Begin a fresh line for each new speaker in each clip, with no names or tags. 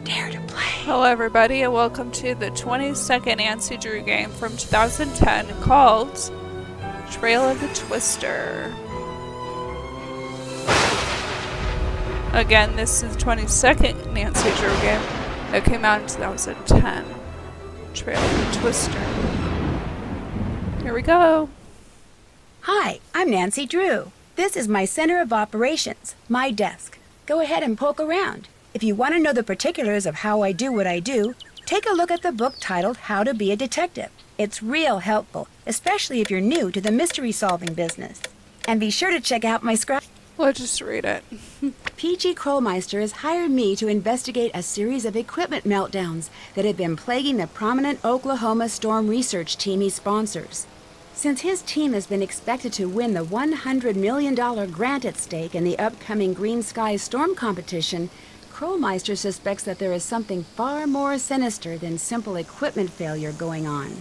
Dare to play.
Hello everybody and welcome to the 22nd Nancy Drew game from 2010 called Trail of the Twister. Again, this is the 22nd Nancy Drew game that came out in 2010. Trail of the Twister. Here we go.
Hi, I'm Nancy Drew. This is my center of operations, my desk. Go ahead and poke around. If you want to know the particulars of how I do what I do, take a look at the book titled How to Be a Detective. It's real helpful, especially if you're new to the mystery-solving business. And be sure to check out my scrap.
We'll just read it.
P.G. Krollmeister has hired me to investigate a series of equipment meltdowns that have been plaguing the prominent Oklahoma storm research team he sponsors. Since his team has been expected to win the $100 million grant at stake in the upcoming Green Sky Storm competition, Krollmeister suspects that there is something far more sinister than simple equipment failure going on.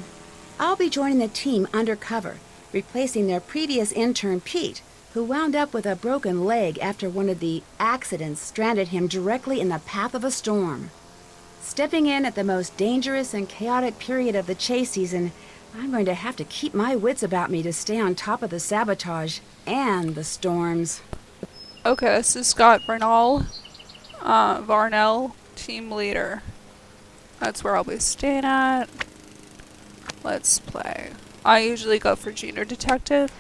I'll be joining the team undercover, replacing their previous intern Pete, who wound up with a broken leg after one of the accidents stranded him directly in the path of a storm. Stepping in at the most dangerous and chaotic period of the chase season, I'm going to have to keep my wits about me to stay on top of the sabotage and the storms.
Okay, this is Scott Varnell, team leader. That's where I'll be staying at. Let's play. I usually go for junior detective.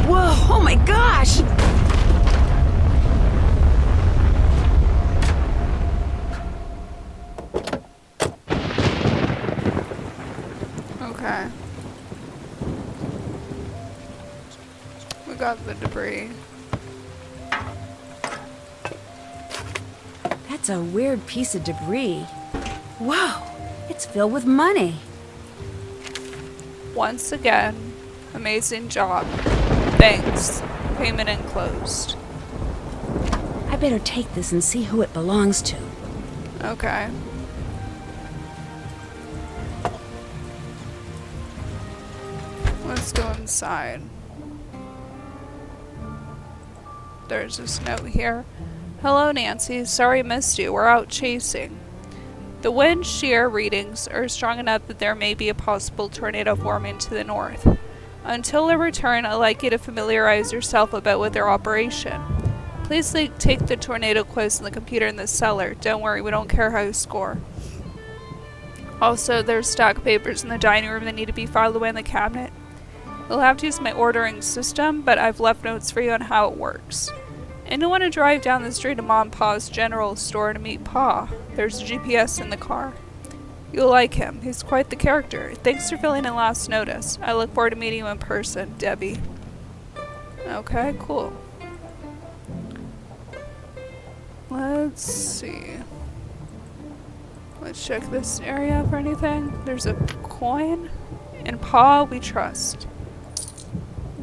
Whoa, oh my gosh!
Okay. We got the debris.
That's a weird piece of debris. Whoa, it's filled with money.
Once again, amazing job. Thanks. Payment enclosed.
I better take this and see who it belongs to.
Okay. Let's go inside. There's this note here. Hello, Nancy. Sorry I missed you. We're out chasing. The wind shear readings are strong enough that there may be a possible tornado forming to the north. Until their return, I'd like you to familiarize yourself about with their operation. Please take the tornado quiz in the computer in the cellar. Don't worry, we don't care how you score. Also, there's stack of papers in the dining room that need to be filed away in the cabinet. You'll have to use my ordering system, but I've left notes for you on how it works. And you'll want to drive down the street to Mom and Pa's general store to meet Pa. There's a GPS in the car. You'll like him. He's quite the character. Thanks for filling in last notice. I look forward to meeting you in person, Debbie. Okay, cool. Let's see. Let's check this area for anything. There's a coin. And Pa we trust.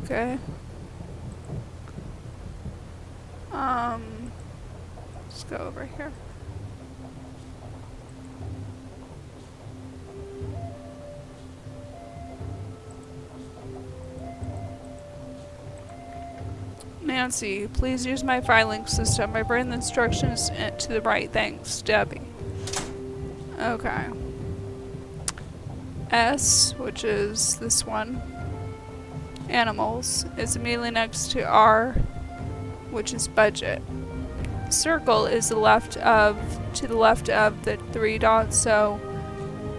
Okay. Let's go over here. Nancy, please use my filing system. I've written the instructions to the right. Thanks, Debbie. Okay. S, which is this one, animals, is immediately next to R, which is budget. Circle is to the left of the three dots, so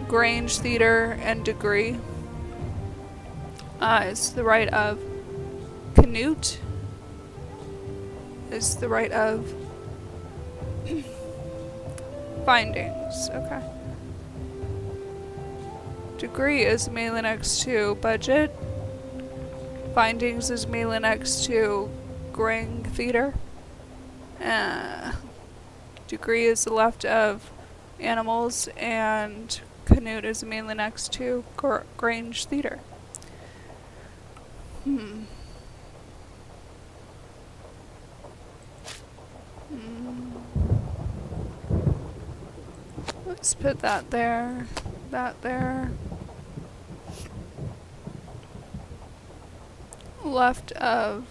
Grange, theater, and degree. Is to the right of Canute. Is to the right of findings. Okay. Degree is immediately next to budget. Findings is immediately next to Grang theater. Degree is the left of animals, and Canute is immediately next to Grange theater. Let's put that there, that there. left of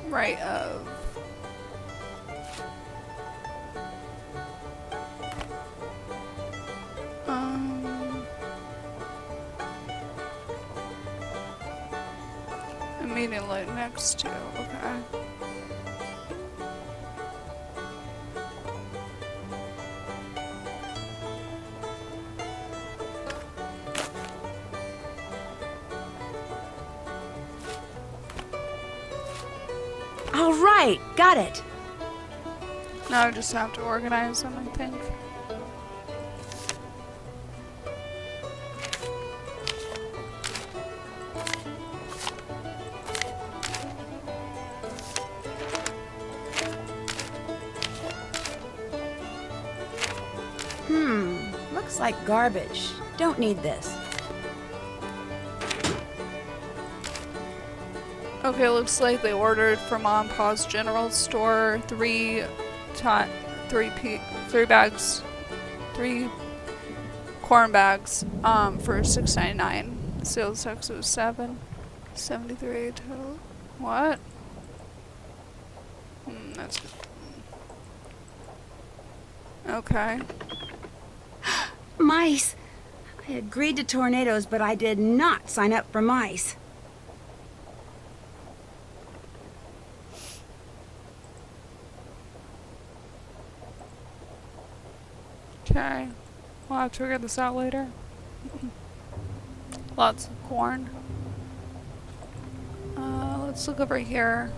right of immediately next to, okay.
All right, got it.
Now I just have to organize them, I think.
Looks like garbage. Don't need this.
Okay, looks like they ordered from Mom and Pa's General Store three corn bags for $6.99. Sales tax was $7.73 total. What? That's good. Okay.
Mice. I agreed to tornadoes, but I did not sign up for mice.
Okay. We'll have to figure this out later. Lots of corn. Let's look over here.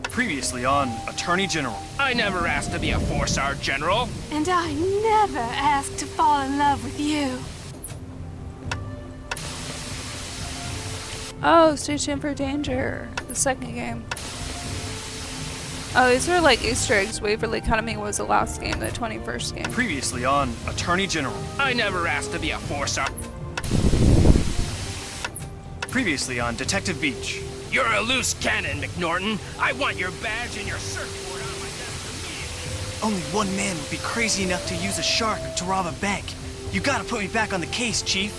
Previously on Attorney General.
I never asked to be a 4-star general.
And I never asked to fall in love with you.
Oh, stay tuned for Danger, the second game. Oh, these are like Easter eggs. Waverly Academy was the last game, the 21st game.
Previously on Attorney General.
I never asked to be a 4-star.
Previously on Detective Beach.
You're a loose cannon, McNorton. I want your badge and your surfboard on my desk immediately.
Only one man would be crazy enough to use a shark to rob a bank. You gotta put me back on the case, Chief.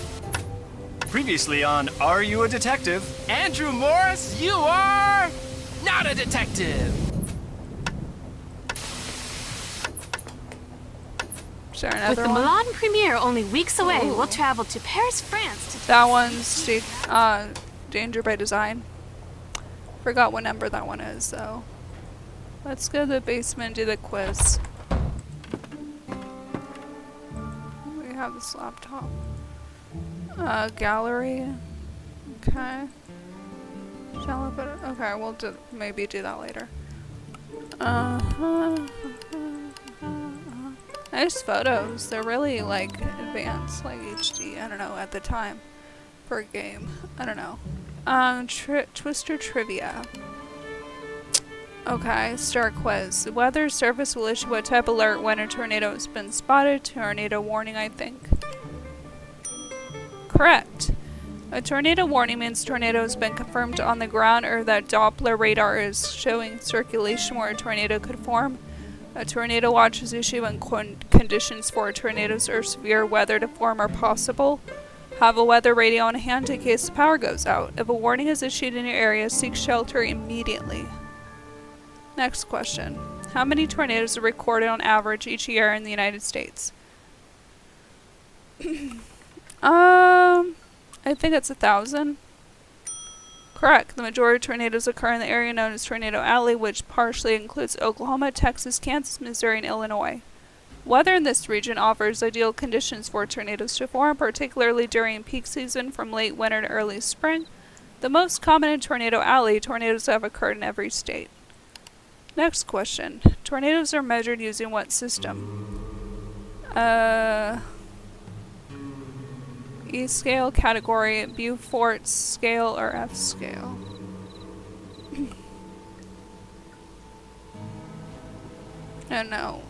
Previously on Are You a Detective?
Andrew Morris, you are not a detective.
Is there
With
another
the
one?
Milan premiere only weeks away,
Ooh.
we'll travel to Paris, France to...
That one's Danger by Design. Forgot what number that one is, though. Let's go to the basement and do the quiz. We have this laptop. Gallery. Okay. Okay, we'll maybe do that later. Nice photos. They're really like advanced, like HD. I don't know at the time for a game. I don't know. Twister trivia. Okay, star quiz. The weather service will issue a type alert when a tornado has been spotted. Tornado warning, I think. Correct. A tornado warning means tornado has been confirmed on the ground or that Doppler radar is showing circulation where a tornado could form. A tornado watch is issued when conditions for tornadoes or severe weather to form are possible. Have a weather radio on hand in case the power goes out. If a warning is issued in your area, seek shelter immediately. Next question. How many tornadoes are recorded on average each year in the United States? I think it's 1,000. Correct. The majority of tornadoes occur in the area known as Tornado Alley, which partially includes Oklahoma, Texas, Kansas, Missouri, and Illinois. Weather in this region offers ideal conditions for tornadoes to form, particularly during peak season from late winter to early spring. The most common in Tornado Alley, tornadoes have occurred in every state. Next question. Tornadoes are measured using what system? E scale, category, Beaufort scale, or F scale? I don't know.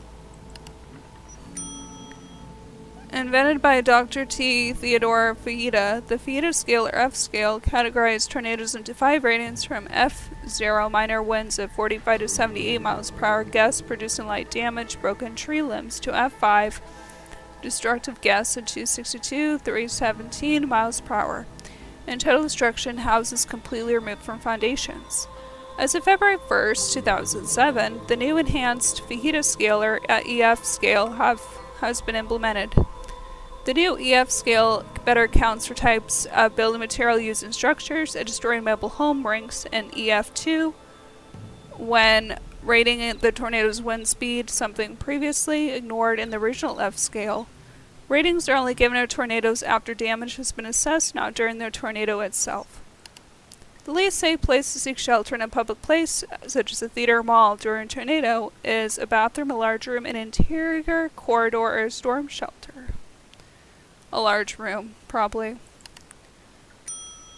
Invented by Dr. T. Theodore Fajita, the Fajita scale or F scale categorized tornadoes into 5 ratings from F0, minor winds of 45 to 78 miles per hour, gusts producing light damage, broken tree limbs, to F5, destructive gusts at 262, 317 miles per hour, and total destruction, houses completely removed from foundations. As of February 1st, 2007, the new enhanced Fajita scaler at EF scale has been implemented. The new EF scale better accounts for types of building material used in structures, a destroying mobile home, rinks, and EF2 when rating the tornado's wind speed, something previously ignored in the original F scale. Ratings are only given to tornadoes after damage has been assessed, not during the tornado itself. The least safe place to seek shelter in a public place, such as a theater or mall during a tornado, is a bathroom, a large room, an interior corridor, or a storm shelter. A large room, probably.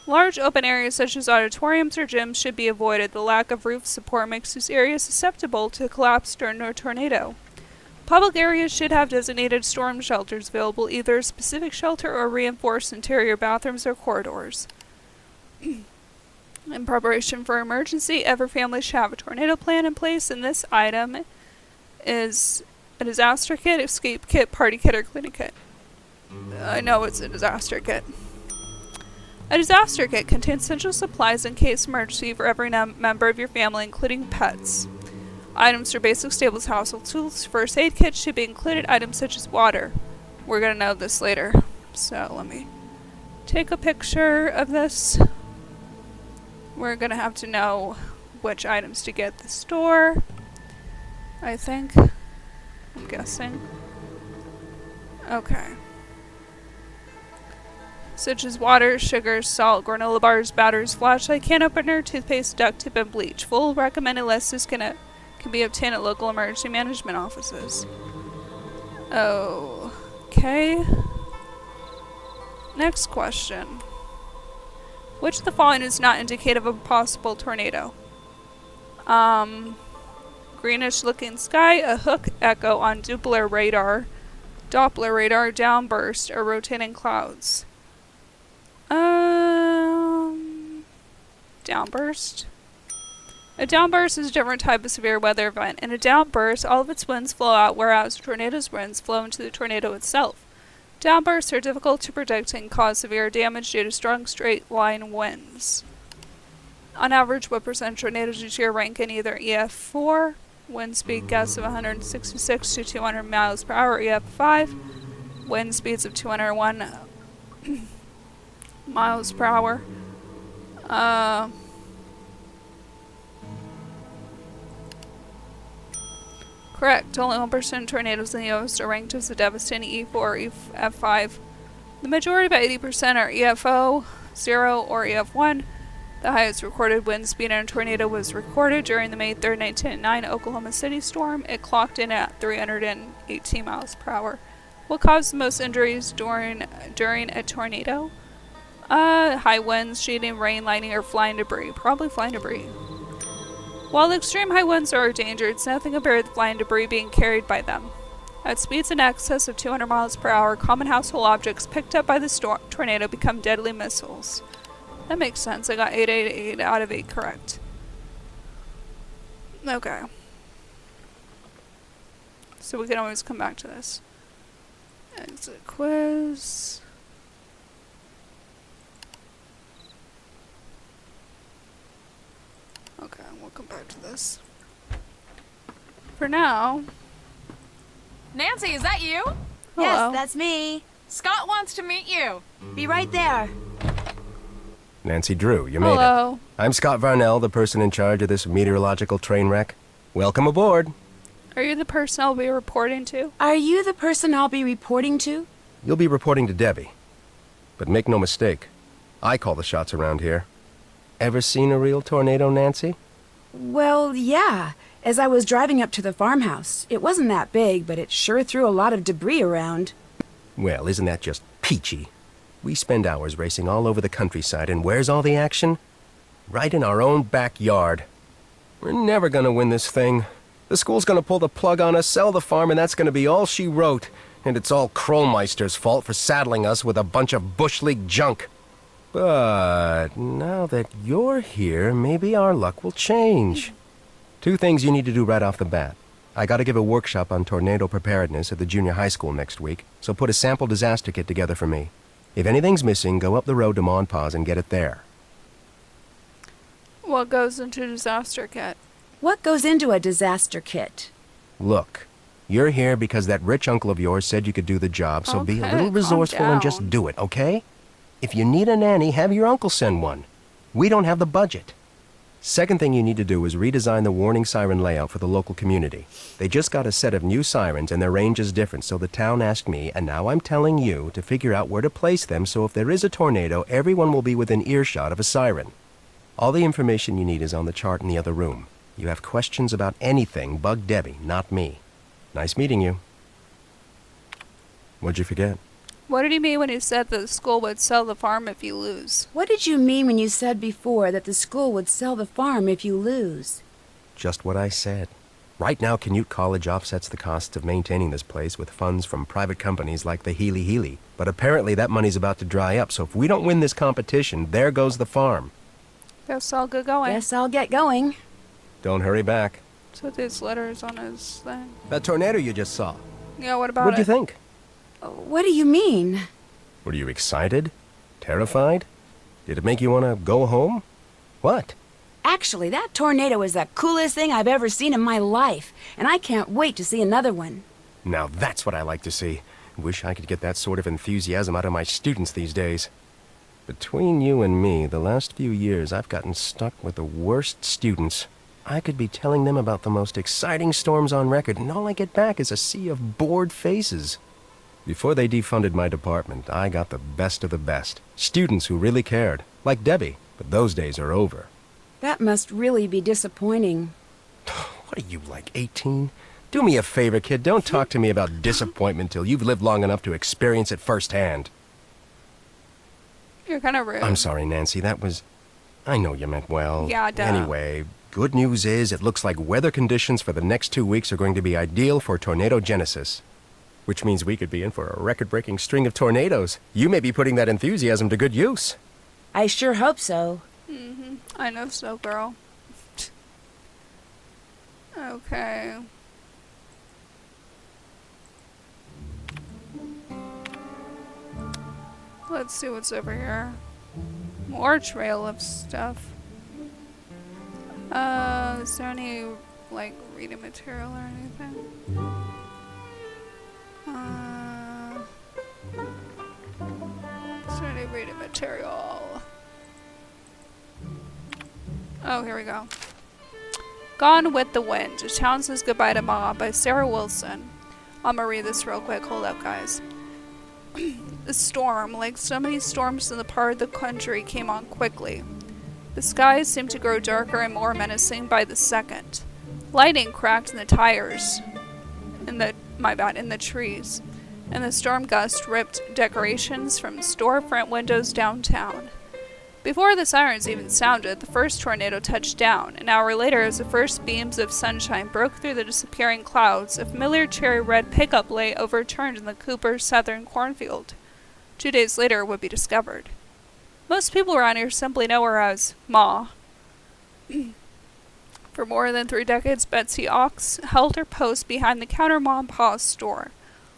Large open areas such as auditoriums or gyms should be avoided. The lack of roof support makes these areas susceptible to collapse during a tornado. Public areas should have designated storm shelters available, either a specific shelter or reinforced interior bathrooms or corridors. In preparation for emergency, every family should have a tornado plan in place, and this item is a disaster kit, escape kit, party kit, or cleaning kit. I know it's a disaster kit. A disaster kit contains essential supplies in case emergency for every member of your family, including pets. Items for basic stables, household tools, first aid kit should be included. Items such as water. We're gonna know this later, so let me take a picture of this. We're gonna have to know which items to get at the store, I think. I'm guessing. Okay. Such as water, sugar, salt, granola bars, batteries, flashlight, can opener, toothpaste, duct tape, and bleach. Full recommended list can be obtained at local emergency management offices. Okay. Next question. Which of the following is not indicative of a possible tornado? Greenish looking sky, a hook echo on Doppler radar, downburst, or rotating clouds. Downburst. A downburst is a different type of severe weather event. In a downburst, all of its winds flow out, whereas a tornado's winds flow into the tornado itself. Downbursts are difficult to predict and cause severe damage due to strong straight line winds. On average, what percent of tornadoes each year rank in either EF4, wind speed gusts of 166 to 200 miles per hour, EF5, wind speeds of 201 miles per hour. Correct. Only 1% of tornadoes in the U.S. are ranked as a devastating E4 or EF5. The majority, about 80%, are EFO, 0, or EF1. The highest recorded wind speed in a tornado was recorded during the May 3, 1909 Oklahoma City storm. It clocked in at 318 miles per hour. What caused the most injuries during a tornado? High winds, shading, rain, lightning, or flying debris. Probably flying debris. While extreme high winds are a danger, it's nothing compared to flying debris being carried by them. At speeds in excess of 200 miles per hour, common household objects picked up by the tornado become deadly missiles. That makes sense. I got 8 out of 8 correct. Okay. So we can always come back to this. Exit quiz. Okay, we'll come back to this. For now...
Nancy, is that you?
Hello.
Yes, that's me.
Scott wants to meet you.
Be right there.
Nancy Drew, you made
Hello.
it. I'm Scott Varnell, the person in charge of this meteorological train wreck. Welcome aboard.
Are you the person I'll be reporting to?
Are you the person I'll be reporting to?
You'll be reporting to Debbie. But make no mistake, I call the shots around here. Ever seen a real tornado, Nancy?
Well, yeah. As I was driving up to the farmhouse. It wasn't that big, but it sure threw a lot of debris around.
Well, isn't that just peachy? We spend hours racing all over the countryside, and where's all the action? Right in our own backyard. We're never gonna win this thing. The school's gonna pull the plug on us, sell the farm, and that's gonna be all she wrote. And it's all Krollmeister's fault for saddling us with a bunch of Bush League junk. But now that you're here, maybe our luck will change. 2 things you need to do right off the bat. I gotta give a workshop on tornado preparedness at the junior high school next week, so put a sample disaster kit together for me. If anything's missing, go up the road to Monpause and get it there.
What goes into disaster kit?
What goes into a disaster kit?
Look, you're here because that rich uncle of yours said you could do the job, so be a
Okay,
little
calm
resourceful and just
down.
do it, okay? If you need a nanny, have your uncle send one. We don't have the budget. Second thing you need to do is redesign the warning siren layout for the local community. They just got a set of new sirens and their range is different, so the town asked me, and now I'm telling you, to figure out where to place them so if there is a tornado, everyone will be within earshot of a siren. All the information you need is on the chart in the other room. You have questions about anything, bug Debbie, not me. Nice meeting you. What'd you forget?
What did he mean when he said that the school would sell the farm if you lose?
What did you mean when you said before that the school would sell the farm if you lose?
Just what I said. Right now, Canute College offsets the costs of maintaining this place with funds from private companies like the Healy. But apparently that money's about to dry up, so if we don't win this competition, there goes the farm.
Guess I'll get going.
Guess I'll get going.
Don't hurry back.
So these letters on his thing.
That tornado you just saw.
Yeah, what about
What'd
it?
you think?
What do you mean?
Were you excited? Terrified? Did it make you want to go home? What?
Actually, that tornado is the coolest thing I've ever seen in my life, and I can't wait to see another one.
Now that's what I like to see. Wish I could get that sort of enthusiasm out of my students these days. Between you and me, the last few years I've gotten stuck with the worst students. I could be telling them about the most exciting storms on record, and all I get back is a sea of bored faces. Before they defunded my department, I got the best of the best. Students who really cared, like Debbie, but those days are over.
That must really be disappointing.
What are you, like 18? Do me a favor, kid, don't talk to me about disappointment till you've lived long enough to experience it firsthand.
You're kind of rude.
I'm sorry, Nancy, that was... I know you meant well.
Yeah, duh.
Anyway, good news is it looks like weather conditions for the next 2 weeks are going to be ideal for tornado genesis. Which means we could be in for a record-breaking string of tornadoes. You may be putting that enthusiasm to good use.
I sure hope so.
I know so, girl. Okay. Let's see what's over here. More trail of stuff. Is there any, like, reading material or anything? Is there any reading material? Oh, here we go. Gone with the Wind. A Town Says Goodbye to Ma by Sarah Wilson. I'm gonna read this real quick. Hold up, guys. The storm, like so many storms in the part of the country, came on quickly. The skies seemed to grow darker and more menacing by the second. Lightning cracked in the tires. In the trees. And the storm gust ripped decorations from storefront windows downtown. Before the sirens even sounded, the first tornado touched down. An hour later, as the first beams of sunshine broke through the disappearing clouds, a familiar cherry red pickup lay overturned in the Cooper Southern cornfield. 2 days later, it would be discovered. Most people around here simply know her as Ma. For more than 3 decades, Betsy Ox held her post behind the counter Mom and Pa's store,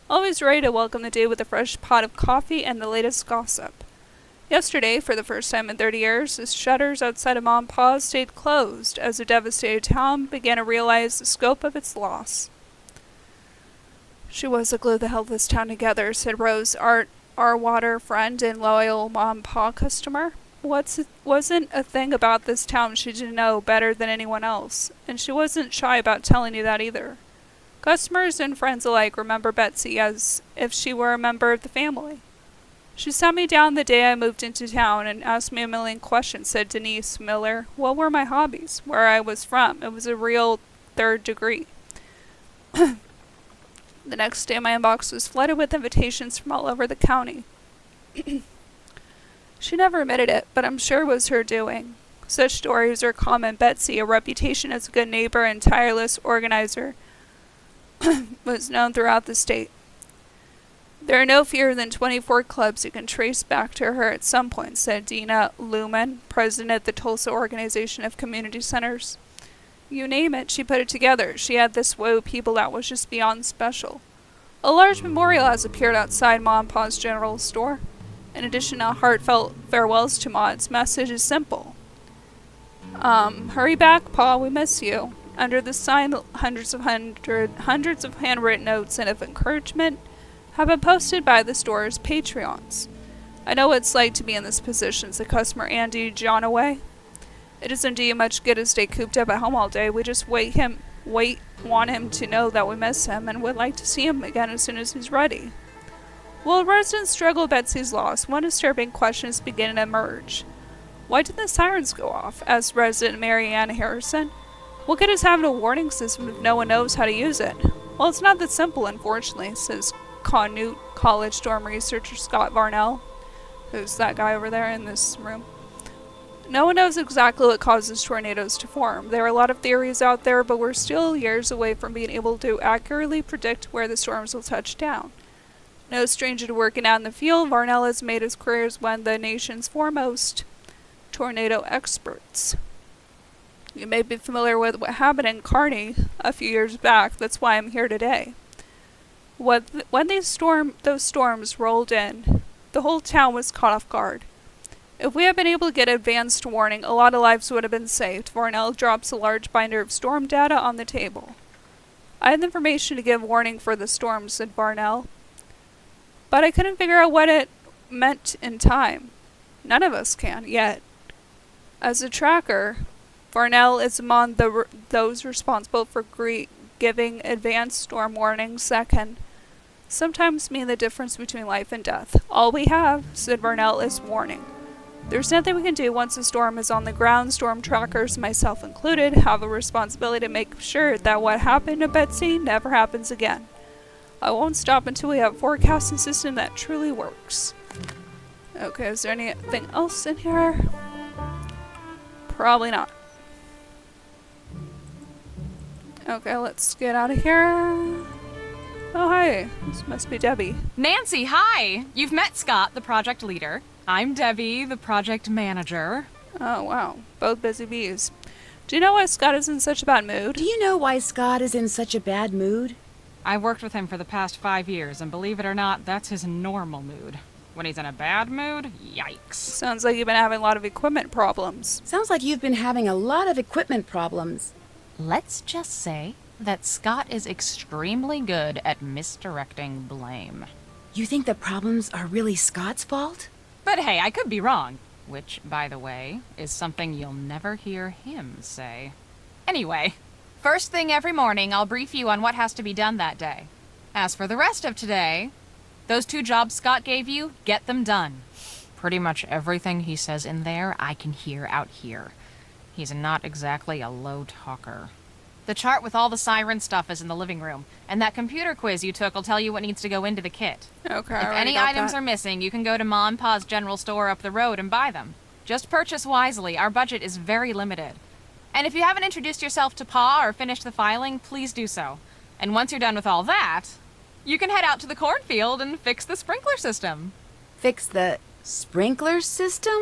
always ready to welcome the day with a fresh pot of coffee and the latest gossip. Yesterday, for the first time in 30 years, the shutters outside of Mom and Pa's stayed closed as the devastated town began to realize the scope of its loss. She was the glue that held this town together, said Rose, our water friend and loyal Mom and Pa customer. Wasn't a thing about this town she didn't know better than anyone else, and she wasn't shy about telling you that either. Customers and friends alike remember Betsy as if she were a member of the family. She sat me down the day I moved into town and asked me a million questions, said Denise Miller. What were my hobbies? Where I was from? It was a real 3rd degree. The next day my inbox was flooded with invitations from all over the county. She never admitted it, but I'm sure it was her doing. Such stories are common. Betsy, a reputation as a good neighbor and tireless organizer, was known throughout the state. There are no fewer than 24 clubs you can trace back to her at some point, said Dina Luman, president of the Tulsa Organization of Community Centers. You name it, she put it together. She had this woe people that was just beyond special. A large memorial has appeared outside Ma and Pa's general store. In addition to heartfelt farewells to Ma, its message is simple. Hurry back, Pa, we miss you. Under the sign, hundreds of handwritten notes and of encouragement have been posted by the store's Patreons. I know what it's like to be in this position, said customer Andy Johnaway. It doesn't do you much good to stay cooped up at home all day. We just want him to know that we miss him and would like to see him again as soon as he's ready. While residents struggle with Betsy's loss, one disturbing question is beginning to emerge. Why did the sirens go off? Asked resident Mary Ann Harrison. What good is having a warning system if no one knows how to use it? Well, it's not that simple, unfortunately, says Canute College storm researcher Scott Varnell, who's that guy over there in this room. No one knows exactly what causes tornadoes to form. There are a lot of theories out there, but we're still years away from being able to accurately predict where the storms will touch down. No stranger to working out in the field, Varnell has made his career as one of the nation's foremost tornado experts. You may be familiar with what happened in Kearney a few years back. That's why I'm here today. When those storms rolled in, the whole town was caught off guard. If we had been able to get advanced warning, a lot of lives would have been saved. Varnell drops a large binder of storm data on the table. I had the information to give warning for the storm, said Varnell, but I couldn't figure out what it meant in time. None of us can, yet. As a tracker, Varnell is among those responsible for giving advanced storm warnings that can sometimes mean the difference between life and death. All we have, said Varnell, is warning. There's nothing we can do once a storm is on the ground. Storm trackers, myself included, have a responsibility to make sure that what happened to Betsy never happens again. I won't stop until we have a forecasting system that truly works. Okay, is there anything else in here? Probably not. Okay, let's get out of here. Oh, hi. This must be Debbie.
Nancy, hi! You've met Scott, the project leader. I'm Debbie, the project manager.
Oh, wow. Both busy bees. Do you know why Scott is in such a bad mood?
Do you know why Scott is in such a bad mood?
I've worked with him for the past 5 years, and believe it or not, that's his normal mood. When he's in a bad mood, yikes.
Sounds like you've been having a lot of equipment problems.
Sounds like you've been having a lot of equipment problems.
Let's just say that Scott is extremely good at misdirecting blame.
You think the problems are really Scott's fault?
But hey, I could be wrong. Which, by the way, is something you'll never hear him say. Anyway, first thing every morning, I'll brief you on what has to be done that day. As for the rest of today, those 2 jobs Scott gave you, get them done. Pretty much everything he says in there, I can hear out here. He's not exactly a low talker. The chart with all the siren stuff is in the living room, and that computer quiz you took will tell you what needs to go into the kit.
Okay,
If any items are missing, you can go to Ma and Pa's general store up the road and buy them. Just purchase wisely. Our budget is very limited. And if you haven't introduced yourself to Pa or finished the filing, please do so. And once you're done with all that, you can head out to the cornfield and fix the sprinkler system.
Fix the sprinkler system?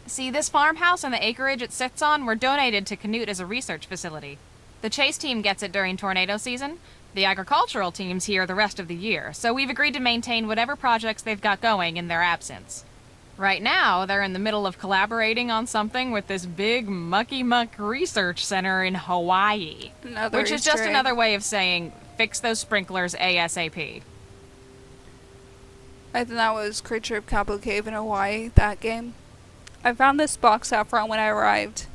See, this farmhouse and the acreage it sits on were donated to Canute as a research facility. The chase team gets it during tornado season. The agricultural team's here the rest of the year, so we've agreed to maintain whatever projects they've got going in their absence. Right now, they're in the middle of collaborating on something with this big mucky-muck research center in Hawaii. Which is just another way of saying, fix those sprinklers ASAP.
I think that was Creature of Cabo Cave in Hawaii, that game. I found this box out front when I arrived.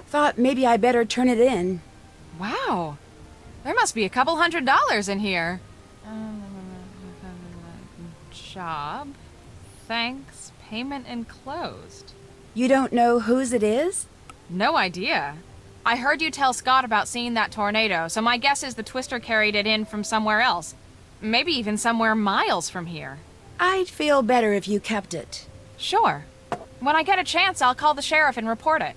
Thought maybe I better turn it in.
Wow. There must be a couple $100 in here. Job. Thanks. Payment enclosed.
You don't know whose it is?
No idea. I heard you tell Scott about seeing that tornado, so my guess is the twister carried it in from somewhere else. Maybe even somewhere miles from here.
I'd feel better if you kept it.
Sure. When I get a chance, I'll call the sheriff and report it.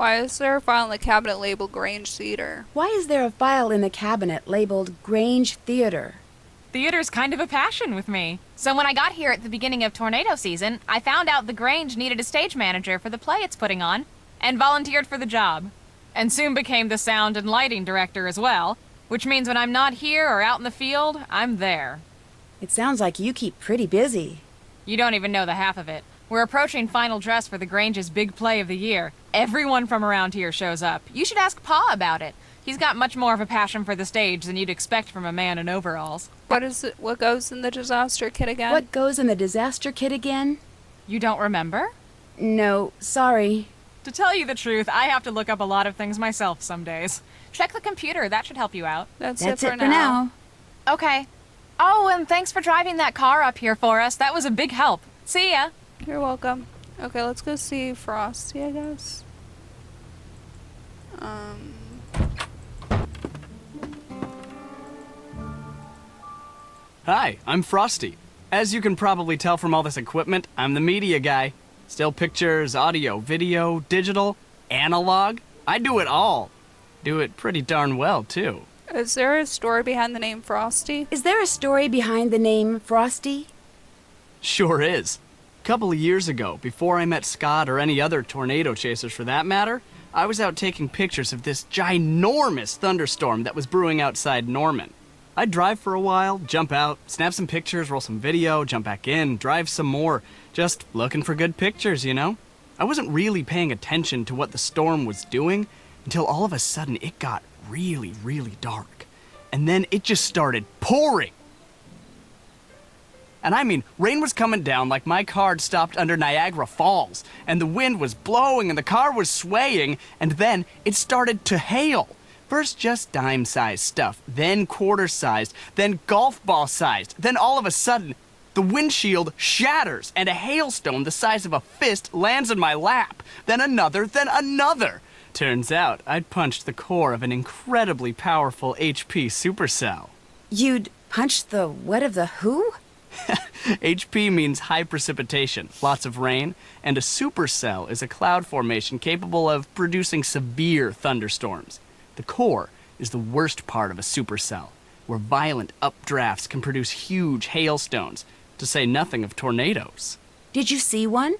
Why is there a file in the cabinet labeled Grange Theater?
Why is there a file in the cabinet labeled Grange Theater?
Theater's kind of a passion with me. So when I got here at the beginning of tornado season, I found out the Grange needed a stage manager for the play it's putting on, and volunteered for the job. And soon became the sound and lighting director as well, which means when I'm not here or out in the field, I'm there.
It sounds like you keep pretty busy.
You don't even know the half of it. We're approaching final dress for the Grange's big play of the year. Everyone from around here shows up. You should ask Pa about it. He's got much more of a passion for the stage than you'd expect from a man in overalls.
What goes in the disaster kit again?
What goes in the disaster kit again?
You don't remember?
No, sorry.
To tell you the truth, I have to look up a lot of things myself some days. Check the computer, that should help you out.
That's
That's
it
it for now.
Okay. Oh, and thanks for driving that car up here for us. That was a big help. See ya.
You're welcome. Okay, let's go see Frosty, I guess.
Hi, I'm Frosty. As you can probably tell from all this equipment, I'm the media guy. Still pictures, audio, video, digital, analog. I do it all. Do it pretty darn well, too.
Is there a story behind the name Frosty?
Is there a story behind the name Frosty?
Sure is. A couple of years ago, before I met Scott or any other tornado chasers for that matter, I was out taking pictures of this ginormous thunderstorm that was brewing outside Norman. I'd drive for a while, jump out, snap some pictures, roll some video, jump back in, drive some more, just looking for good pictures, you know? I wasn't really paying attention to what the storm was doing until all of a sudden it got really, really dark. And then it just started pouring. And I mean, rain was coming down like my car had stopped under Niagara Falls, and the wind was blowing and the car was swaying, and then it started to hail. First just dime-sized stuff, then quarter-sized, then golf ball-sized, then all of a sudden, the windshield shatters and a hailstone the size of a fist lands in my lap. Then another, then another. Turns out I'd punched the core of an incredibly powerful HP supercell.
You'd punched the what of the who?
HP means high precipitation, lots of rain, and a supercell is a cloud formation capable of producing severe thunderstorms. The core is the worst part of a supercell, where violent updrafts can produce huge hailstones, to say nothing of tornadoes.
Did you see one?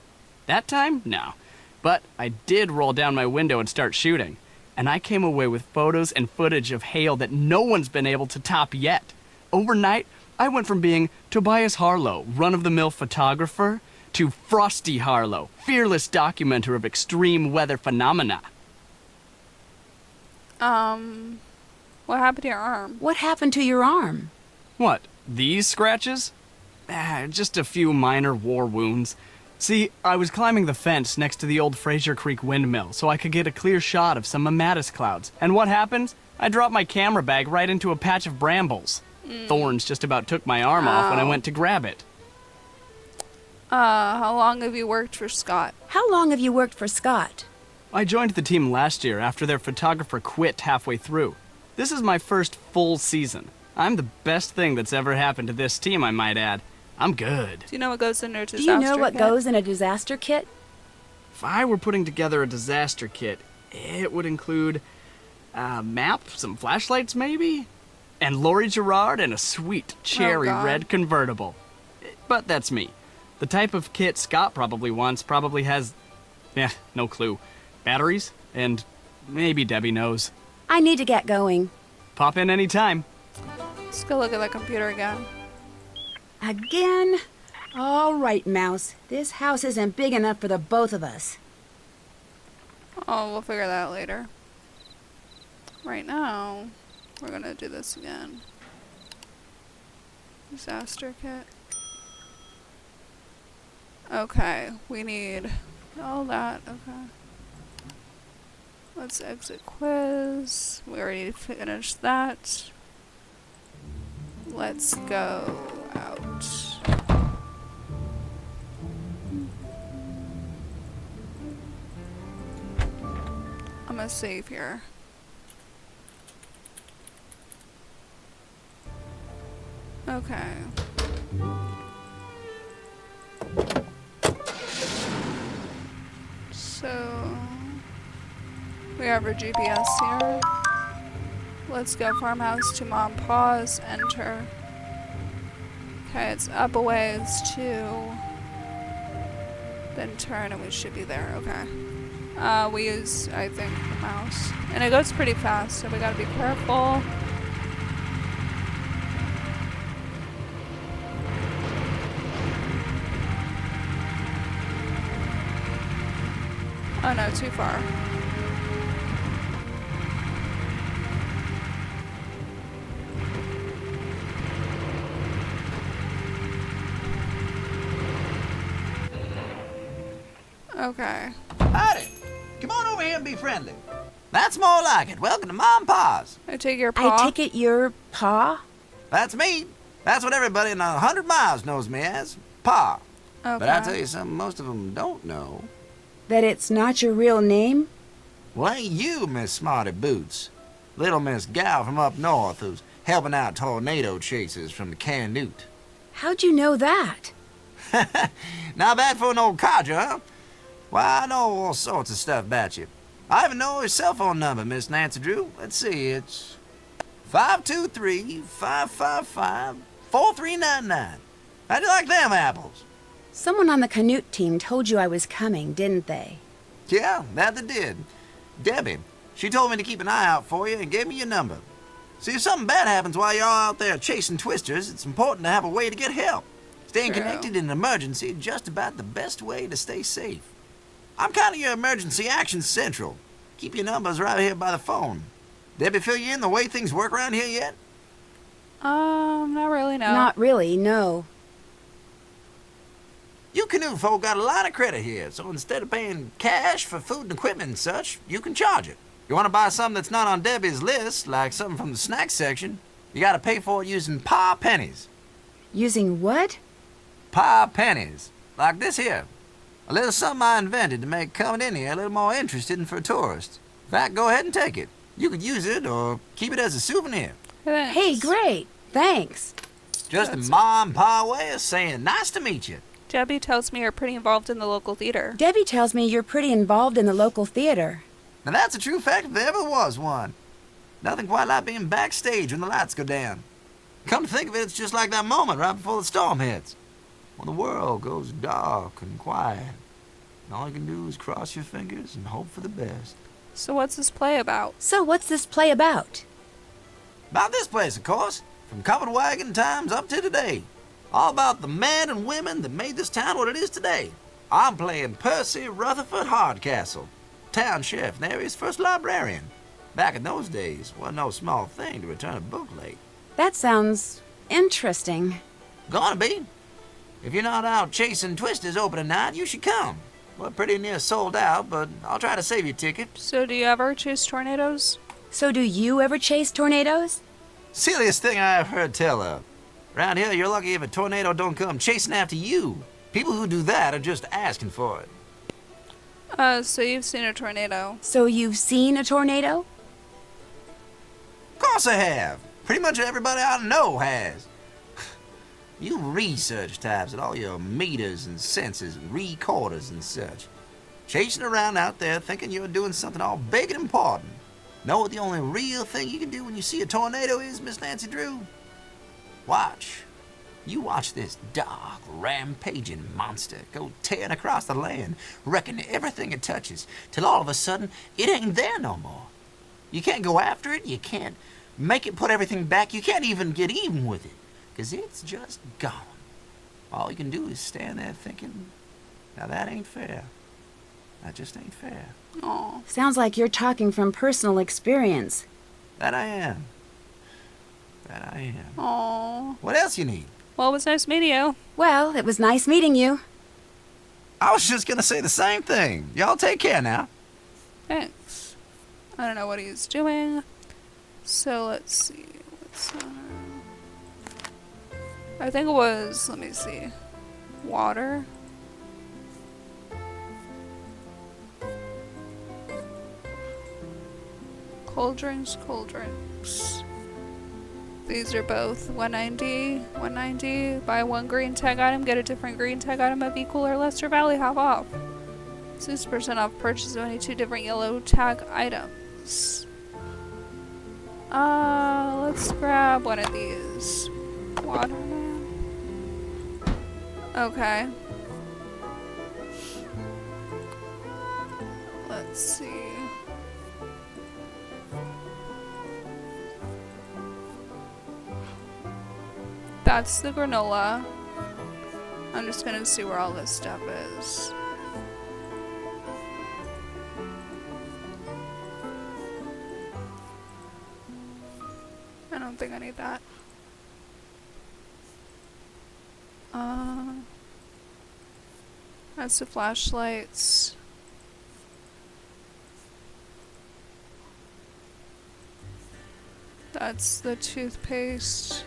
That time? No. But I did roll down my window and start shooting, and I came away with photos and footage of hail that no one's been able to top yet. Overnight, I went from being Tobias Harlow, run-of-the-mill photographer, to Frosty Harlow, fearless documenter of extreme weather phenomena.
What happened to your arm?
What happened to your arm?
What, these scratches? Just a few minor war wounds. See, I was climbing the fence next to the old Fraser Creek windmill so I could get a clear shot of some mammatus clouds. And what happened? I dropped my camera bag right into a patch of brambles. Thorns just about took my arm off when I went to grab it.
How long have you worked for Scott?
How long have you worked for Scott?
I joined the team last year after their photographer quit halfway through. This is my first full season. I'm the best thing that's ever happened to this team, I might add. I'm good.
Do you know what goes in a disaster
Do you know what
kit?
goes in a disaster kit?
If I were putting together a disaster kit, it would include a map, some flashlights maybe, and Laurie Gerard and a sweet cherry red convertible. But that's me. The type of kit Scott probably wants probably has, no clue. Batteries, and maybe Debbie knows.
I need to get going.
Pop in anytime.
Let's go look at that computer again.
Again? All right, Mouse. This house isn't big enough for the both of us.
Oh, we'll figure that out later. Right now, we're gonna do this again. Disaster kit. Okay, we need all that. Okay. Let's exit quiz. We already finished that. Let's go out. I'm gonna save here. Okay. So We have our GPS here. Let's go farmhouse to Mom Paws. Enter. Okay, it's up a ways to. Then turn and we should be there. Okay. We use, I think, the mouse. And it goes pretty fast, so we gotta be careful. Oh no, too far. Okay.
Howdy. Come on over here and be friendly. That's more like it. Welcome to Mom and Pa's.
I take your paw.
I take it your paw?
That's me. That's what everybody in 100 miles knows me as. Pa.
Okay.
But I tell you something most of them don't know.
That it's not your real name?
Well, ain't you, Miss Smarty Boots? Little Miss Gal from up north who's helping out tornado chasers from the Canute.
How'd you know that?
Not bad for an old codger, huh? Why, I know all sorts of stuff about you. I even know your cell phone number, Miss Nancy Drew. Let's see, it's 523-555-4399. How'd you like them apples?
Someone on the Canute team told you I was coming, didn't they?
Yeah, that they did. Debbie, she told me to keep an eye out for you and gave me your number. See, if something bad happens while you're all out there chasing twisters, it's important to have a way to get help. Staying connected in an emergency is just about the best way to stay safe. I'm kind of your emergency action central. Keep your numbers right here by the phone. Debbie fill you in the way things work around here yet?
Not really, no.
Not really, no.
You Canute folk got a lot of credit here, so instead of paying cash for food and equipment and such, you can charge it. You want to buy something that's not on Debbie's list, like something from the snack section, you got to pay for it using pa pennies.
Using what?
Pa pennies. Like this here. A little something I invented to make coming in here a little more interesting for tourists. In fact, go ahead and take it. You could use it or keep it as a souvenir.
Thanks.
Hey, great. Thanks.
Just a ma and pa way of saying nice to meet you.
Debbie tells me you're pretty involved in the local theater.
Debbie tells me you're pretty involved in the local theater.
Now that's a true fact if there ever was one. Nothing quite like being backstage when the lights go down. Come to think of it, it's just like that moment right before the storm hits. When the world goes dark and quiet. And all you can do is cross your fingers and hope for the best.
So what's this play about?
So what's this play about?
About this place, of course. From covered wagon times up to today. All about the men and women that made this town what it is today. I'm playing Percy Rutherford Hardcastle, town sheriff and the area's first librarian. Back in those days, wasn't no small thing to return a book late.
That sounds interesting.
Gonna be. If you're not out chasing twisters opening night, you should come. We're pretty near sold out, but I'll try to save your ticket.
So do you ever chase tornadoes?
So do you ever chase tornadoes?
Silliest thing I ever heard tell of. Around here, you're lucky if a tornado don't come chasing after you. People who do that are just asking for it.
So you've seen a tornado.
So you've seen a tornado?
Of course I have. Pretty much everybody I know has. You research types at all your meters and sensors and recorders and such. Chasing around out there thinking you're doing something all big and important. Know what the only real thing you can do when you see a tornado is, Miss Nancy Drew? Watch. You watch this dark, rampaging monster go tearing across the land, wrecking everything it touches, till all of a sudden it ain't there no more. You can't go after it, you can't make it put everything back, you can't even get even with it, 'cause it's just gone. All you can do is stand there thinking, now that ain't fair. That just ain't fair.
Aw.
Sounds like you're talking from personal experience.
That I am. That I am.
Aw.
What else you need?
Well, it was nice meeting you.
Well, it was nice meeting you.
I was just gonna say the same thing. Y'all take care now.
Thanks. I don't know what he's doing. So let's see. What's I think it was, let me see. Water. Cold drinks, cold drinks. These are both 190, 190. Buy one green tag item, get a different green tag item of equal or lesser value, half off. 6% off purchase of any 2 different yellow tag items. Let's grab one of these. Waterman. Okay. Let's see. That's the granola. I'm just gonna see where all this stuff is. I don't think I need that. That's the flashlights. That's the toothpaste.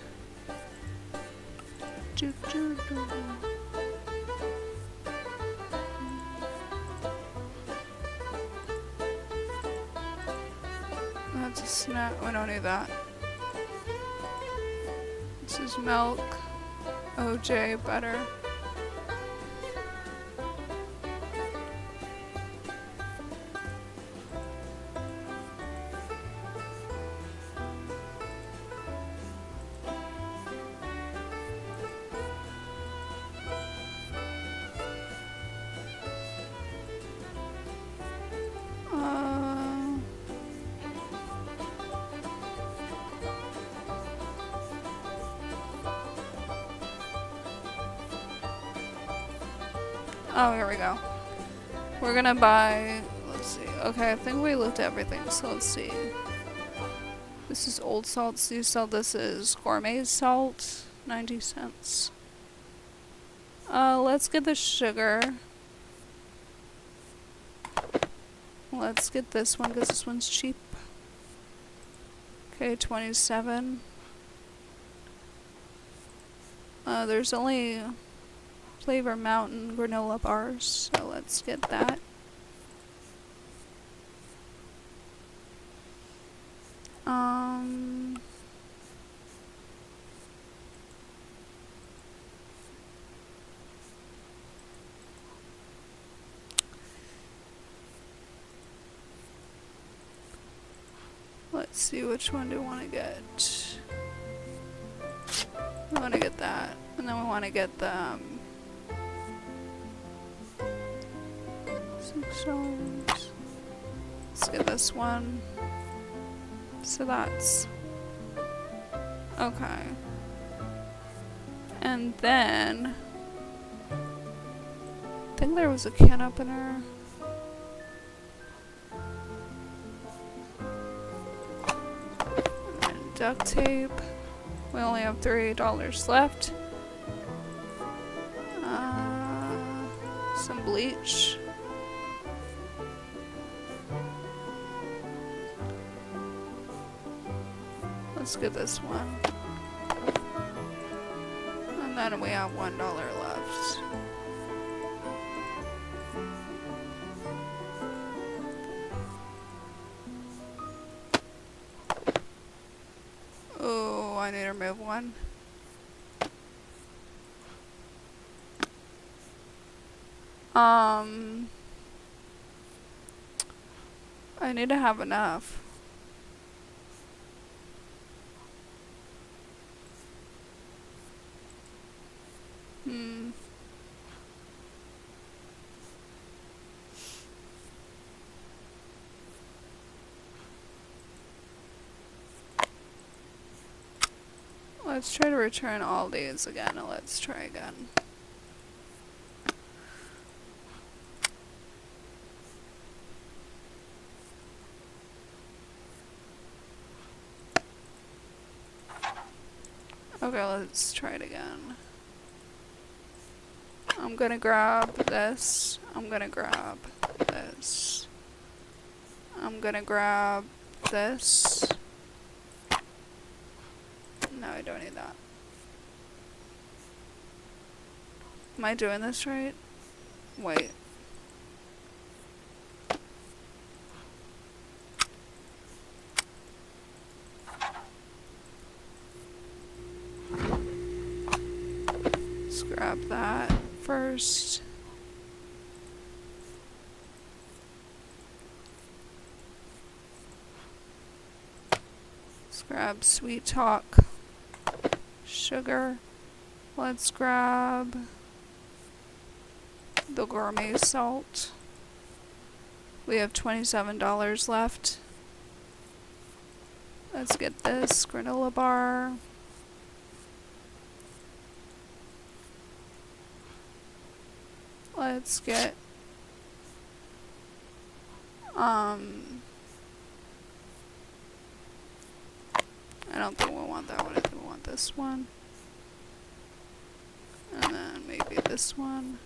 That's a snack. We don't need that. This is milk. OJ butter. Oh, here we go. We're gonna buy, let's see. Okay, I think we looked at everything, so let's see. This is old salt, sea salt. This is gourmet salt, 90 cents. Let's get the sugar. Let's get this one, because this one's cheap. Okay, 27. There's only Flavor Mountain granola bars, so let's get that. Let's see, which one do we want to get? We want to get that, and then we want to get the $6. Let's get this one. So that's okay. And then I think there was a can opener. And duct tape. We only have $3 left. Some bleach. Let's get this one. And then we have $1 left. Oh, I need to remove one. I need to have enough. Let's try to return all these again, and let's try again. Okay, let's try it again. I'm gonna grab this. I'm gonna grab this. I'm gonna grab this. No, I don't need that. Am I doing this right? Wait. Let's grab that first. Let's grab sweet talk. Sugar. Let's grab the gourmet salt. We have $27 left. Let's get this granola bar. Let's get I don't think we want that one. I think we want this one. And then maybe this one.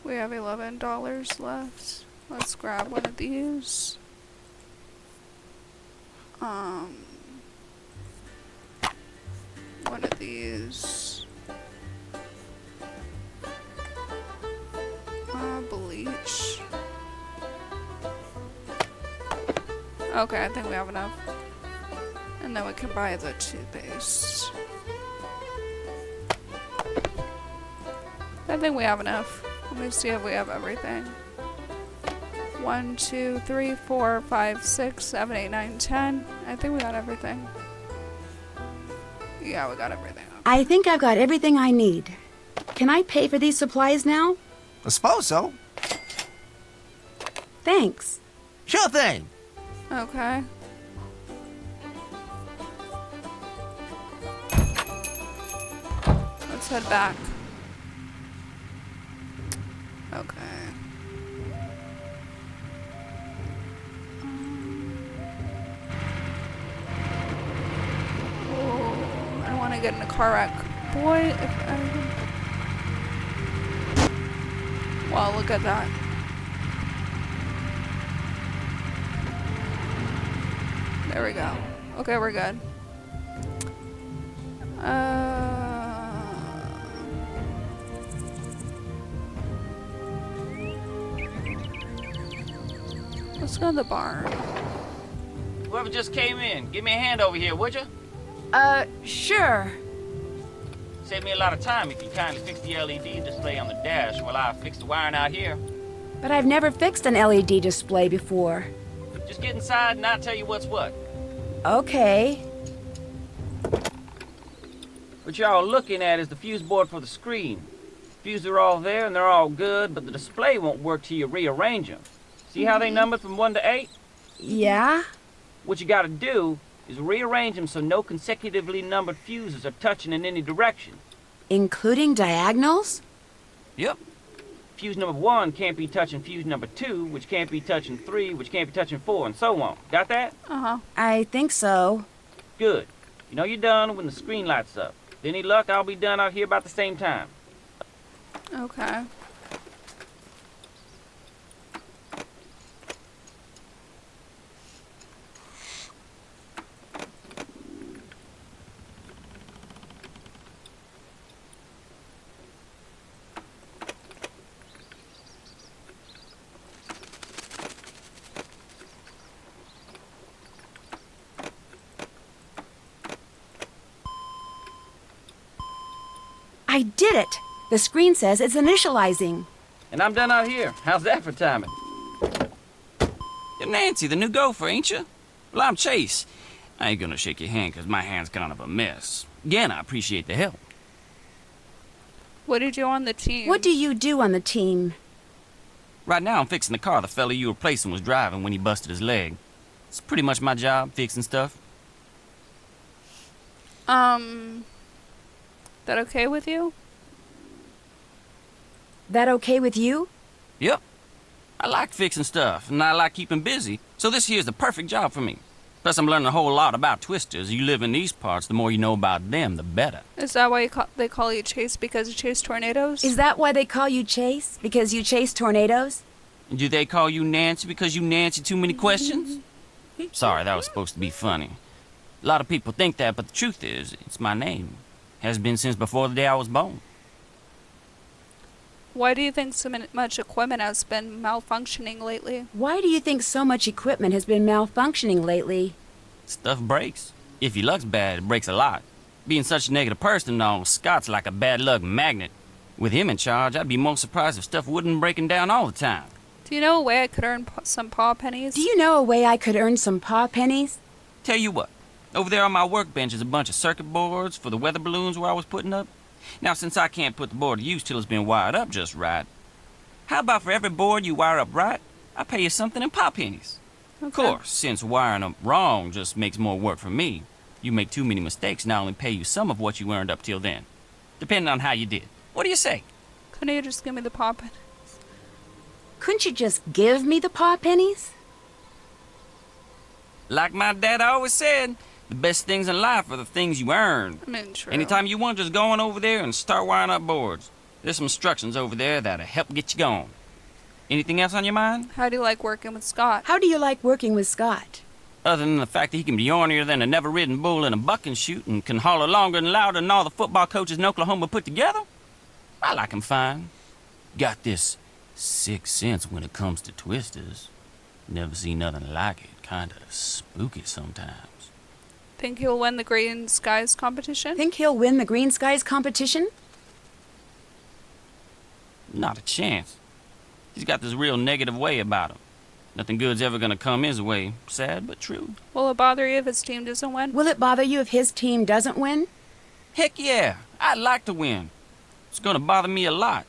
We have $11 left. Let's grab one of these. One of these. Bleach. Okay, I think we have enough. And then we can buy the toothpaste. I think we have enough. Let me see if we have everything. 1, 2, 3, 4, 5, 6, 7, 8, 9, 10. I think we got everything. Yeah, we got everything.
I think I've got everything I need. Can I pay for these supplies now?
I suppose so.
Thanks.
Sure thing.
Okay. Let's head back. Okay. Oh, I don't want to get in a car wreck. Boy, if I... Wow, look at that. There we go. Okay, we're good. Let's go to the barn.
Whoever just came in, give me a hand over here, would you?
Sure.
Save me a lot of time if you kindly fix the LED display on the dash while I fix the wiring out here.
But I've never fixed an LED display before.
Just get inside and I'll tell you what's what.
Okay.
What you're all looking at is the fuse board for the screen. Fuses are all there and they're all good, but the display won't work till you rearrange them. See how they numbered from 1 to 8?
Yeah?
What you gotta do is rearrange them so no consecutively numbered fuses are touching in any direction.
Including diagonals?
Yep. Fuse number 1 can't be touching fuse number 2, which can't be touching 3, which can't be touching 4, and so on. Got that?
Uh-huh.
I think so.
Good. You know you're done when the screen lights up. With any luck, I'll be done out here about the same time.
Okay.
I did it! The screen says it's initializing.
And I'm done out here. How's that for timing? You're Nancy, the new gopher, ain't you? Well, I'm Chase. I ain't gonna shake your hand because my hand's kind of a mess. Again, I appreciate the help.
What did you do on the team?
What do you do on the team?
Right now, I'm fixing the car the fella you were replacing was driving when he busted his leg. It's pretty much my job, fixing stuff.
That okay with you?
That okay with you?
Yep. I like fixing stuff, and I like keeping busy, so this here's the perfect job for me. Plus, I'm learning a whole lot about twisters. You live in these parts, the more you know about them, the better.
Is that why they call you Chase, because you chase tornadoes?
Is that why they call you Chase? Because you chase tornadoes?
And do they call you Nancy because you Nancy too many questions? Sorry, that was supposed to be funny. A lot of people think that, but the truth is, it's my name. Has been since before the day I was born.
Why do you think so much equipment has been malfunctioning lately?
Why do you think so much equipment has been malfunctioning lately?
Stuff breaks. If your luck's bad, it breaks a lot. Being such a negative person and all, Scott's like a bad luck magnet. With him in charge, I'd be more surprised if stuff wouldn't breaking down all the time.
Do you know a way I could earn some paw pennies?
Do you know a way I could earn some paw pennies?
Tell you what, over there on my workbench is a bunch of circuit boards for the weather balloons where I was putting up. Now, since I can't put the board to use till it's been wired up just right, how about for every board you wire up right, I pay you something in paw pennies?
Okay.
Of course, since wiring them wrong just makes more work for me, you make too many mistakes and I only pay you some of what you earned up till then, depending on how you did. What do you say?
Couldn't you just give me the paw pennies?
Couldn't you just give me the paw pennies?
Like my dad always said, the best things in life are the things you earn.
I mean, true.
Anytime you want, just go on over there and start wiring up boards. There's some instructions over there that'll help get you going. Anything else on your mind?
How do you like working with Scott?
How do you like working with Scott?
Other than the fact that he can be ornier than a never-ridden bull in a bucking chute and can holler longer and louder than all the football coaches in Oklahoma put together, I like him fine. Got this sixth sense when it comes to twisters. Never seen nothing like it. Kinda spooky sometimes.
Think he'll win the Green Skies competition?
Think he'll win the Green Skies competition?
Not a chance. He's got this real negative way about him. Nothing good's ever gonna come his way. Sad but true.
Will it bother you if his team doesn't win?
Will it bother you if his team doesn't win?
Heck yeah, I'd like to win. It's gonna bother me a lot.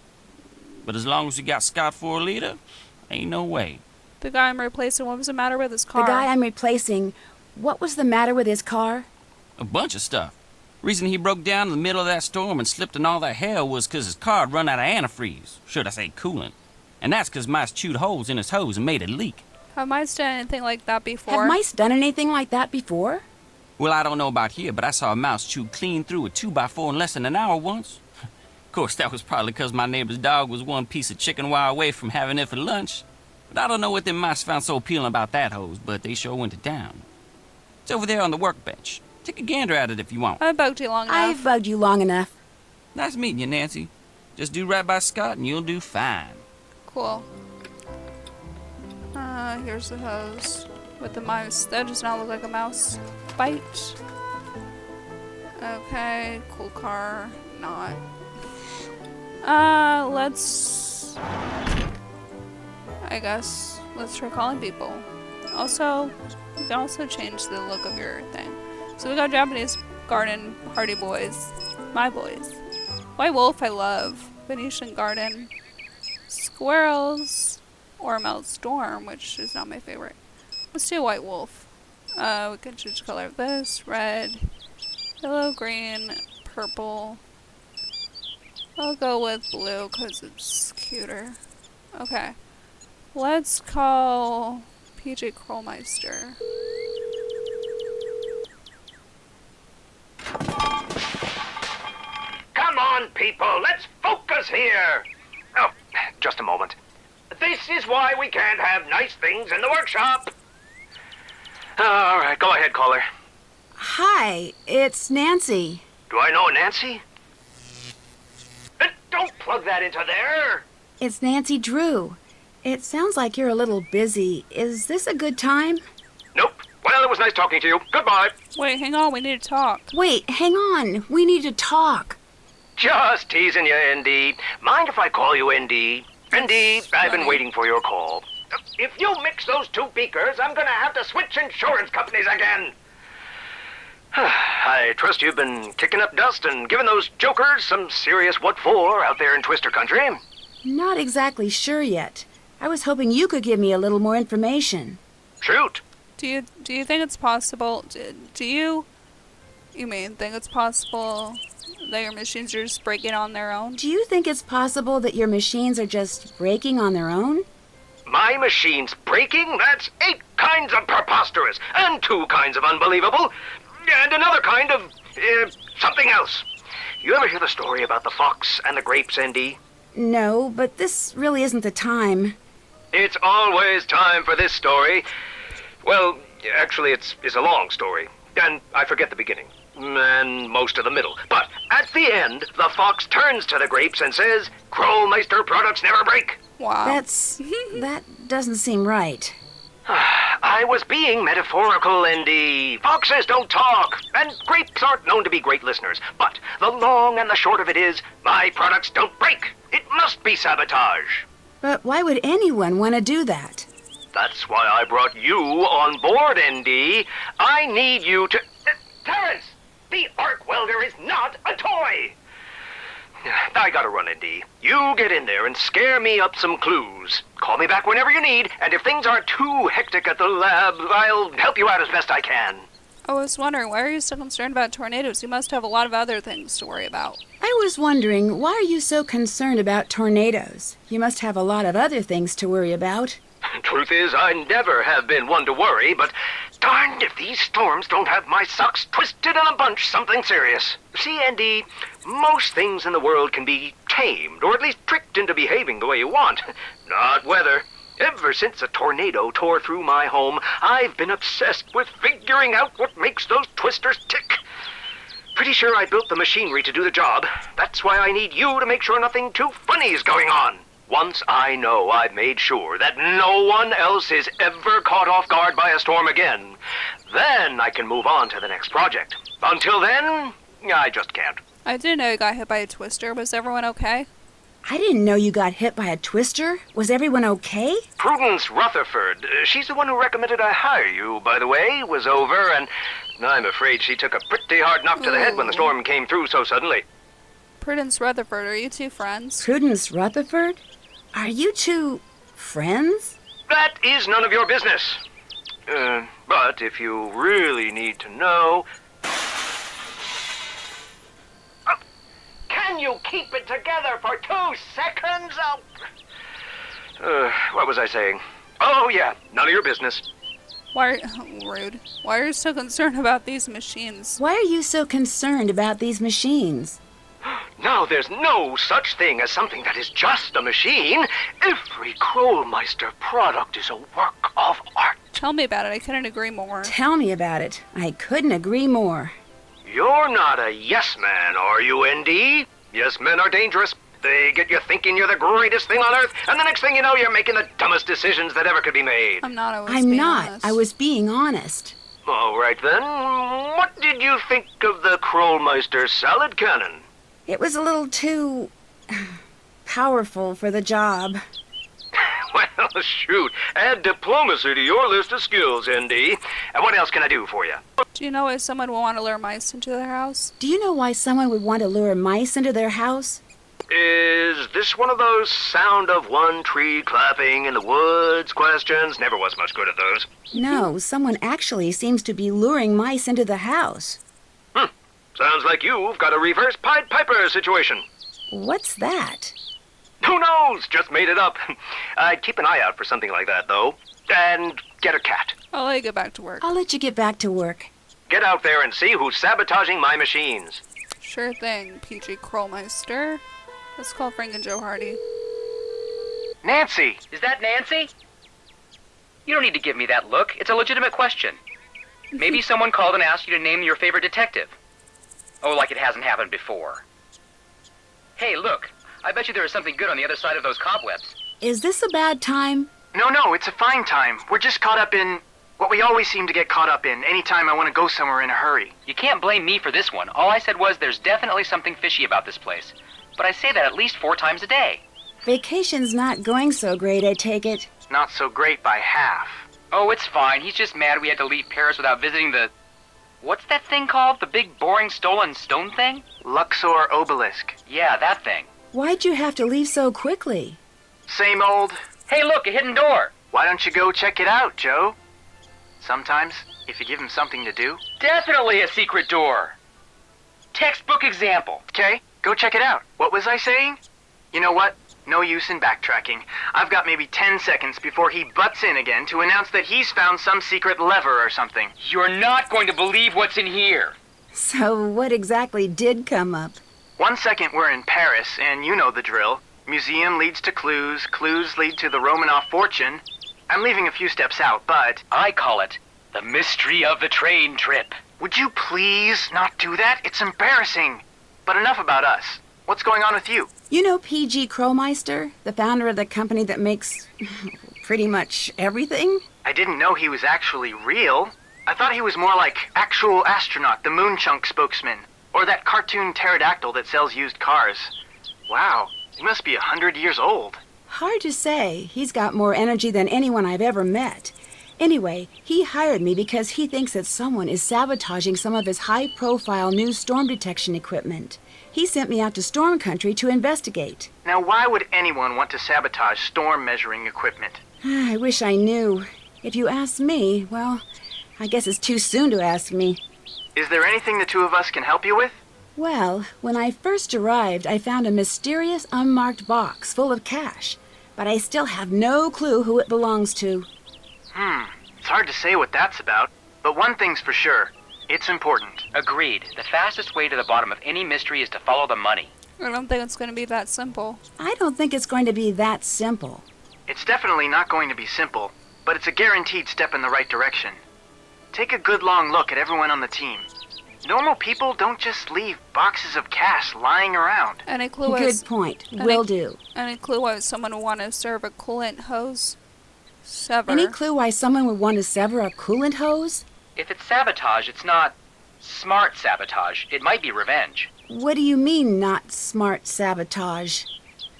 But as long as you got Scott for a leader, ain't no way.
The guy I'm replacing, what was the matter with his car?
The guy I'm replacing, what was the matter with his car?
A bunch of stuff. Reason he broke down in the middle of that storm and slipped in all that hell was 'cause his car had run out of antifreeze. Should I say coolant. And that's 'cause mice chewed holes in his hose and made it leak.
Have mice done anything like that before?
Have mice done anything like that before?
Well, I don't know about here, but I saw a mouse chew clean through a 2x4 in less than an hour once. Of course, that was probably 'cause my neighbor's dog was one piece of chicken wire away from having it for lunch. But I don't know what them mice found so appealing about that hose, but they sure went to town. It's over there on the workbench. Take a gander at it if you want.
I've bugged you long enough.
I've bugged you long enough.
Nice meeting you, Nancy. Just do right by Scott and you'll do fine.
Cool. Here's the hose with the mouse. That does not look like a mouse bite. Okay, cool car. Not. Let's... I guess let's try calling people. Also, you can also change the look of your thing. So we got Japanese garden, Hardy Boys, my boys. White Wolf I love, Venetian Garden, Squirrels, Ormel Storm, which is not my favorite. Let's do White Wolf. We can choose color of this, red, yellow, green, purple. I'll go with blue because it's cuter. Okay. Let's call PJ Krollmeister.
Come on, people, let's focus here. Oh, just a moment. This is why we can't have nice things in the workshop. All right, go ahead, caller.
Hi, it's Nancy.
Do I know Nancy? Don't plug that into there.
It's Nancy Drew. It sounds like you're a little busy. Is this a good time?
Nope. Well, it was nice talking to you. Goodbye.
Wait, hang on, we need to talk.
Wait, hang on. We need to talk.
Just teasing you, ND. Mind if I call you ND? ND, I've been waiting for your call. If you mix those two beakers, I'm gonna have to switch insurance companies again. I trust you've been kicking up dust and giving those jokers some serious what for out there in Twister Country.
Not exactly sure yet. I was hoping you could give me a little more information.
Shoot.
Do you think it's possible? Do you think it's possible that your machines are just breaking on their own?
Do you think it's possible that your machines are just breaking on their own?
My machine's breaking? That's 8 kinds of preposterous, and 2 kinds of unbelievable, and another kind of, something else. You ever hear the story about the fox and the grapes, ND?
No, but this really isn't the time.
It's always time for this story. Well, actually, it's a long story, and I forget the beginning, and most of the middle. But at the end, the fox turns to the grapes and says, "Krollmeister products never break."
Wow.
That doesn't seem right.
I was being metaphorical, Indy. Foxes don't talk, and grapes aren't known to be great listeners. But the long and the short of it is, my products don't break. It must be sabotage.
But why would anyone want to do that?
That's why I brought you on board, ND. I need you to... Terrence! The arc welder is not a toy! I gotta run, ND. You get in there and scare me up some clues. Call me back whenever you need, and if things aren't too hectic at the lab, I'll help you out as best I can.
I was wondering, why are you so concerned about tornadoes? You must have a lot of other things to worry about.
I was wondering, why are you so concerned about tornadoes? You must have a lot of other things to worry about.
Truth is, I never have been one to worry, but darned if these storms don't have my socks twisted in a bunch something serious. See, Andy, most things in the world can be tamed, or at least tricked into behaving the way you want. Not weather. Ever since a tornado tore through my home, I've been obsessed with figuring out what makes those twisters tick. Pretty sure I built the machinery to do the job. That's why I need you to make sure nothing too funny is going on. Once I know I've made sure that no one else is ever caught off guard by a storm again, then I can move on to the next project. Until then, I just can't.
I didn't know you got hit by a twister. Was everyone okay?
I didn't know you got hit by a twister. Was everyone okay?
Prudence Rutherford, she's the one who recommended I hire you, by the way, was over, and I'm afraid she took a pretty hard knock to the head when the storm came through so suddenly.
Prudence Rutherford, are you two friends?
Prudence Rutherford? Are you two friends?
That is none of your business. But if you really need to know... Can you keep it together for 2 seconds? What was I saying? Oh, yeah, none of your business.
Rude. Why are you so concerned about these machines?
Why are you so concerned about these machines?
Now, there's no such thing as something that is just a machine. Every Krollmeister product is a work of art.
Tell me about it. I couldn't agree more.
Tell me about it. I couldn't agree more.
You're not a yes man, are you, ND? Yes men are dangerous. They get you thinking you're the greatest thing on earth, and the next thing you know, you're making the dumbest decisions that ever could be made.
I'm not.
I was being honest.
All right, then. What did you think of the Krollmeister salad cannon?
It was a little too... powerful for the job.
Well, shoot. Add diplomacy to your list of skills, ND. And what else can I do for you?
Do you know why someone would want to lure mice into their house?
Do you know why someone would want to lure mice into their house?
Is this one of those sound of one tree clapping in the woods questions? Never was much good at those.
No, someone actually seems to be luring mice into the house.
Sounds like you've got a reverse Pied Piper situation.
What's that?
Who knows? Just made it up. I'd keep an eye out for something like that, though. And get a cat.
I'll let you get back to work.
I'll let you get back to work.
Get out there and see who's sabotaging my machines.
Sure thing, PG Krollmeister. Let's call Frank and Joe Hardy.
Nancy! Is that Nancy? You don't need to give me that look. It's a legitimate question. Maybe someone called and asked you to name your favorite detective. Oh, like it hasn't happened before. Hey, look. I bet you there is something good on the other side of those cobwebs.
Is this a bad time?
No, it's a fine time. We're just caught up in what we always seem to get caught up in anytime I want to go somewhere in a hurry.
You can't blame me for this one. All I said was there's definitely something fishy about this place. But I say that at least 4 times a day.
Vacation's not going so great, I take it.
Not so great by half.
Oh, it's fine. He's just mad we had to leave Paris without visiting the... What's that thing called? The big, boring, stolen stone thing?
Luxor Obelisk.
Yeah, that thing.
Why'd you have to leave so quickly?
Same old.
Hey, look, a hidden door.
Why don't you go check it out, Joe? Sometimes, if you give him something to do.
Definitely a secret door. Textbook example.
Okay, go check it out. What was I saying? You know what? No use in backtracking. I've got maybe 10 seconds before he butts in again to announce that he's found some secret lever or something.
You're not going to believe what's in here.
So what exactly did come up?
1 second we're in Paris, and you know the drill. Museum leads to clues, clues lead to the Romanov fortune. I'm leaving a few steps out, but...
I call it the mystery of the train trip.
Would you please not do that? It's embarrassing. But enough about us. What's going on with you?
You know PG Krollmeister, the founder of the company that makes pretty much everything?
I didn't know he was actually real. I thought he was more like actual astronaut, the Moonchunk spokesman, or that cartoon pterodactyl that sells used cars. Wow, he must be 100 years old.
Hard to say. He's got more energy than anyone I've ever met. Anyway, he hired me because he thinks that someone is sabotaging some of his high-profile new storm detection equipment. He sent me out to storm country to investigate.
Now, why would anyone want to sabotage storm measuring equipment?
I wish I knew. If you ask me, well, I guess it's too soon to ask me.
Is there anything the two of us can help you with?
Well, when I first arrived, I found a mysterious unmarked box full of cash, but I still have no clue who it belongs to.
It's hard to say what that's about, but one thing's for sure. It's important.
Agreed. The fastest way to the bottom of any mystery is to follow the money.
I don't think it's going to be that simple.
I don't think it's going to be that simple.
It's definitely not going to be simple, but it's a guaranteed step in the right direction. Take a good long look at everyone on the team. Normal people don't just leave boxes of cash lying around.
Any clue?
Good point. Will do.
Any clue why someone would want to serve a coolant hose? Sever.
Any clue why someone would want to sever a coolant hose?
If it's sabotage, it's not smart sabotage. It might be revenge.
What do you mean, not smart sabotage?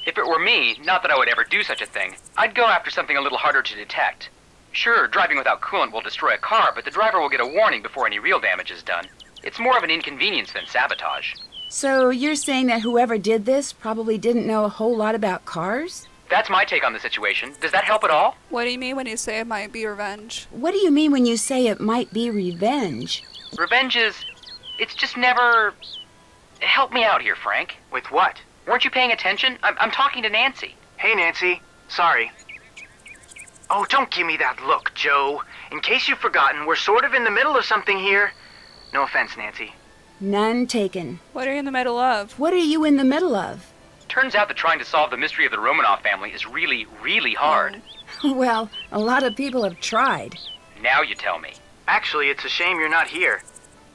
If it were me, not that I would ever do such a thing, I'd go after something a little harder to detect. Sure, driving without coolant will destroy a car, but the driver will get a warning before any real damage is done. It's more of an inconvenience than sabotage.
So you're saying that whoever did this probably didn't know a whole lot about cars?
That's my take on the situation. Does that help at all?
What do you mean when you say it might be revenge?
What do you mean when you say it might be revenge?
Revenge is... it's just never... Help me out here, Frank.
With what?
Weren't you paying attention? I'm talking to Nancy.
Hey, Nancy. Sorry. Oh, don't give me that look, Joe. In case you've forgotten, we're sort of in the middle of something here. No offense, Nancy.
None taken.
What are you in the middle of?
What are you in the middle of?
Turns out that trying to solve the mystery of the Romanov family is really, really hard.
Well, a lot of people have tried.
Now you tell me.
Actually, it's a shame you're not here.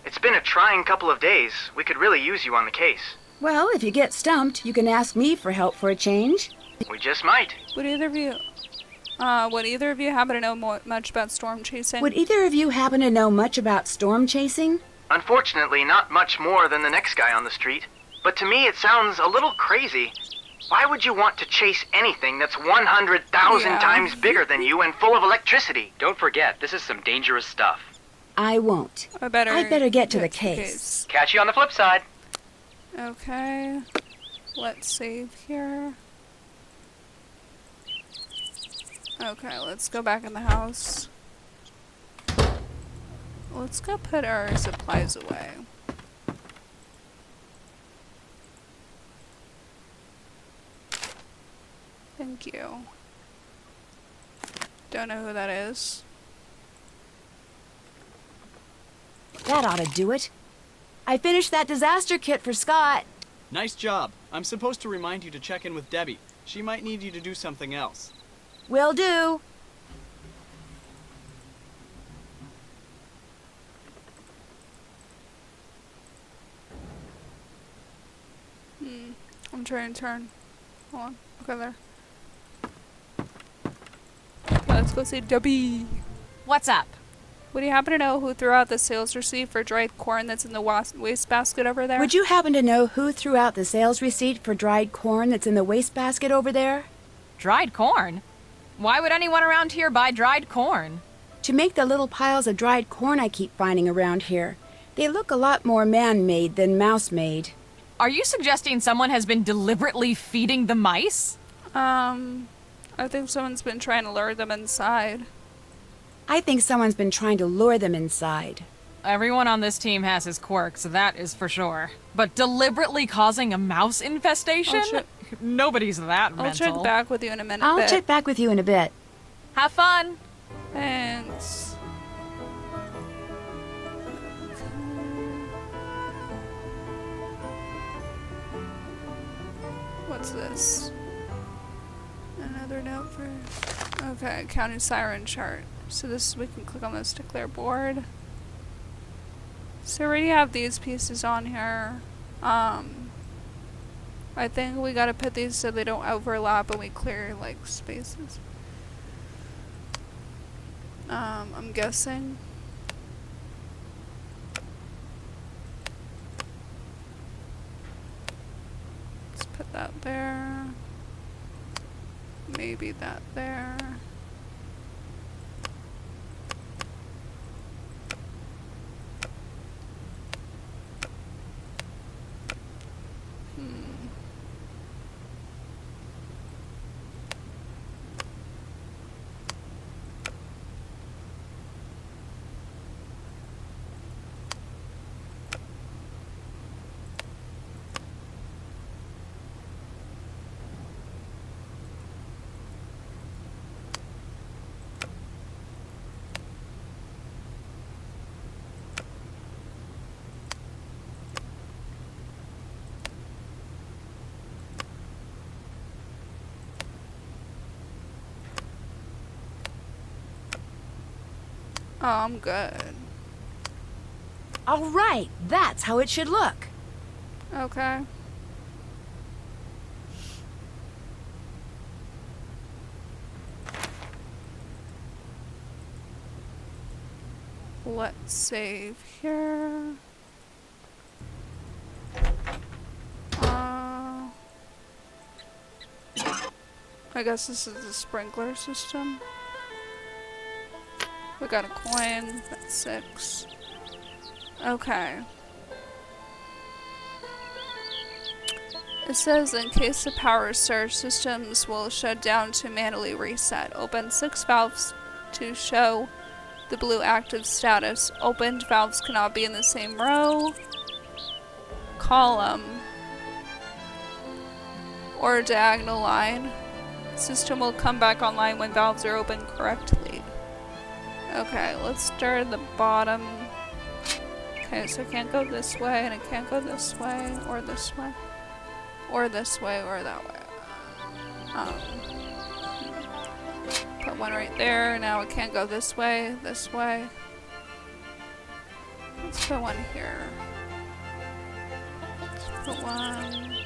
It's been a trying couple of days. We could really use you on the case.
Well, if you get stumped, you can ask me for help for a change.
We just might.
Would either of you happen to know much about storm chasing?
Would either of you happen to know much about storm chasing?
Unfortunately, not much more than the next guy on the street. But to me, it sounds a little crazy. Why would you want to chase anything that's 100,000 times bigger than you and full of electricity?
Don't forget, this is some dangerous stuff.
I won't.
I better
get to the case.
Catch you on the flip side.
Okay. Let's save here. Okay, let's go back in the house. Let's go put our supplies away. Thank you. Don't know who that is.
That ought to do it. I finished that disaster kit for Scott.
Nice job. I'm supposed to remind you to check in with Debbie. She might need you to do something else.
Will do.
I'm trying to turn. Hold on. Okay, there. Let's go see Debbie.
What's up?
Would you happen to know who threw out the sales receipt for dried corn that's in the wastebasket over there?
Would you happen to know who threw out the sales receipt for dried corn that's in the wastebasket over there?
Dried corn? Why would anyone around here buy dried corn?
To make the little piles of dried corn I keep finding around here. They look a lot more man-made than mouse-made.
Are you suggesting someone has been deliberately feeding the mice?
I think someone's been trying to lure them inside.
I think someone's been trying to lure them inside.
Everyone on this team has his quirks, that is for sure. But deliberately causing a mouse infestation? Nobody's that mental.
I'll check back with you in a minute.
I'll check back with you in a bit.
Have fun.
Thanks. What's this? Another note for... Okay, county siren chart. So this, we can click on this to clear board. So we already have these pieces on here. I think we gotta put these so they don't overlap and we clear like spaces. I'm guessing. Let's put that there. Maybe that there. Oh, I'm good.
All right, that's how it should look.
Okay. Let's save here. I guess this is the sprinkler system. We got a coin. That's 6. Okay. It says in case the power is surge, systems will shut down to manually reset. Open 6 valves to show the blue active status. Opened valves cannot be in the same row, column, or diagonal line. System will come back online when valves are open correctly. Okay, let's start at the bottom. Okay, so it can't go this way, and it can't go this way, or this way, or this way, or that way. Put one right there. Now it can't go this way, this way. Let's put one here. Let's put one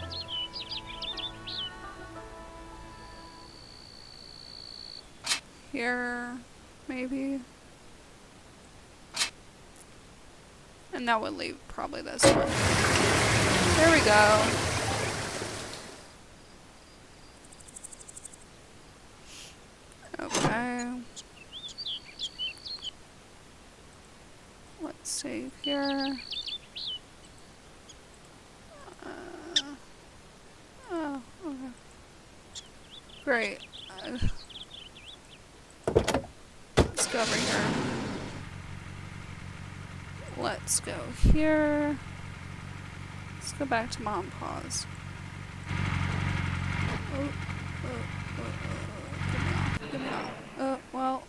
here, maybe. And that would leave probably this one. There we go. Okay. Let's save here. Oh, okay. Great. Let's go over here. Let's go here. Let's go back to Mom Paws. Get me off. Well,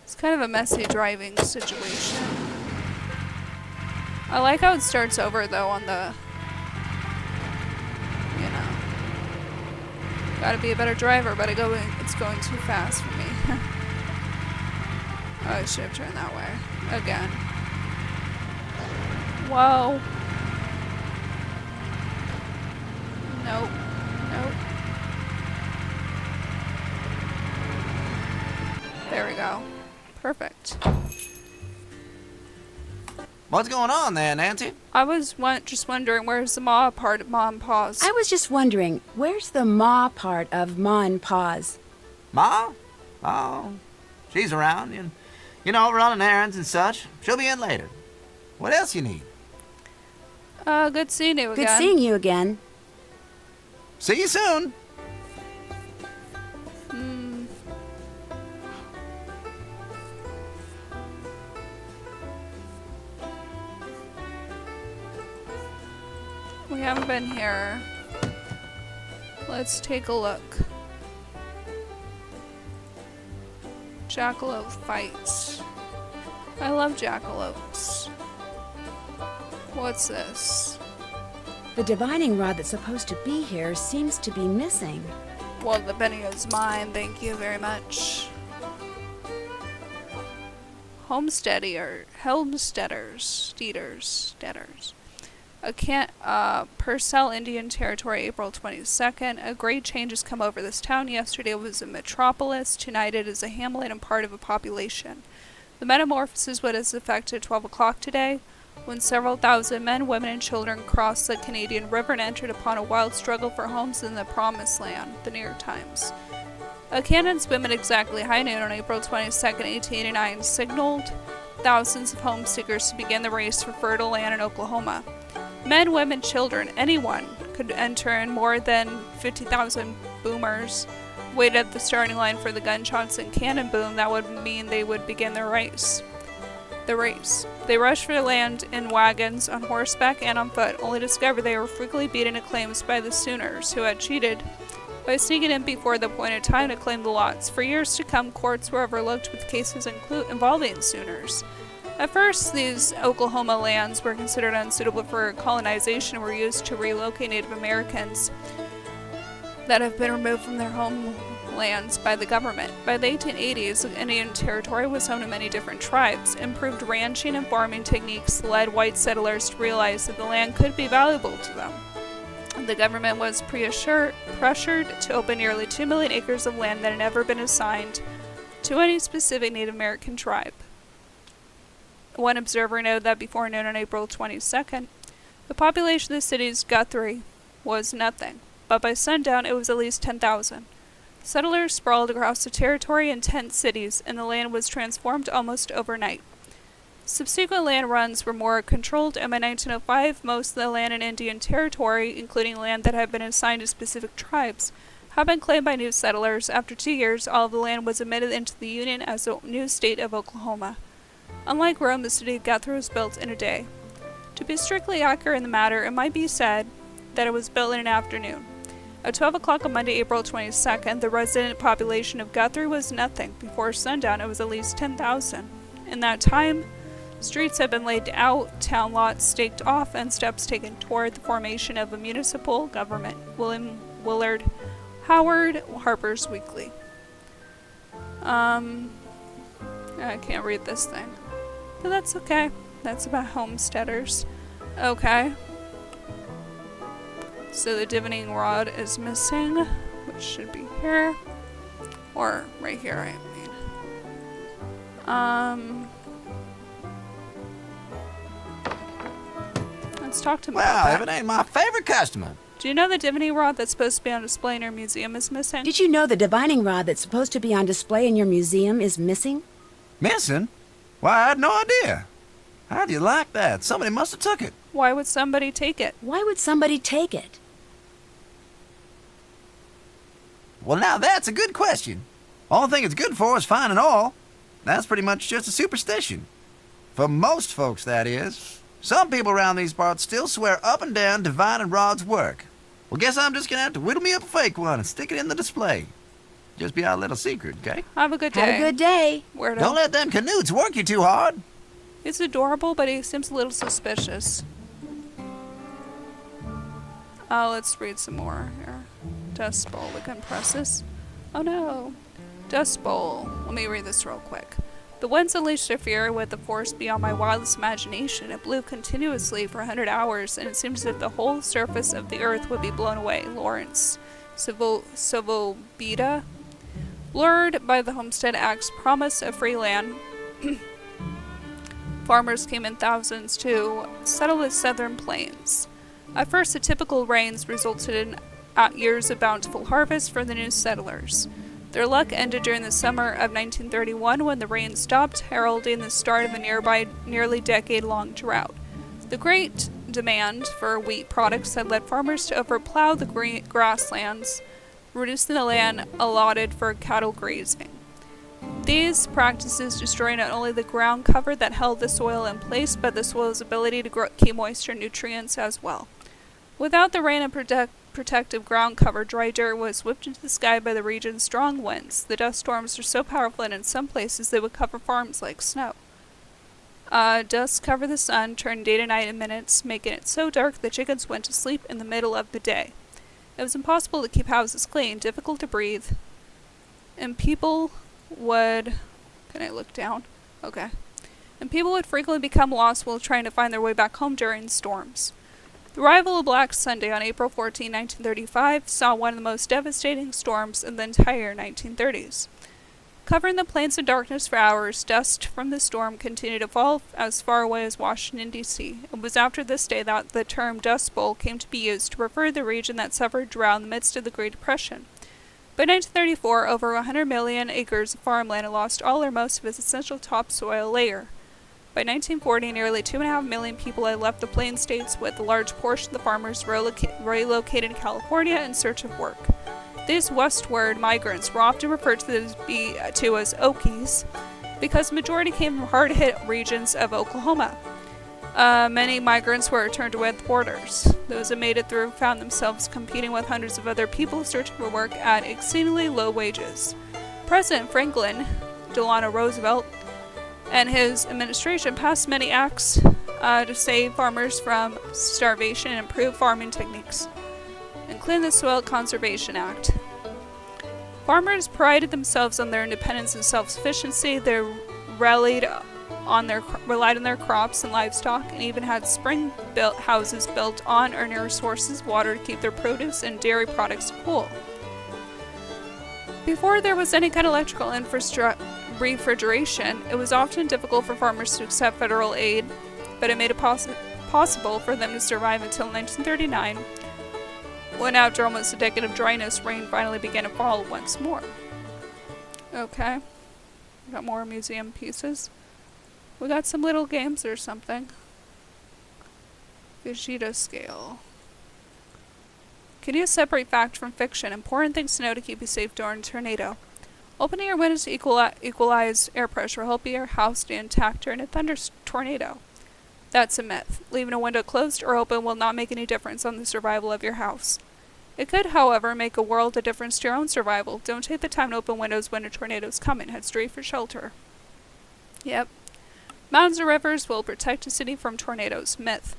it's kind of a messy driving situation. I like how it starts over though on the, you know. Gotta be a better driver, but it's going too fast for me. Oh, I should have turned that way. Again. Whoa. Nope. Nope. There we go. Perfect.
What's going on there, Nancy?
I was just wondering, where's the maw part of Mom Paws?
I was just wondering, where's the maw part of Ma and Paws?
Ma? Oh, she's around, you know, running errands and such. She'll be in later. What else you need?
Good seeing you again.
Good seeing you again.
See you soon.
We haven't been here. Let's take a look. Jackalope fights. I love jackalopes. What's this?
The divining rod that's supposed to be here seems to be missing.
Well, the penny is mine, thank you very much. Homesteaders. Purcell Indian Territory, April 22nd. A great change has come over this town. Yesterday it was a metropolis. Tonight it is a hamlet and part of a population. The metamorphosis was effected at 12 o'clock today, when several thousand men, women, and children crossed the Canadian River and entered upon a wild struggle for homes in the Promised Land, the New York Times. A cannon's boom at exactly high noon on April 22nd, 1889 signaled thousands of home seekers to begin the race for fertile land in Oklahoma. Men, women, children, anyone could enter, and more than 50,000 boomers waited at the starting line for the gunshots and cannon boom that would mean they would begin the race. They rushed for land in wagons, on horseback, and on foot, only to discover they were frequently beaten to claims by the Sooners, who had cheated by sneaking in before the appointed time to claim the lots. For years to come, courts were overlooked with cases involving Sooners. At first, these Oklahoma lands were considered unsuitable for colonization and were used to relocate Native Americans that have been removed from their homelands by the government. By the 1880s, the Indian Territory was home to many different tribes. Improved ranching and farming techniques led white settlers to realize that the land could be valuable to them. The government was pressured to open nearly 2 million acres of land that had never been assigned to any specific Native American tribe. One observer noted that before noon on April 22nd, the population of the city's Guthrie was nothing, but by sundown it was at least 10,000. Settlers sprawled across the territory in tent cities, and the land was transformed almost overnight. Subsequent land runs were more controlled, and by 1905, most of the land in Indian Territory, including land that had been assigned to specific tribes, had been claimed by new settlers. After 2 years, all of the land was admitted into the Union as the new state of Oklahoma. Unlike Rome, the city of Guthrie was built in a day. To be strictly accurate in the matter, it might be said that it was built in an afternoon. At 12 o'clock on Monday, April 22nd, the resident population of Guthrie was nothing. Before sundown, it was at least 10,000. In that time, streets had been laid out, town lots staked off, and steps taken toward the formation of a municipal government. William Willard Howard, Harper's Weekly. I can't read this thing. But that's okay. That's about homesteaders. Okay. So the divining rod is missing, which should be here. Or right here, I mean. Let's talk to him about that.
Well, Evan ain't my favorite customer.
Do you know the divining rod that's supposed to be on display in your museum is missing?
Did you know the divining rod that's supposed to be on display in your museum is missing?
Missing? Why, I had no idea. How do you like that? Somebody must have took it.
Why would somebody take it?
Why would somebody take it?
Well, now that's a good question. All thing it's good for is fine and all. That's pretty much just a superstition. For most folks, that is. Some people around these parts still swear up and down divining rod's work. Well, guess I'm just gonna have to whittle me up a fake one and stick it in the display. Just be our little secret, okay?
Have a good day.
Have a good day.
Weirdo.
Don't let them canutes work you too hard.
It's adorable, but he seems a little suspicious. Let's read some more here. Dust Bowl that compresses. Oh no. Dust Bowl. Let me read this real quick. The winds unleashed their fury with a force beyond my wildest imagination. It blew continuously for 100 hours, and it seemed as if the whole surface of the earth would be blown away. Lawrence Savobita. Lured by the Homestead Act's promise of free land, farmers came in thousands to settle the southern plains. At first, the typical rains resulted in years of bountiful harvest for the new settlers. Their luck ended during the summer of 1931 when the rain stopped, heralding the start of a nearly decade-long drought. The great demand for wheat products had led farmers to overplow the grasslands, reducing the land allotted for cattle grazing. These practices destroy not only the ground cover that held the soil in place, but the soil's ability to keep moisture and nutrients as well. Without the rain and protective ground cover, dry dirt was whipped into the sky by the region's strong winds. The dust storms were so powerful that in some places they would cover farms like snow. Dust covered the sun, turned day to night in minutes, making it so dark the chickens went to sleep in the middle of the day. It was impossible to keep houses clean, difficult to breathe, and people would... Can I look down? Okay. And people would frequently become lost while trying to find their way back home during storms. The arrival of Black Sunday on April 14, 1935, saw one of the most devastating storms in the entire 1930s. Covering the plains in darkness for hours, dust from the storm continued to fall as far away as Washington, D.C. It was after this day that the term Dust Bowl came to be used to refer to the region that suffered drought in the midst of the Great Depression. By 1934, over 100 million acres of farmland had lost all or most of its essential topsoil layer. By 1940, nearly 2.5 million people had left the Plain States, with a large portion of the farmers relocated to California in search of work. These westward migrants were often referred to as Okies because the majority came from hard-hit regions of Oklahoma. Many migrants were returned to the borders. Those that made it through found themselves competing with hundreds of other people searching for work at exceedingly low wages. President Franklin Delano Roosevelt and his administration passed many acts to save farmers from starvation and improve farming techniques, including the Soil Conservation Act. Farmers prided themselves on their independence and self-sufficiency. They relied on their crops and livestock, and even had spring-built houses built on or near sources of water to keep their produce and dairy products cool. Before there was any kind of electrical refrigeration, it was often difficult for farmers to accept federal aid, but it made it possible for them to survive until 1939, when after almost a decade of dryness, rain finally began to fall once more. Okay, we got more museum pieces. We got some little games or something. Vegeta scale. Can you separate fact from fiction? Important things to know to keep you safe during a tornado. Opening your windows to equalize air pressure will help your house stay intact during a tornado. That's a myth. Leaving a window closed or open will not make any difference on the survival of your house. It could, however, make a world of difference to your own survival. Don't take the time to open windows when a tornado is coming. Head straight for shelter. Yep. Mountains or rivers will protect a city from tornadoes. Myth.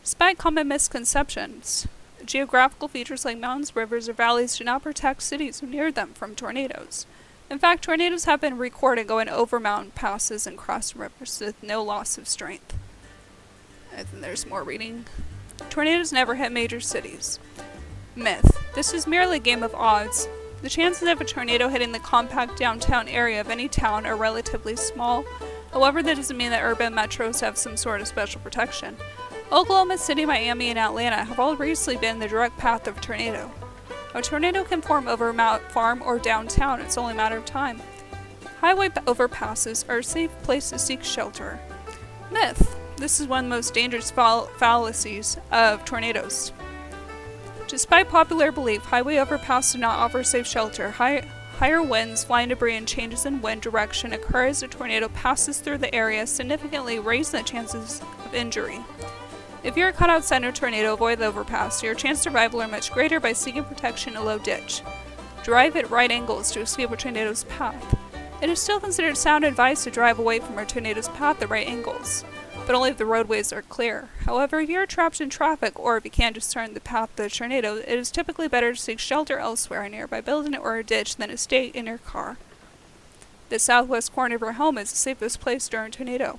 Despite common misconceptions, geographical features like mountains, rivers, or valleys do not protect cities near them from tornadoes. In fact, tornadoes have been recorded going over mountain passes and crossing rivers with no loss of strength. I think there's more reading. Tornadoes never hit major cities. Myth. This is merely a game of odds. The chances of a tornado hitting the compact downtown area of any town are relatively small. However, that doesn't mean that urban metros have some sort of special protection. Oklahoma City, Miami, and Atlanta have all recently been in the direct path of a tornado. A tornado can form over a farm or downtown. It's only a matter of time. Highway overpasses are a safe place to seek shelter. Myth. This is one of the most dangerous fallacies of tornadoes. Despite popular belief, highway overpasses do not offer safe shelter. Higher winds, flying debris, and changes in wind direction occur as a tornado passes through the area, significantly raising the chances of injury. If you are caught outside a tornado, avoid the overpass. Your chances of survival are much greater by seeking protection in a low ditch. Drive at right angles to escape a tornado's path. It is still considered sound advice to drive away from a tornado's path at right angles, but only if the roadways are clear. However, if you are trapped in traffic, or if you can't discern the path of the tornado, it is typically better to seek shelter elsewhere, a nearby building or a ditch, than to stay in your car. The southwest corner of your home is the safest place during a tornado.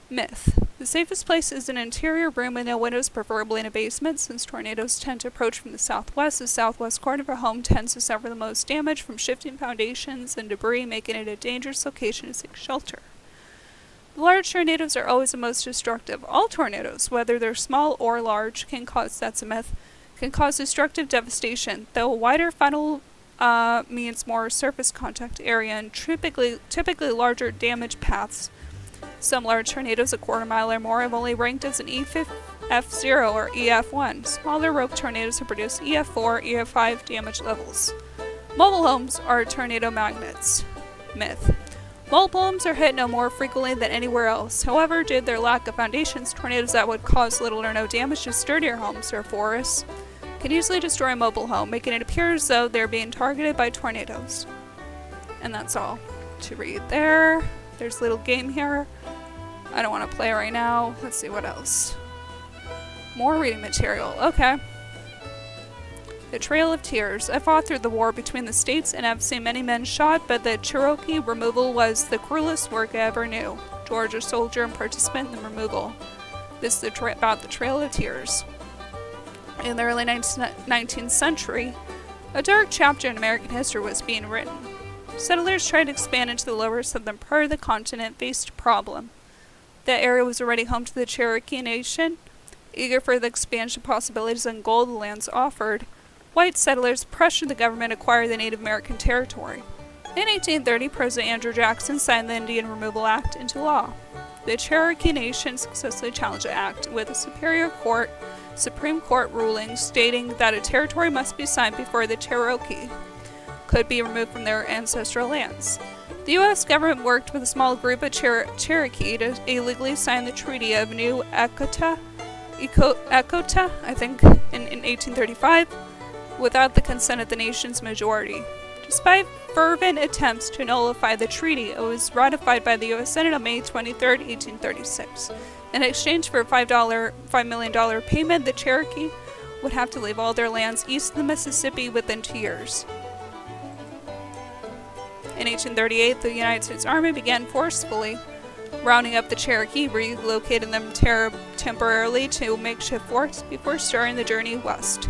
Myth. The safest place is an interior room with no windows, preferably in a basement. Since tornadoes tend to approach from the southwest corner of your home tends to suffer the most damage from shifting foundations and debris, making it a dangerous location to seek shelter. Large tornadoes are always the most destructive. All tornadoes, whether they're small or large, that's a myth, can cause destructive devastation, though a wider funnel means more surface contact area and typically larger damage paths. Some large tornadoes, a quarter mile or more, have only ranked as an EF0 or EF1. Smaller rogue tornadoes have produced EF4, EF5 damage levels. Mobile homes are tornado magnets. Myth. Mobile homes are hit no more frequently than anywhere else. However, due to their lack of foundations, tornadoes that would cause little or no damage to sturdier homes or forests can easily destroy a mobile home, making it appear as though they're being targeted by tornadoes. And that's all to read there. There's a little game here. I don't want to play right now. Let's see what else. More reading material. Okay. The Trail of Tears. I fought through the war between the states and have seen many men shot, but the Cherokee removal was the cruelest work I ever knew. George, a soldier and participant in the removal. This is about the Trail of Tears. in the early 19th century, a dark chapter in American history was being written. Settlers tried to expand into the lower southern part of the continent faced a problem. That area was already home to the Cherokee Nation. Eager for the expansion possibilities and gold the lands offered, white settlers pressured the government to acquire the Native American territory. In 1830, President Andrew Jackson signed the Indian Removal Act into law. The Cherokee Nation successfully challenged the act with a Supreme Court ruling stating that a territory must be signed before the Cherokee could be removed from their ancestral lands. The U.S. government worked with a small group of Cherokee to illegally sign the Treaty of New Echota, I think, in 1835, without the consent of the nation's majority. Despite fervent attempts to nullify the treaty, it was ratified by the U.S. Senate on May 23, 1836. In exchange for a $5 million payment, the Cherokee would have to leave all their lands east of the Mississippi within 2 years. In 1838, the United States Army began forcefully rounding up the Cherokee, relocating them temporarily to makeshift forts before starting the journey west.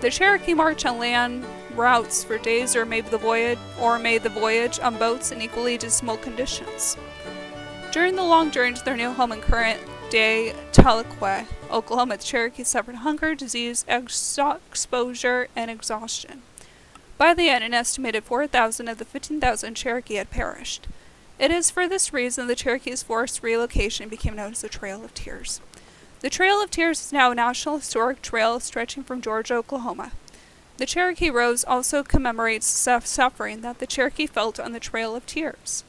The Cherokee marched on land routes for days or made the voyage on boats in equally dismal conditions. During the long journey to their new home in current-day Tahlequah, Oklahoma, the Cherokee suffered hunger, disease, exposure, and exhaustion. By the end, an estimated 4,000 of the 15,000 Cherokee had perished. It is for this reason the Cherokee's forced relocation became known as the Trail of Tears. The Trail of Tears is now a National Historic Trail stretching from Georgia, Oklahoma. The Cherokee Rose also commemorates the suffering that the Cherokee felt on the Trail of Tears.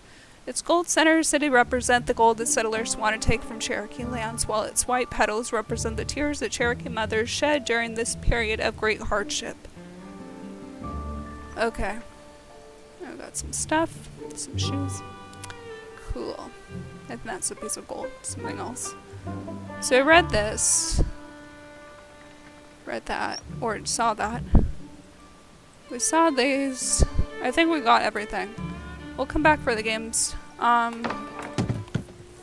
Its gold centers said to represent the gold the settlers want to take from Cherokee lands, while its white petals represent the tears that Cherokee mothers shed during this period of great hardship. Okay. I've got some stuff, some shoes. Cool. I think that's a piece of gold, something else. So I read this. Read that, or saw that. We saw these. I think we got everything. We'll come back for the games.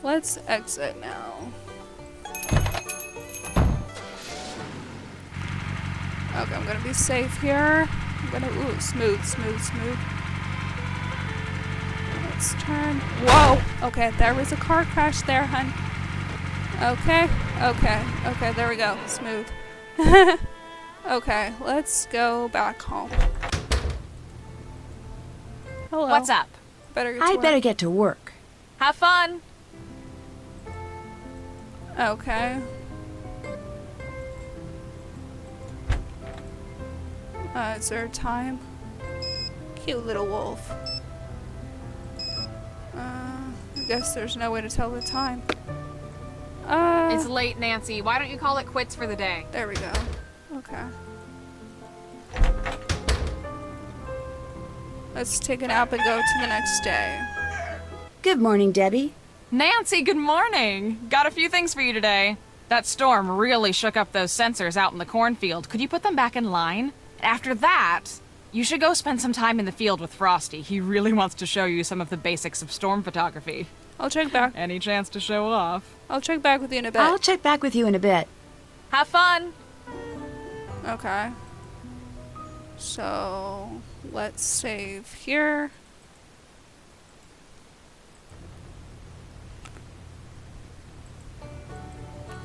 Let's exit now. Okay, I'm gonna be safe here. I'm gonna, ooh, smooth. Let's turn. Whoa! Okay, there was a car crash there, hun. Okay, there we go. Smooth. Okay, let's go back home. Hello.
What's up?
I'd better get to work.
Have fun.
Okay. Is there time? Cute little wolf. I guess there's no way to tell the time.
It's late, Nancy. Why don't you call it quits for the day?
There we go. Okay. Let's take a nap and go to the next day.
Good morning, Debbie.
Nancy, good morning. Got a few things for you today. That storm really shook up those sensors out in the cornfield. Could you put them back in line? After that, you should go spend some time in the field with Frosty. He really wants to show you some of the basics of storm photography.
I'll check back.
Any chance to show off?
I'll check back with you in a bit.
I'll check back with you in a bit.
Have fun.
Okay. So, let's save here.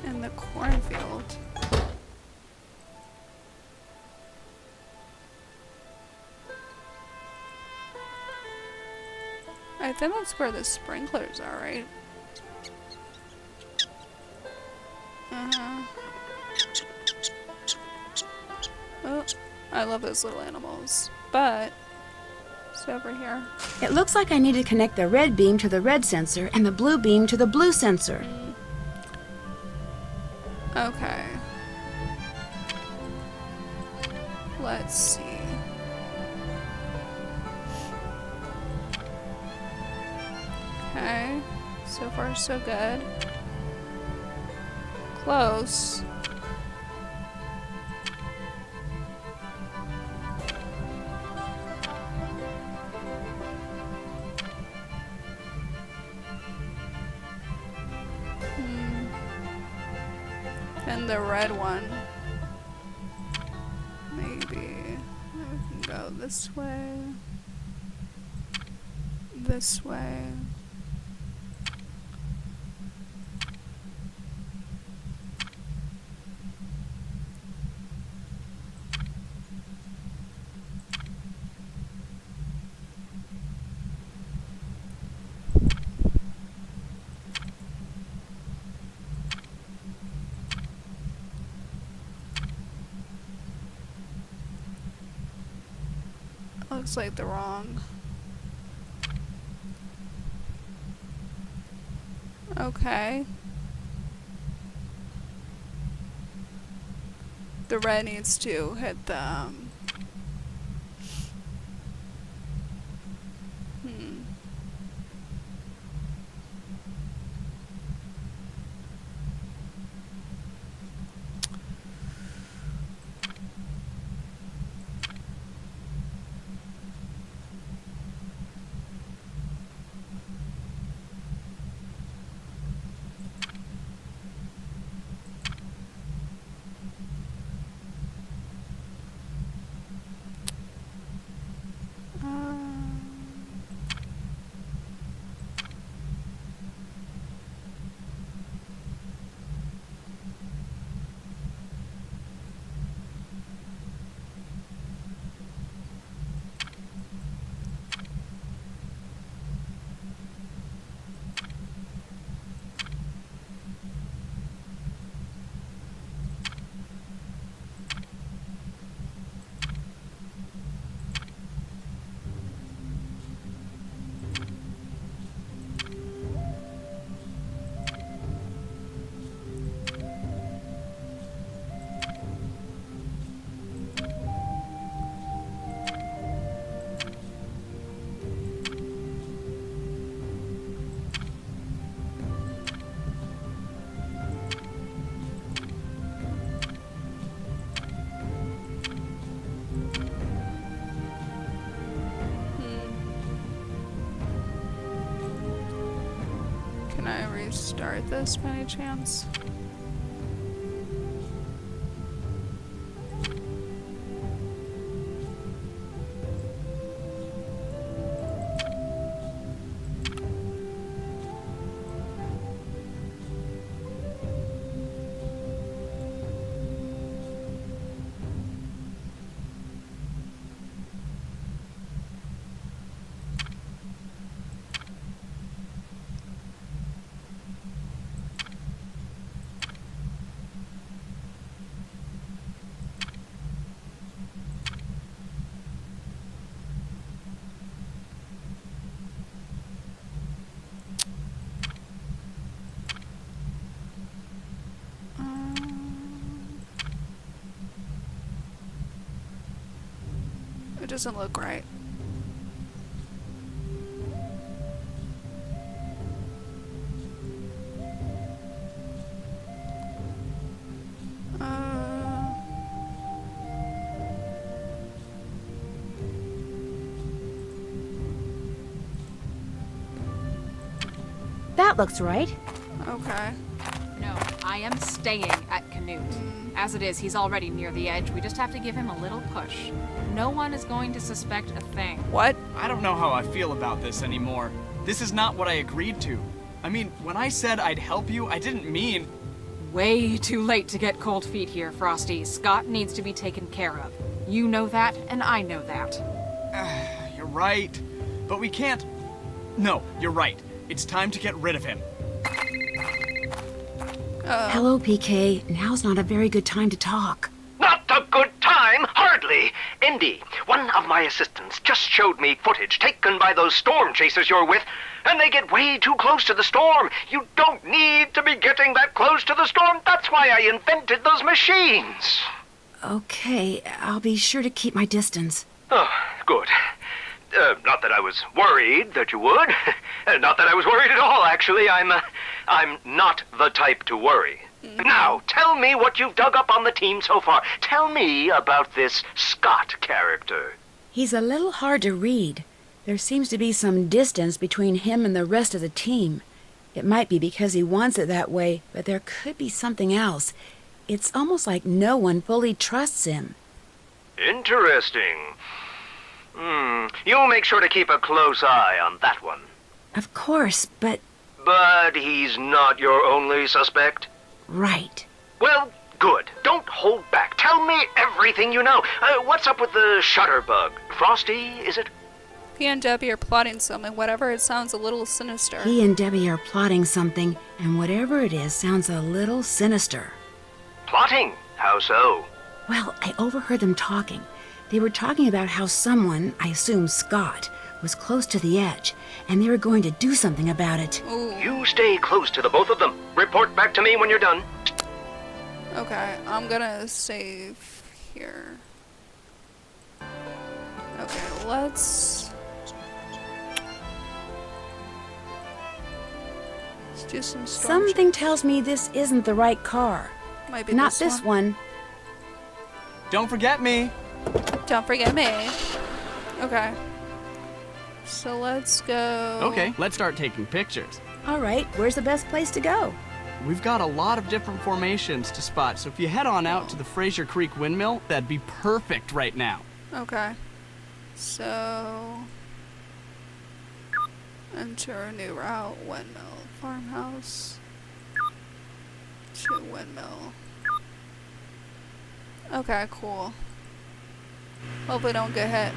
In the cornfield. I think that's where the sprinklers are, right? Oh, I love those little animals. But it's over here.
It looks like I need to connect the red beam to the red sensor and the blue beam to the blue sensor.
Okay. Let's see. Okay. So far, so good. Close. And the red one. go this way. This way. Looks like the wrong. Okay. The red needs to hit the Can I restart this by any chance? It doesn't look right.
That looks right.
Okay.
No, I am staying at Canute. As it is, he's already near the edge. We just have to give him a little push. No one is going to suspect a thing.
What?
I don't know how I feel about this anymore. This is not what I agreed to. I mean, when I said I'd help you, I didn't mean...
Way too late to get cold feet here, Frosty. Scott needs to be taken care of. You know that, and I know that.
You're right. But we can't... No, you're right. It's time to get rid of him.
Hello, PK. Now's not a very good time to talk.
Not a good time? Hardly. Indy, one of my assistants just showed me footage taken by those storm chasers you're with, and they get way too close to the storm. You don't need to be getting that close to the storm. That's why I invented those machines.
Okay, I'll be sure to keep my distance.
Oh, good. Not that I was worried that you would. Not that I was worried at all, actually. I'm not the type to worry. Now, tell me what you've dug up on the team so far. Tell me about this Scott character.
He's a little hard to read. There seems to be some distance between him and the rest of the team. It might be because he wants it that way, but there could be something else. It's almost like no one fully trusts him.
Interesting. You'll make sure to keep a close eye on that one.
Of course, but...
But he's not your only suspect?
Right.
Well, good. Don't hold back. Tell me everything you know. What's up with the shutterbug? Frosty, is it?
He and Debbie are plotting something. Whatever, it sounds a little sinister.
He and Debbie are plotting something, and whatever it is sounds a little sinister.
Plotting? How so?
Well, I overheard them talking. They were talking about how someone, I assume Scott, was close to the edge, and they were going to do something about it.
Ooh.
You stay close to the both of them. Report back to me when you're done.
Okay, I'm gonna save here. Okay, let's do some storm
Something tells me this isn't the right car.
Might be
Not this one.
Don't forget me.
Don't forget me. Okay. So let's go.
Okay, let's start taking pictures.
All right, where's the best place to go?
We've got a lot of different formations to spot, so if you head on out to the Fraser Creek windmill, that'd be perfect right now.
Okay. So enter a new route, windmill, farmhouse to windmill. Okay, cool. Hope we don't get hit.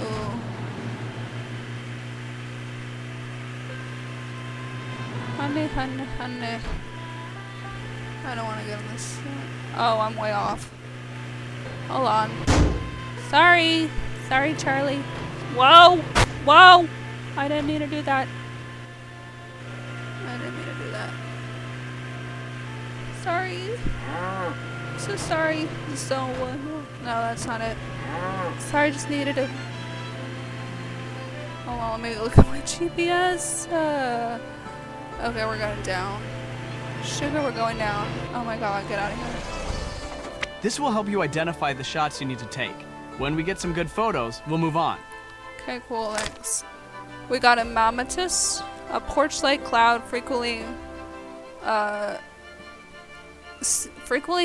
Ooh. Honey, honey, honey. I don't want to get on this. Oh, I'm way off. Hold on. Sorry. Sorry, Charlie. Whoa! Whoa! I didn't mean to do that. I didn't mean to do that. Sorry. I'm so sorry. So, no, that's not it. Sorry, I just needed to... Hold on, let me look at my GPS. Okay, we're going down. Sugar, we're going down. Oh my god, get out of here.
This will help you identify the shots you need to take. When we get some good photos, we'll move on.
Okay, cool, thanks. We got a mammatus, a porch-like cloud frequently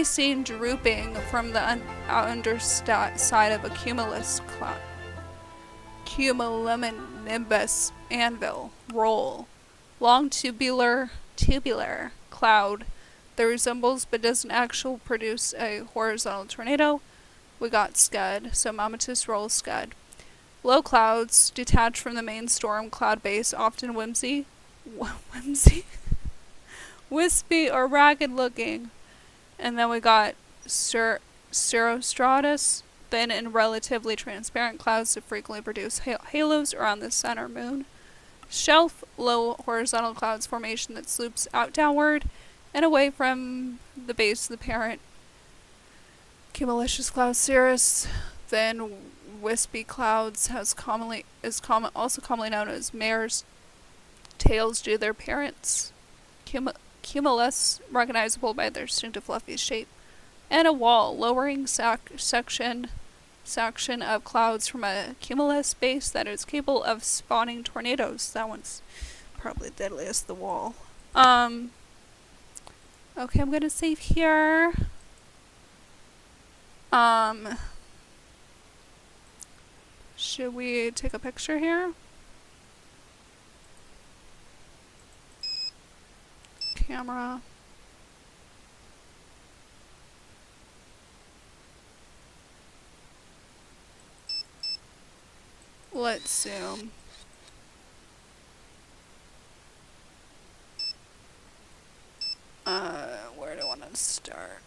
seen drooping from the underside of a cumulus cloud. Cumulonimbus anvil roll. Long tubular cloud that resembles but doesn't actually produce a horizontal tornado. We got scud, so mammatus roll scud. Low clouds detached from the main storm cloud base, often wispy or ragged looking. And then we got cirrostratus, thin and relatively transparent clouds that frequently produce halos around the center moon. Shelf, low horizontal clouds formation that slopes out downward and away from the base of the parent cumulus cloud cirrus. Then wispy clouds also commonly known as mare's tails due to their parents. Cumulus, recognizable by their distinctive fluffy shape. And a wall, lowering section of clouds from a cumulus base that is capable of spawning tornadoes. That one's probably deadliest, the wall. Okay, I'm gonna save here. Should we take a picture here? Camera. Let's zoom. Where do I want to start?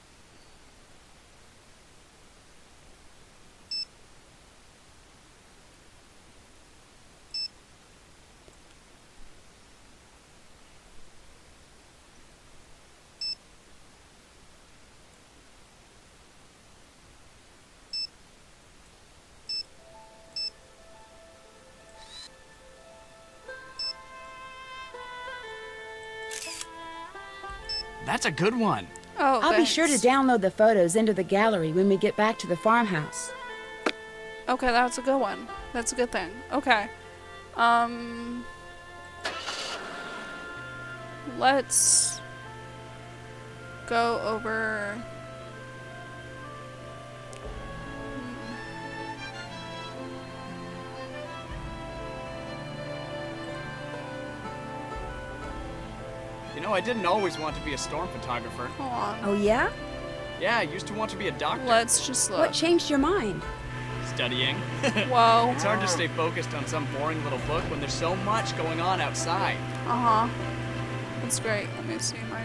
That's a good one.
Oh,
I'll be sure to download the photos into the gallery when we get back to the farmhouse.
Okay, that's a good one. That's a good thing. Okay. Let's go over...
You know, I didn't always want to be a storm photographer.
Hold on.
Oh, yeah?
Yeah, I used to want to be a doctor.
Let's just look.
What changed your mind?
Studying.
Whoa.
It's hard to stay focused on some boring little book when there's so much going on outside.
Uh-huh. That's great. Let me see my...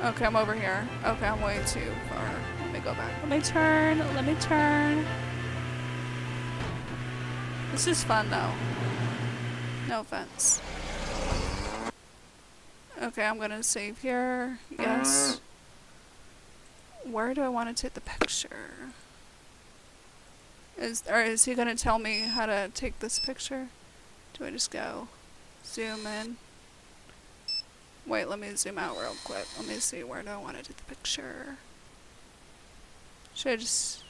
Okay, I'm over here. Okay, I'm way too far. Let me go back. Let me turn. Let me turn. This is fun, though. No offense. Okay, I'm gonna save here. Yes. Where do I want to take the picture? Is he gonna tell me how to take this picture? Do I just go zoom in? Wait, let me zoom out real quick. Let me see, where do I want to take the picture? Should I just...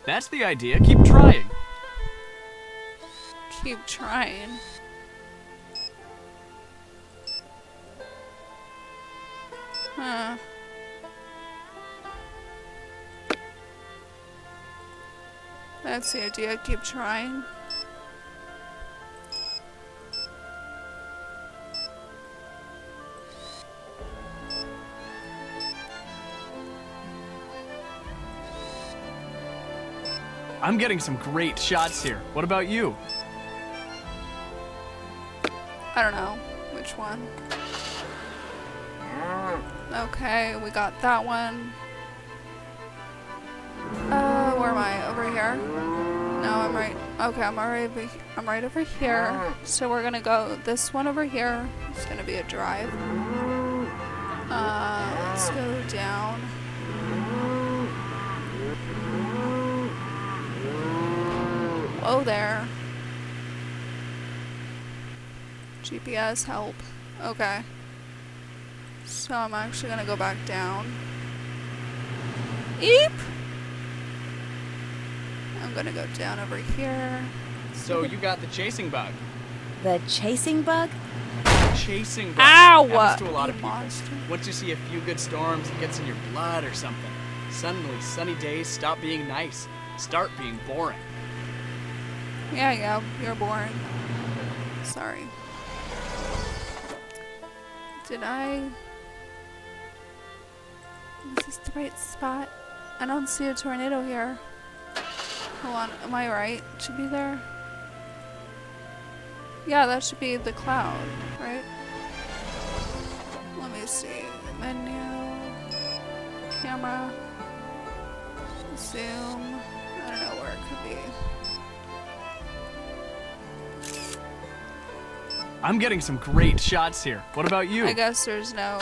That's the idea. Keep trying.
Keep trying. Huh. That's the idea. Keep trying.
I'm getting some great shots here. What about you?
I don't know which one. Okay, we got that one. Where am I? Over here? No, I'm right. Okay, I'm right over here. So we're gonna go this one over here. It's gonna be a drive. Let's go down. Whoa there. GPS help. Okay. So I'm actually gonna go back down. Eep! I'm gonna go down over here.
So you got the chasing bug.
The chasing bug?
Chasing bug.
Ow!
Happens to a lot of
You
people.
monster.
Once you see a few good storms, it gets in your blood or something. Suddenly, sunny days stop being nice, start being boring.
Yeah, you're boring. Sorry. Did I... Is this the right spot? I don't see a tornado here. Hold on, am I right? It should be there? Yeah, that should be the cloud, right? Let me see. Menu. Camera. Zoom. I don't know where it could be.
I'm getting some great shots here. What about you?
I guess there's no...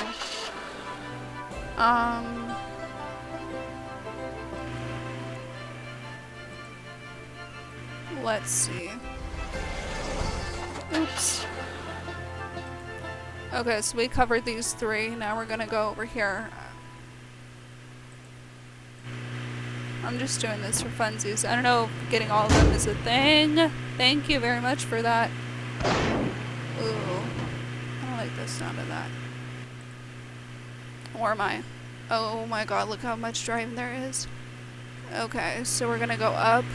Let's see. Oops. Okay, so we covered these three. Now we're gonna go over here. I'm just doing this for funsies. I don't know if getting all of them is a thing. Thank you very much for that. Ooh. I don't like the sound of that. Where am I? Oh my god, look how much driving there is. Okay, so we're gonna go up.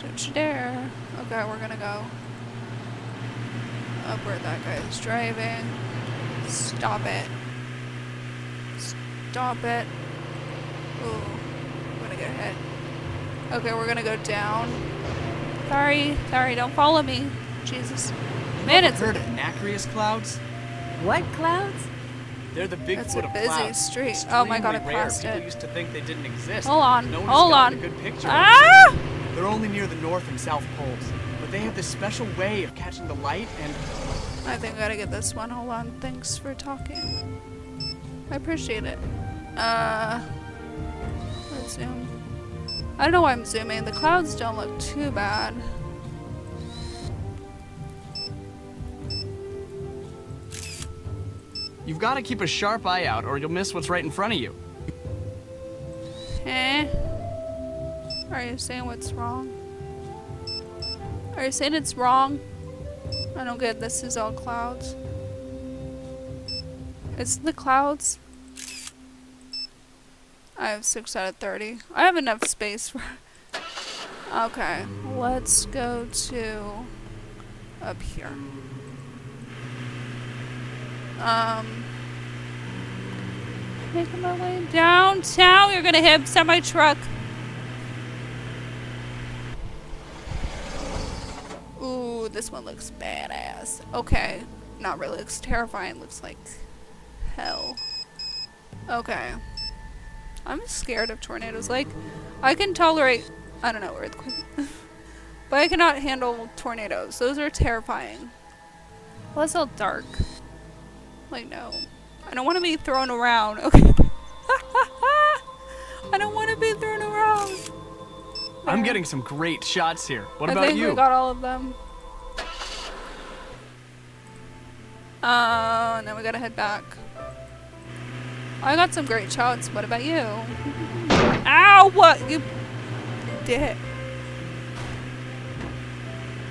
Don't you dare. Okay, we're gonna go up where that guy is driving. Stop it. Stop it. Ooh, I'm gonna get hit. Okay, we're gonna go down. Sorry, don't follow me. Jesus. Man, it's
heard of Nacreous clouds?
What clouds?
They're the Bigfoot
It's a
of
busy
clouds.
street. Oh my god, I
Extremely rare.
passed
People
it.
used to think they didn't exist.
Hold on,
No one's
hold
gotten
on.
a good picture.
Ah!
They're only near the North and South Poles, but they have this special way of catching the light and...
I think I gotta get this one. Hold on. Thanks for talking. I appreciate it. Let's zoom. I don't know why I'm zooming. The clouds don't look too bad.
You've got to keep a sharp eye out or you'll miss what's right in front of you.
Eh? Are you saying what's wrong? Are you saying it's wrong? I don't get this is all clouds. It's the clouds. I have 6 out of 30. I have enough space for... Okay, let's go to... up here. Making my way downtown. You're gonna hit semi-truck. Ooh, this one looks badass. Okay, not really. Looks terrifying. Looks like hell. Okay. I'm scared of tornadoes. Like, I can tolerate, I don't know, earthquakes. But I cannot handle tornadoes. Those are terrifying. Well, it's all dark. Like, no. I don't want to be thrown around. Okay. I don't want to be thrown around. There.
I'm getting some great shots here. What
I
about
think
you?
we got all of them. And then we gotta head back. I got some great shots. What about you? Ow! What? You dick.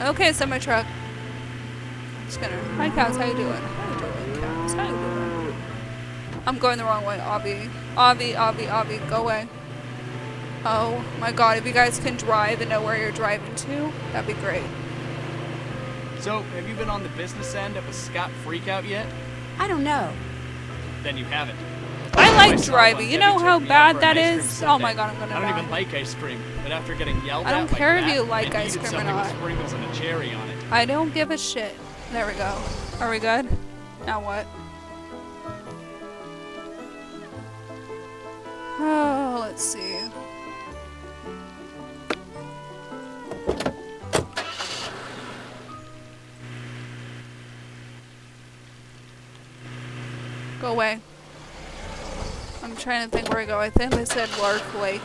Okay, semi truck. Just gonna. Hi, cows. How you doing? How you doing, cows? How you doing? I'm going the wrong way, Obby. Obby, go away. Oh my god, if you guys can drive and know where you're driving to, that'd be great.
So, have you been on the business end of a Scott freakout yet?
I don't know.
Then you haven't.
I like driving. You know how bad that is? Oh my god, I'm gonna
I don't
die.
even like ice cream, but after getting yelled
I don't
at
care
like
if you
that,
like
I
ice
needed
cream or
something
not.
with sprinkles and a cherry on it.
I don't give a shit. There we go. Are we good? Now what? Oh, let's see. Go away. I'm trying to think where to go. I think they said Lark Lake.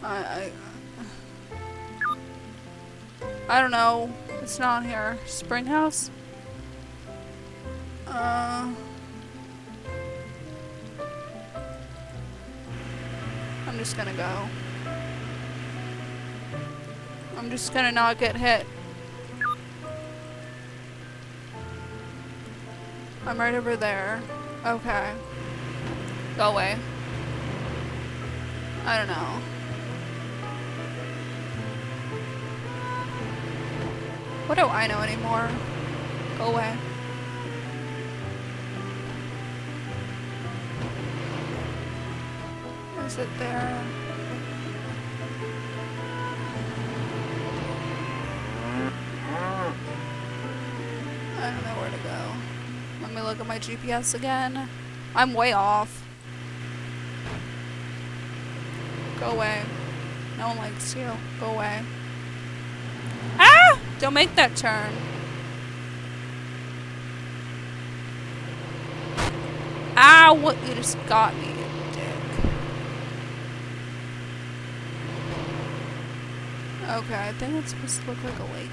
I don't know. It's not here. Spring House? I'm just gonna go. I'm just gonna not get hit. I'm right over there. Okay. Go away. I don't know. What do I know anymore? Go away. Is it there? I don't know where to go. Let me look at my GPS again. I'm way off. Go away. No one likes you. Go away. Ah! Don't make that turn. Ow! What? You just got me, you dick. Okay, I think it's supposed to look like a lake.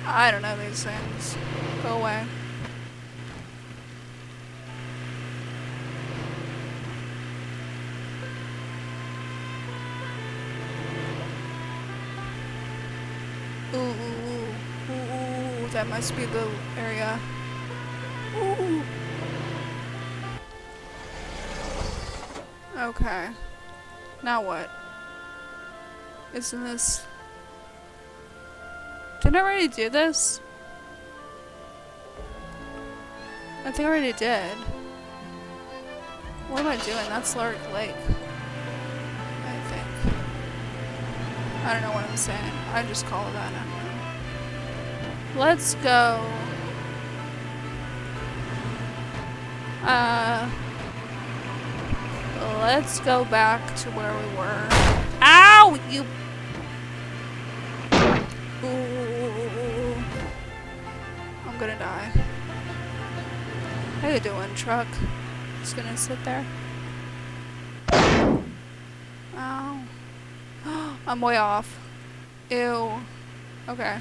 I don't know these things. Go away. Ooh, that must be the area. Ooh. Okay. Now what? Isn't this... Didn't I already do this? I think I already did. What am I doing? That's Lark Lake. I think. I don't know what I'm saying. I just call it that. I don't know. Let's go. Let's go back to where we were. Ow! You... Ooh. I'm gonna die. How you doing, truck? Just gonna sit there. Ow. I'm way off. Ew. Okay.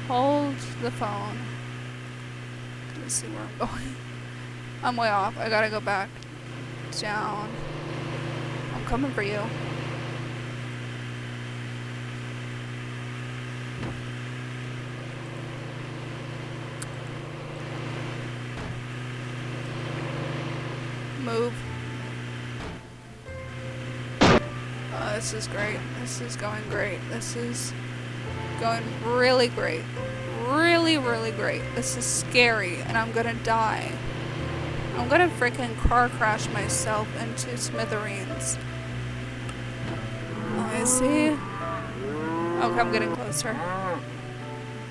Hold the phone. Let's see where I'm going. I'm way off. I gotta go back down. I'm coming for you. this is great. This is going great. This is going really great. Really, really great. This is scary, and I'm gonna die. I'm gonna freaking car crash myself into smithereens. Let me see. Okay, I'm getting closer.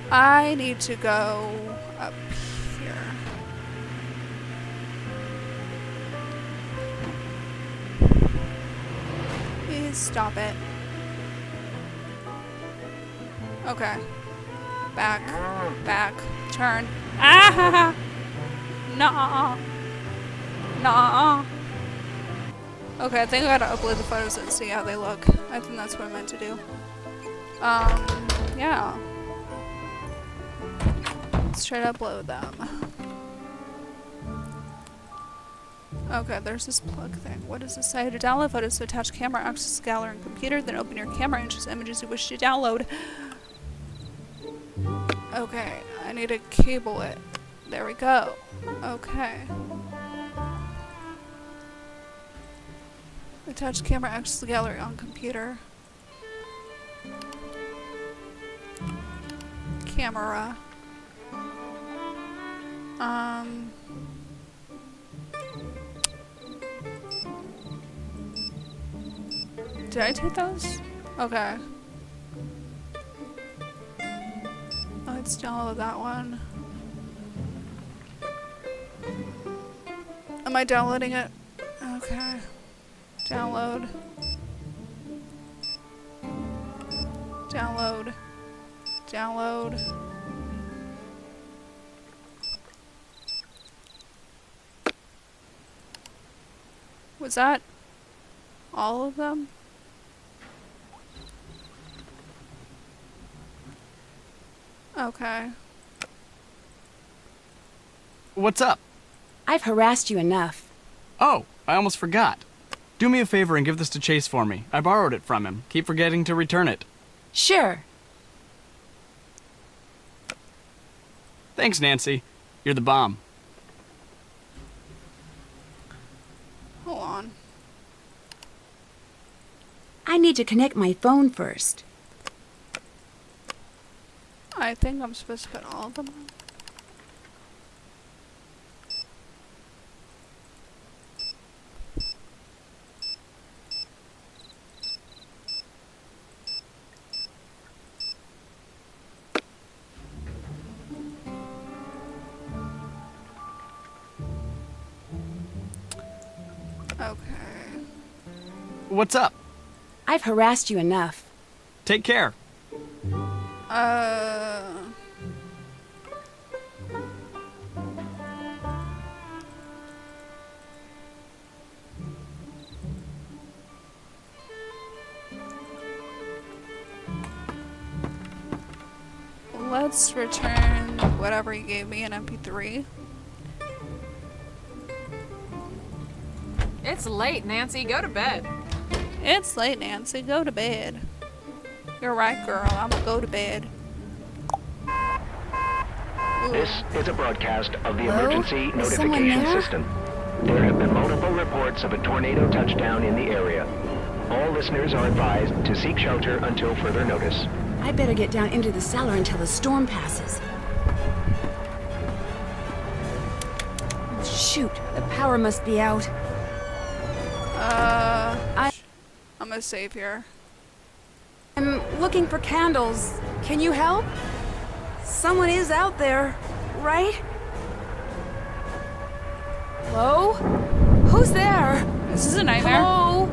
I need to go up here. Please stop it. Okay. Back, turn. Ah! Nah. Nah. Okay, I think I gotta upload the photos and see how they look. I think that's what I meant to do. Yeah. Let's try to upload them. Okay, there's this plug thing. What is this say? To download photos to attach camera, access gallery and computer, then open your camera and choose images you wish to download. Okay, I need to cable it. There we go. Okay. Attach camera, access the gallery on computer. Camera. Did I take those? Okay. Let's download that one. Am I downloading it? Okay. Download. Download. Download. Was that all of them? Okay.
What's up?
I've harassed you enough.
Oh, I almost forgot. Do me a favor and give this to Chase for me. I borrowed it from him. Keep forgetting to return it.
Sure.
Thanks, Nancy. You're the bomb.
Hold on.
I need to connect my phone first.
I think I'm supposed to put all of them on. Okay.
What's up?
I've harassed you enough.
Take care.
Let's return whatever he gave me in MP3.
It's late, Nancy. Go to bed.
It's late, Nancy. Go to bed. You're right, girl. I'm gonna go to bed.
This is a broadcast of the
Hello?
emergency
Is someone
notification
there?
system. There have been multiple reports of a tornado touchdown in the area. All listeners are advised to seek shelter until further notice.
I better get down into the cellar until the storm passes. Shoot, the power must be out.
I'm gonna save here.
I'm looking for candles. Can you help? Someone is out there, right? Hello? Who's there?
This is a nightmare.
Hello?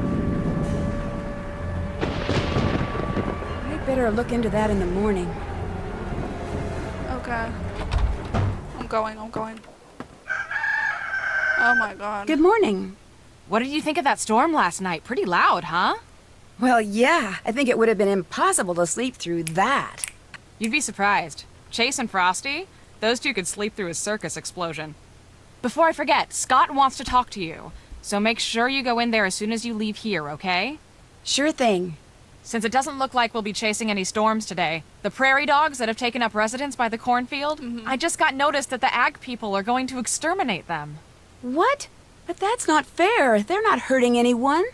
I better look into that in the morning.
Okay. I'm going. Oh my god.
Good morning.
What did you think of that storm last night? Pretty loud, huh?
Well, yeah, I think it would have been impossible to sleep through that.
You'd be surprised. Chase and Frosty, those two could sleep through a circus explosion. Before I forget, Scott wants to talk to you. So make sure you go in there as soon as you leave here, okay?
Sure thing.
Since it doesn't look like we'll be chasing any storms today, the prairie dogs that have taken up residence by the cornfield, I just got notice that the ag people are going to exterminate them.
What? But that's not fair. They're not hurting anyone.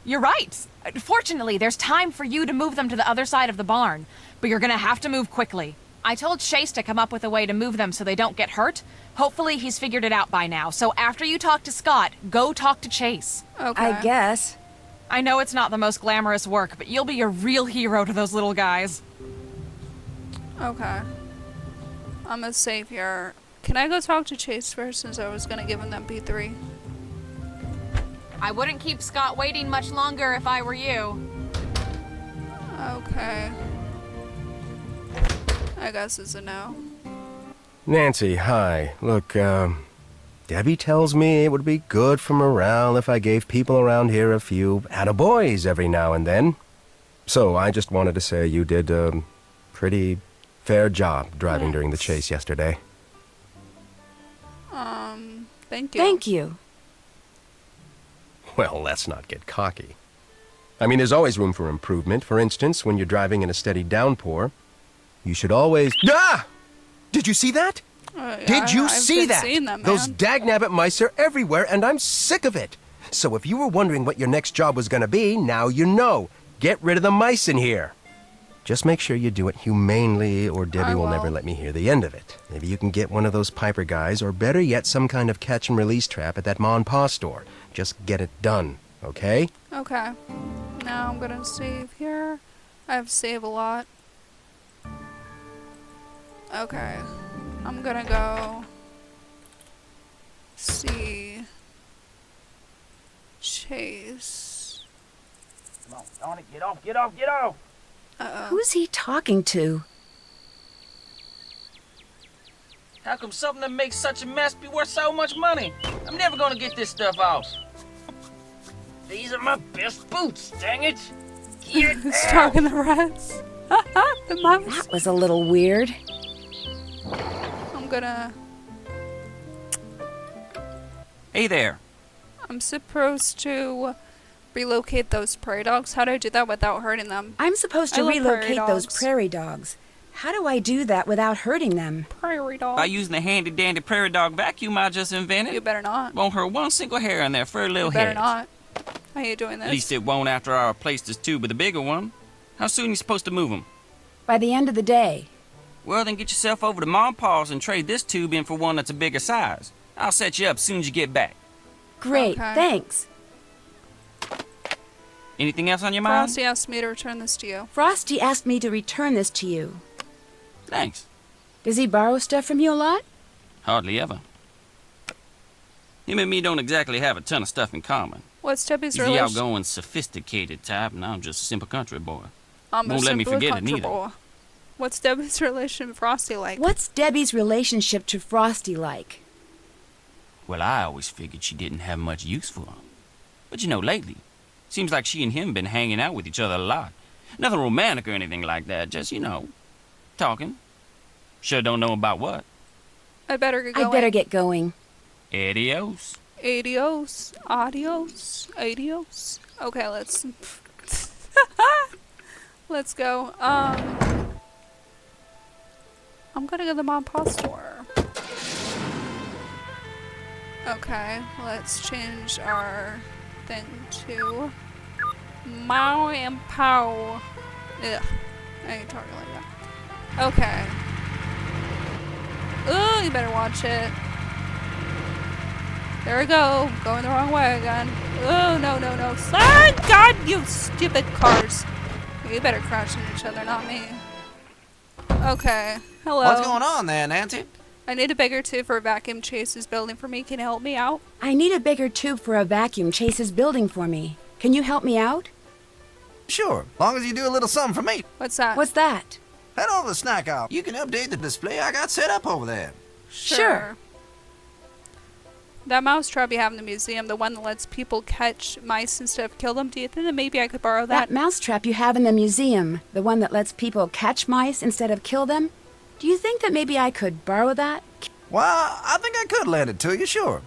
You're right. Fortunately, there's time for you to move them to the other side of the barn, but you're gonna have to move quickly. I told Chase to come up with a way to move them so they don't get hurt. Hopefully he's figured it out by now, so after you talk to Scott, go talk to Chase.
Okay.
I guess.
I know it's not the most glamorous work, but you'll be a real hero to those little guys.
Okay. I'm gonna save here. Can I go talk to Chase first since I was gonna give him that B3?
I wouldn't keep Scott waiting much longer if I were you.
Okay. I guess it's a no.
Nancy, hi. Look, Debbie tells me it would be good for morale if I gave people around here a few attaboys every now and then. So I just wanted to say you did a pretty fair job driving during the chase yesterday.
Thank you.
Thank you.
Well, let's not get cocky. I mean, there's always room for improvement. For instance, when you're driving in a steady downpour, you should always... Ah! Did you see that?
Yeah,
Did you
I've
see
been
that?
seeing them,
Those
man.
dagnabbit mice are everywhere, and I'm sick of it. So if you were wondering what your next job was going to be, now you know. Get rid of the mice in here. Just make sure you do it humanely, or Debbie will never let me hear the end of it. Maybe you can get one of those Piper guys, or better yet, some kind of catch-and-release trap at that Ma and Pa store. Just get it done, okay?
Okay. Now I'm gonna save here. I have to save a lot. Okay. I'm gonna go see Chase.
Come on, darn it, get off, get off, get off!
Who's he talking to?
How come something that makes such a mess be worth so much money? I'm never gonna get this stuff off. These are my best boots, dang it! Get
He's
out.
talking to rats. The mouse.
That was a little weird.
I'm gonna...
Hey there.
I'm supposed to relocate those prairie dogs. How do I do that without hurting them?
I'm supposed to
I love prairie
relocate those
dogs.
prairie dogs. How do I do that without hurting them?
Prairie dog.
By using the handy-dandy prairie dog vacuum I just invented.
You better not.
Won't hurt one single hair on their fur little
You better
heads.
not. How are you doing this?
At least it won't after I replace this tube with a bigger one. How soon you supposed to move them?
By the end of the day.
Well, then get yourself over to Mom Paws and trade this tube in for one that's a bigger size. I'll set you up as soon as you get back.
Great,
Okay.
thanks.
Anything else on your mind?
Frosty asked me to return this to you.
Frosty asked me to return this to you.
Thanks.
Does he borrow stuff from you a lot?
Hardly ever. Him and me don't exactly have a ton of stuff in common.
What's Debbie's
He's the
relation?
outgoing, sophisticated type, and I'm just a simple country boy.
I'm a
Won't let me
simple
forget it
country
neither.
boy. What's Debbie's relation with Frosty like?
What's Debbie's relationship to Frosty like?
Well, I always figured she didn't have much use for him. But you know, lately, seems like she and him been hanging out with each other a lot. Nothing romantic or anything like that, just, you know, talking. Sure don't know about what.
I better get going.
I'd better get going.
Adios.
Adios. Adios. Adios. Okay, let's... let's go. I'm gonna go to the Mom Pa store. Okay, let's change our thing to Mao and Pow. Ugh, I ain't talking like that. Okay. Ooh, you better watch it. There we go. Going the wrong way again. Oh, no, no, no. Ah, God, you stupid cars. You better crash into each other, not me. Okay. Hello.
What's going on there, Nancy?
I need a bigger tube for a vacuum Chase is building for me. Can you help me out?
I need a bigger tube for a vacuum Chase is building for me. Can you help me out?
Sure, long as you do a little something for me.
What's that?
What's that?
Head over to the snack aisle. You can update the display I got set up over there.
Sure. That mousetrap you have in the museum, the one that lets people catch mice instead of kill them, do you think that maybe I could borrow that?
That mousetrap you have in the museum, the one that lets people catch mice instead of kill them, do you think that maybe I could borrow that?
Well, I think I could lend it to you, sure.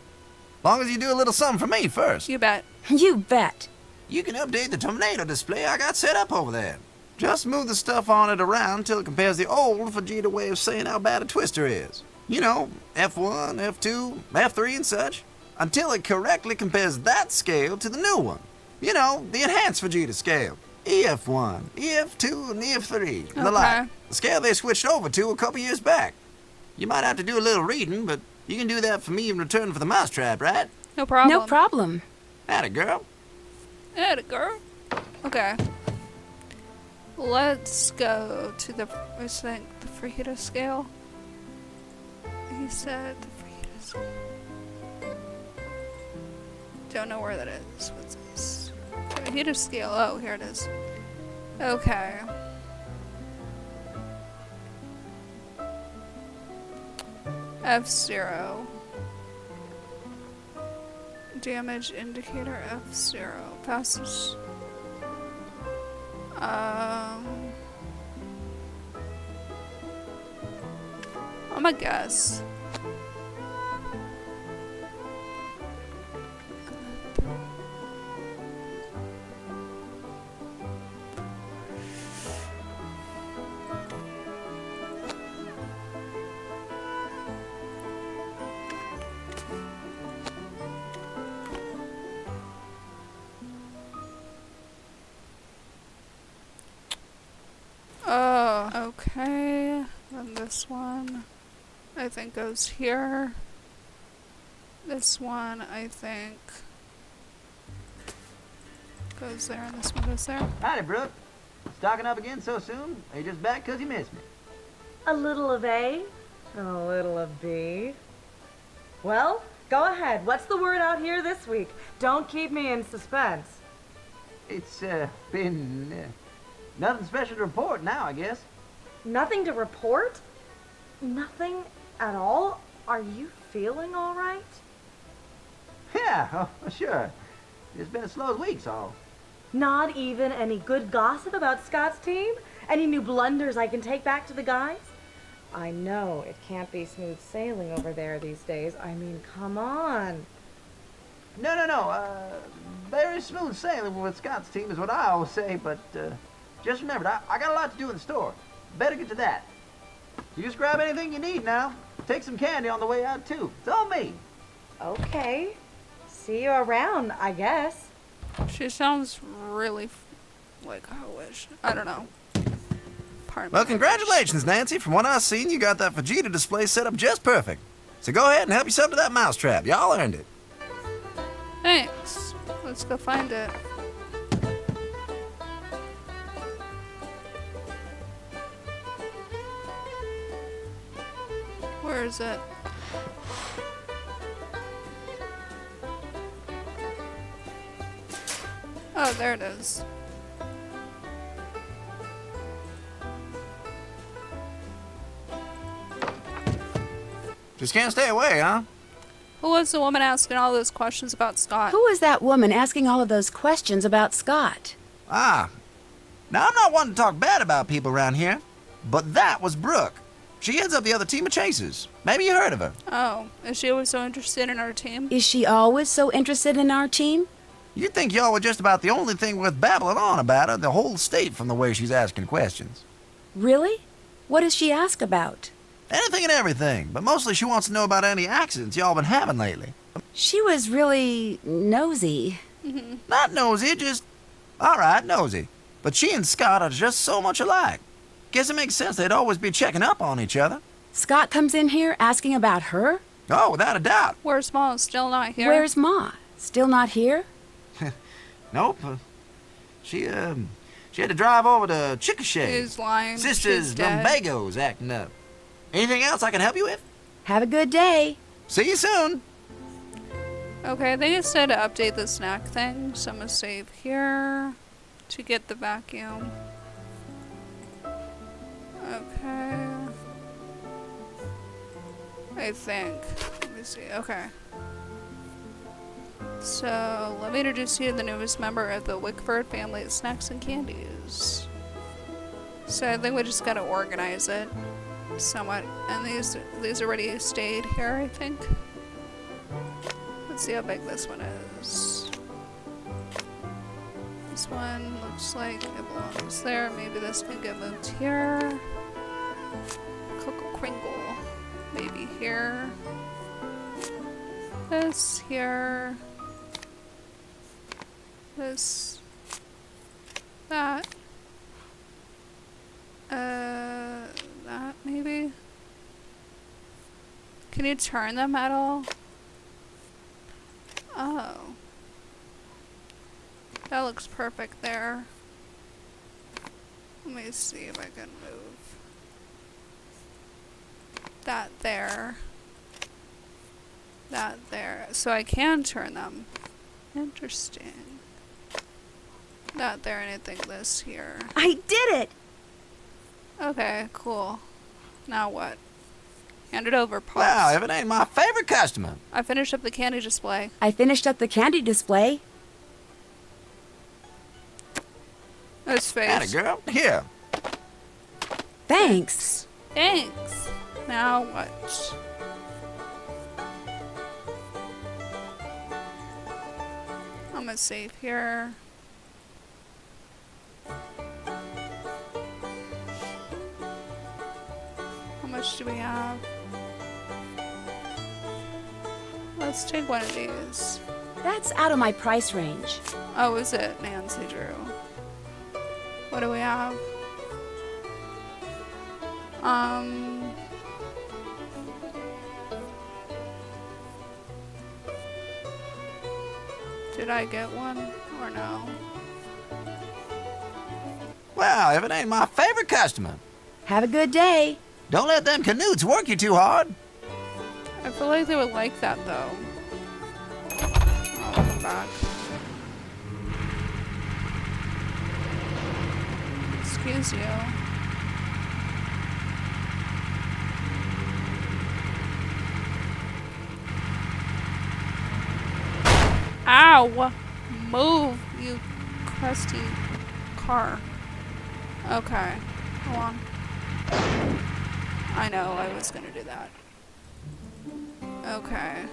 Long as you do a little something for me first.
You bet.
You bet.
You can update the tornado display I got set up over there. Just move the stuff on it around till it compares the old Vegeta way of saying how bad a twister is. You know, F1, F2, F3 and such. Until it correctly compares that scale to the new one. You know, the enhanced Vegeta scale. EF1, EF2, and EF3, and the
Okay.
like. The scale they switched over to a couple years back. You might have to do a little reading, but you can do that for me in return for the mousetrap, right?
No problem.
No problem.
Atta girl.
Atta girl. Okay. Let's go to the, I think, the fajita scale. He said the fajita scale. Don't know where that is. What's this? Fajita scale. Oh, here it is. Okay. F0. Damage indicator F0. Passes. I'm gonna guess. Oh, okay. And this one, I think, goes here. This one, I think, goes there, and this one goes there.
Howdy, Brooke. Stocking up again so soon? Are you just back 'cause you missed me?
A little of A, and a little of B. Well, go ahead. What's the word out here this week? Don't keep me in suspense.
It's, been, nothing special to report now, I guess.
Nothing to report? Nothing at all? Are you feeling all right?
Yeah, oh, sure. It's been a slow week, so.
Not even any good gossip about Scott's team? Any new blunders I can take back to the guys? I know it can't be smooth sailing over there these days. I mean, come on.
No. Very smooth sailing with Scott's team is what I always say, but, just remember, I got a lot to do in the store. Better get to that. You just grab anything you need now. Take some candy on the way out, too. It's all me.
Okay. See you around, I guess.
She sounds really like hoish. I don't know. Pardon
Well,
me.
congratulations, Nancy. From what I've seen, you got that Vegeta display set up just perfect. So go ahead and help yourself to that mousetrap. Y'all earned it.
Thanks. Let's go find it. Where is it? Oh, there it is.
Just can't stay away, huh?
Who was the woman asking all those questions about Scott?
Who was that woman asking all of those questions about Scott?
Ah. Now, I'm not one to talk bad about people around here, but that was Brooke. She heads up the other team of chasers. Maybe you heard of her.
Oh, is she always so interested in our team?
Is she always so interested in our team?
You'd think y'all were just about the only thing worth babbling on about her, the whole state, from the way she's asking questions.
Really? What does she ask about?
Anything and everything, but mostly she wants to know about any accidents y'all been having lately.
She was really nosy.
Not nosy, just... alright, nosy. But she and Scott are just so much alike. Guess it makes sense they'd always be checking up on each other.
Scott comes in here asking about her?
Oh, without a doubt.
Where's Ma? Still not here?
Where's Ma? Still not here?
Nope. She had to drive over to Chickasha.
He's lying.
Sister's
She's dead.
lumbago's acting up. Anything else I can help you with?
Have a good day.
See you soon.
Okay, they just said to update the snack thing, so I'm gonna save here to get the vacuum. Okay. I think. Let me see. Okay. So, let me introduce you to the newest member of the Wickford family of snacks and candies. So, I think we just gotta organize it somewhat. And these already stayed here, I think. Let's see how big this one is. This one looks like it belongs there. Maybe this can get moved here. Cocoa Kringle. Maybe here. This here. This. That. That maybe? Can you turn them at all? Oh. That looks perfect there. Let me see if I can move that there. That there. So I can turn them. Interesting. That there, and I think this here.
I did it!
Okay, cool. Now what? Hand it over, Pops.
Wow, Evan ain't my favorite customer.
I finished up the candy display.
I finished up the candy display.
His face.
Atta girl. Here.
Thanks.
Thanks. Now what? I'm gonna save here. How much do we have? Let's take one of these.
That's out of my price range.
Oh, is it? Nancy Drew. What do we have? Did I get one or no?
Wow, Evan ain't my favorite customer.
Have a good day.
Don't let them canutes work you too hard.
I feel like they would like that though. I'll come back. Excuse you. Ow! Move, you crusty car. Okay, hold on. I know, I was gonna do that. Okay.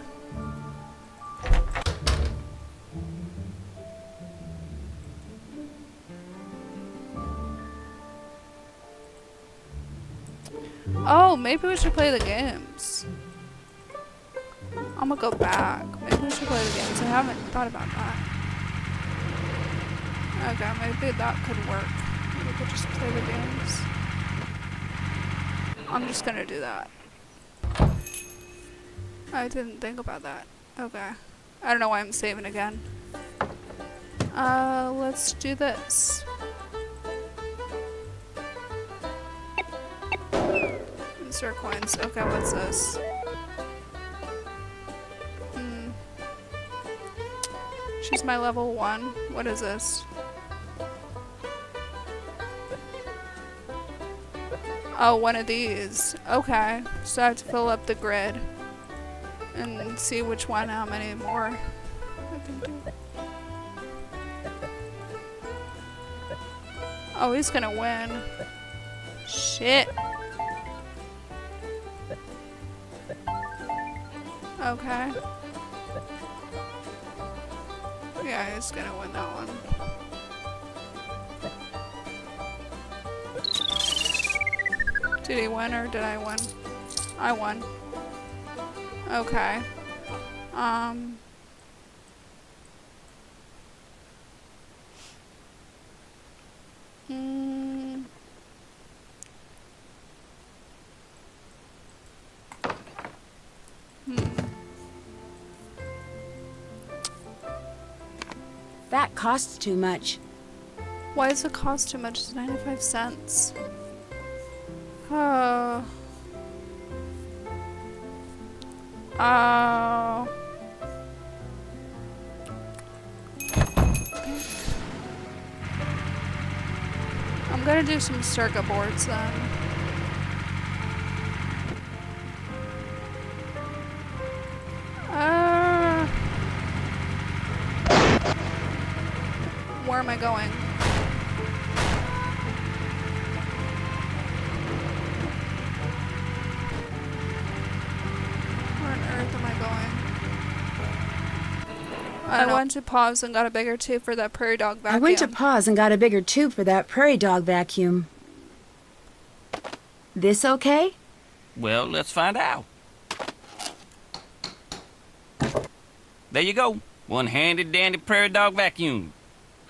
Oh, maybe we should play the games. I'm gonna go back. Maybe we should play the games. I haven't thought about that. Okay, maybe that could work. Maybe we could just play the games. I'm just gonna do that. I didn't think about that. Okay. I don't know why I'm saving again. Let's do this. Insert coins. Okay, what's this? She's my level 1. What is this? Oh, one of these. Okay. So I have to fill up the grid. And see which one, how many more I can do. Oh, he's gonna win. Shit. Okay. Yeah, he's gonna win that one. Did he win or did I win? I won. Okay.
That costs too much.
Why does it cost too much? It's 95 cents. Oh. Oh. I'm gonna do some circuit boards then. Where am I going? Where on earth am I going? I went to pause and got a bigger tube for that prairie dog vacuum.
I went to pause and got a bigger tube for that prairie dog vacuum. This okay?
Well, let's find out. There you go. One handy dandy prairie dog vacuum.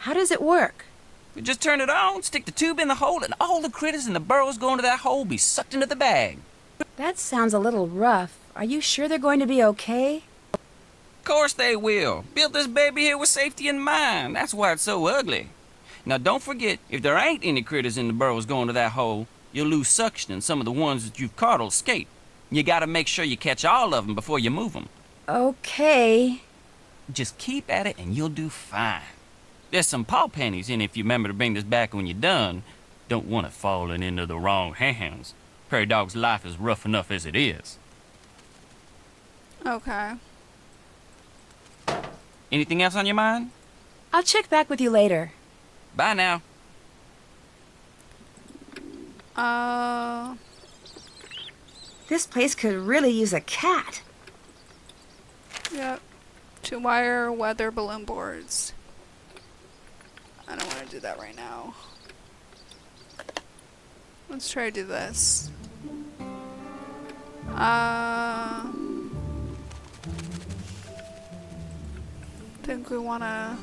How does it work?
You just turn it on, stick the tube in the hole, and all the critters in the burrows going to that hole will be sucked into the bag.
That sounds a little rough. Are you sure they're going to be okay?
Of course they will. Built this baby here with safety in mind. That's why it's so ugly. Now don't forget, if there ain't any critters in the burrows going to that hole, you'll lose suction and some of the ones that you've caught will escape. You gotta make sure you catch all of them before you move them.
Okay.
Just keep at it and you'll do fine. There's some paw pennies in if you remember to bring this back when you're done. Don't want it falling into the wrong hands. Prairie dog's life is rough enough as it is.
Okay.
Anything else on your mind?
I'll check back with you later.
Bye now.
This place could really use a cat.
Yep. 2-wire weather balloon boards. I don't want to do that right now. Let's try to do this. Think we wanna...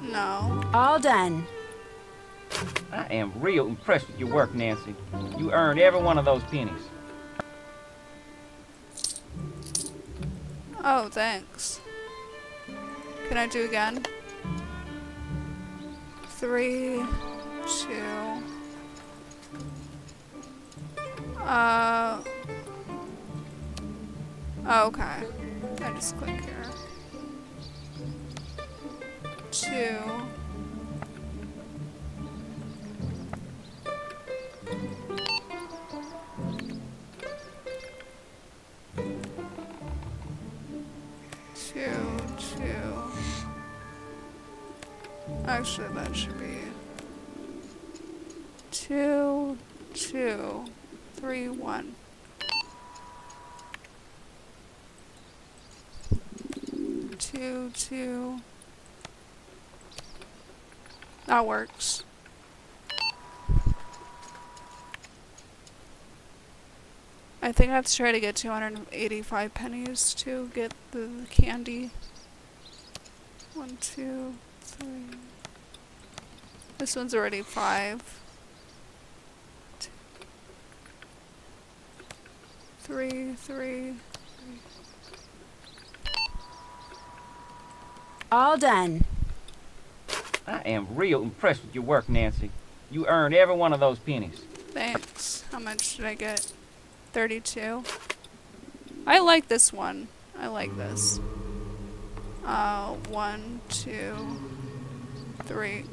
No.
All done.
I am real impressed with your work, Nancy. You earned every one of those pennies.
Oh, thanks. Can I do again? 3, 2. Oh, okay. I just click here. 2. Actually, that should be 2, 2, 3, 1. 2, 2. That works. I think I have to try to get 285 pennies to get the candy. 1, 2, 3. This one's already 5. 2, 3, 3.
All done.
I am real impressed with your work, Nancy. You earned every one of those pennies.
Thanks. How much did I get? 32. I like this one. I like this. 1, 2, 3.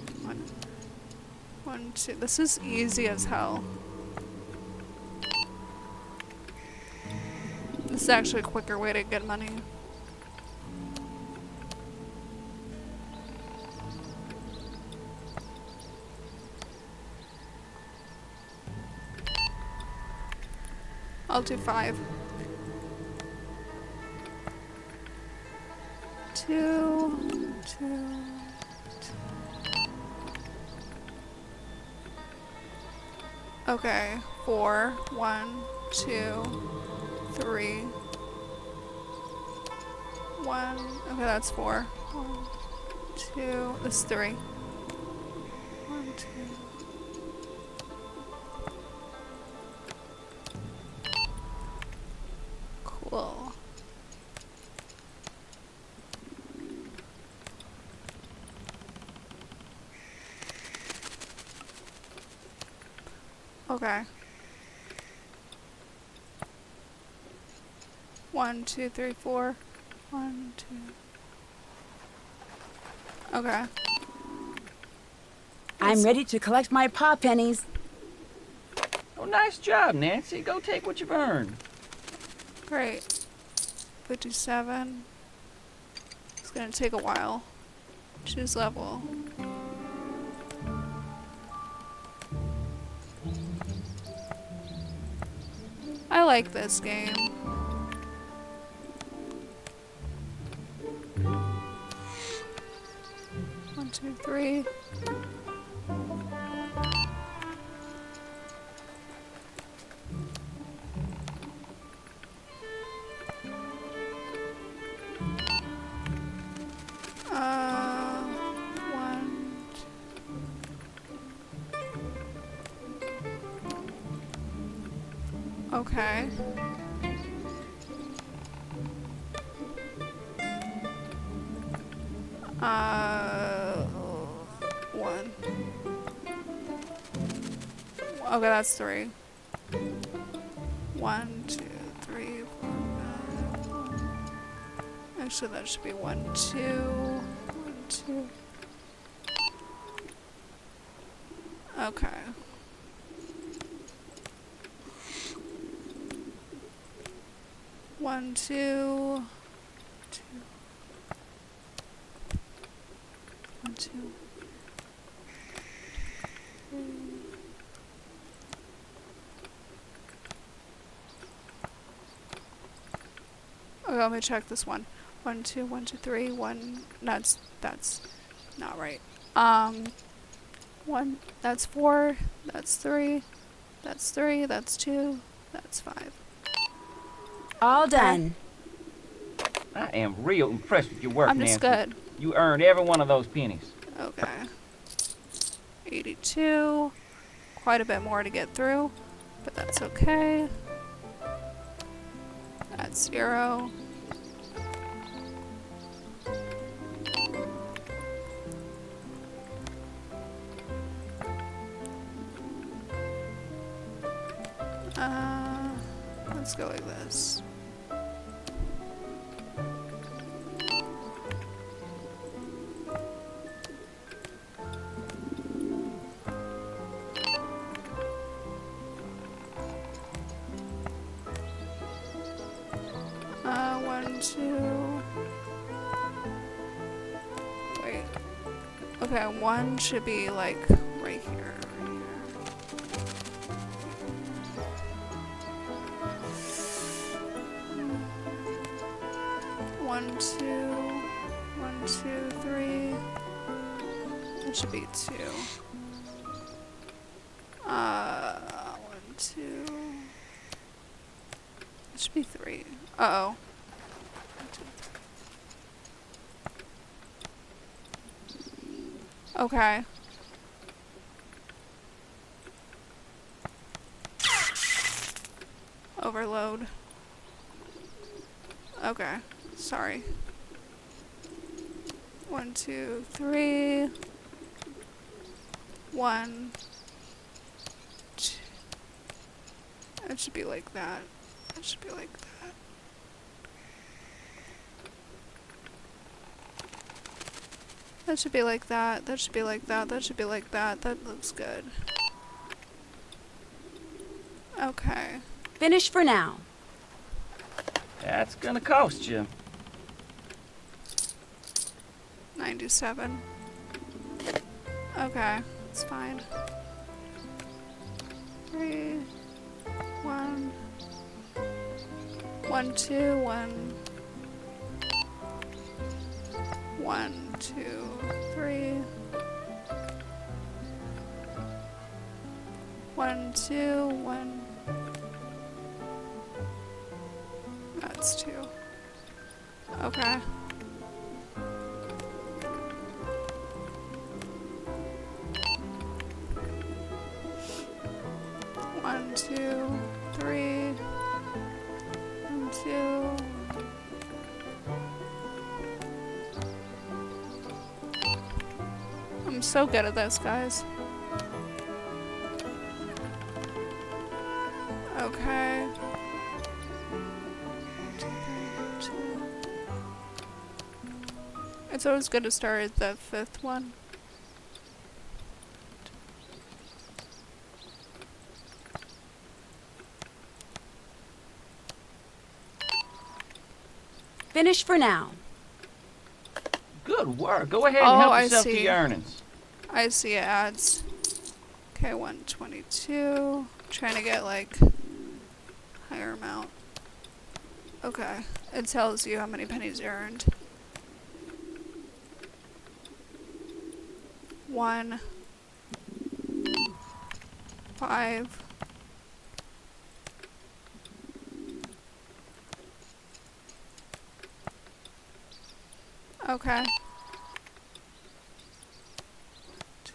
1, 2. This is easy as hell. This is actually a quicker way to get money. I'll do 5. 2, 2. Okay, 4, 1, 2, 3. 1. Okay, that's 4. 1, 2. This is 3. 1, 2. Cool. Okay. 1, 2, 3, 4. 1, 2. Okay.
I'm ready to collect my paw pennies.
Oh, nice job, Nancy. Go take what you've earned.
Great. 57. It's gonna take a while. Choose level. I like this game. One, 2, 3. Okay. One. Okay, that's 3. 1, 2, 3, 4, 5. Actually, that should be 1, 2. 1, 2. Okay. One, two, two, 1, 2, 3. Okay, let me check this one. 1, 2, 1, 2, 3, 1. That's not right. 1. That's 4. That's 3. That's 3. That's 2. That's 5.
All done.
I am real impressed with your work,
I'm just
Nancy.
good.
You earned every one of those pennies.
Okay. 82. Quite a bit more to get through, but that's okay. That's 0. Let's go like this. One, two. Wait. Okay, 1 should be like right here. 1, 2, 1, 2, 3. That should be 2. 1, 2. It should be 3. Uh-oh. 1, 2, 3. Okay. Overload. Okay. Sorry. 1, 2, 3. 1. 2. It should be like that. It should be like that. That should be like that. That should be like that. That should be like that. That looks good. Okay.
Finish for now.
That's gonna cost you.
97. Okay, it's fine. 3, 1, 1, 2, 1, 1, 2, 3, 1, 2, 1. That's 2. Okay. One, 2, 3. 1, 2. I'm so good at this, guys. Okay. 2, 3, 2. It's always good to start at the 5th one.
Finish for now.
Good work. Go ahead and help yourself to
see.
your earnings.
I see it adds. Okay, 122. Trying to get like higher amount. Okay, it tells you how many pennies you earned. 1, 5. Okay. 2.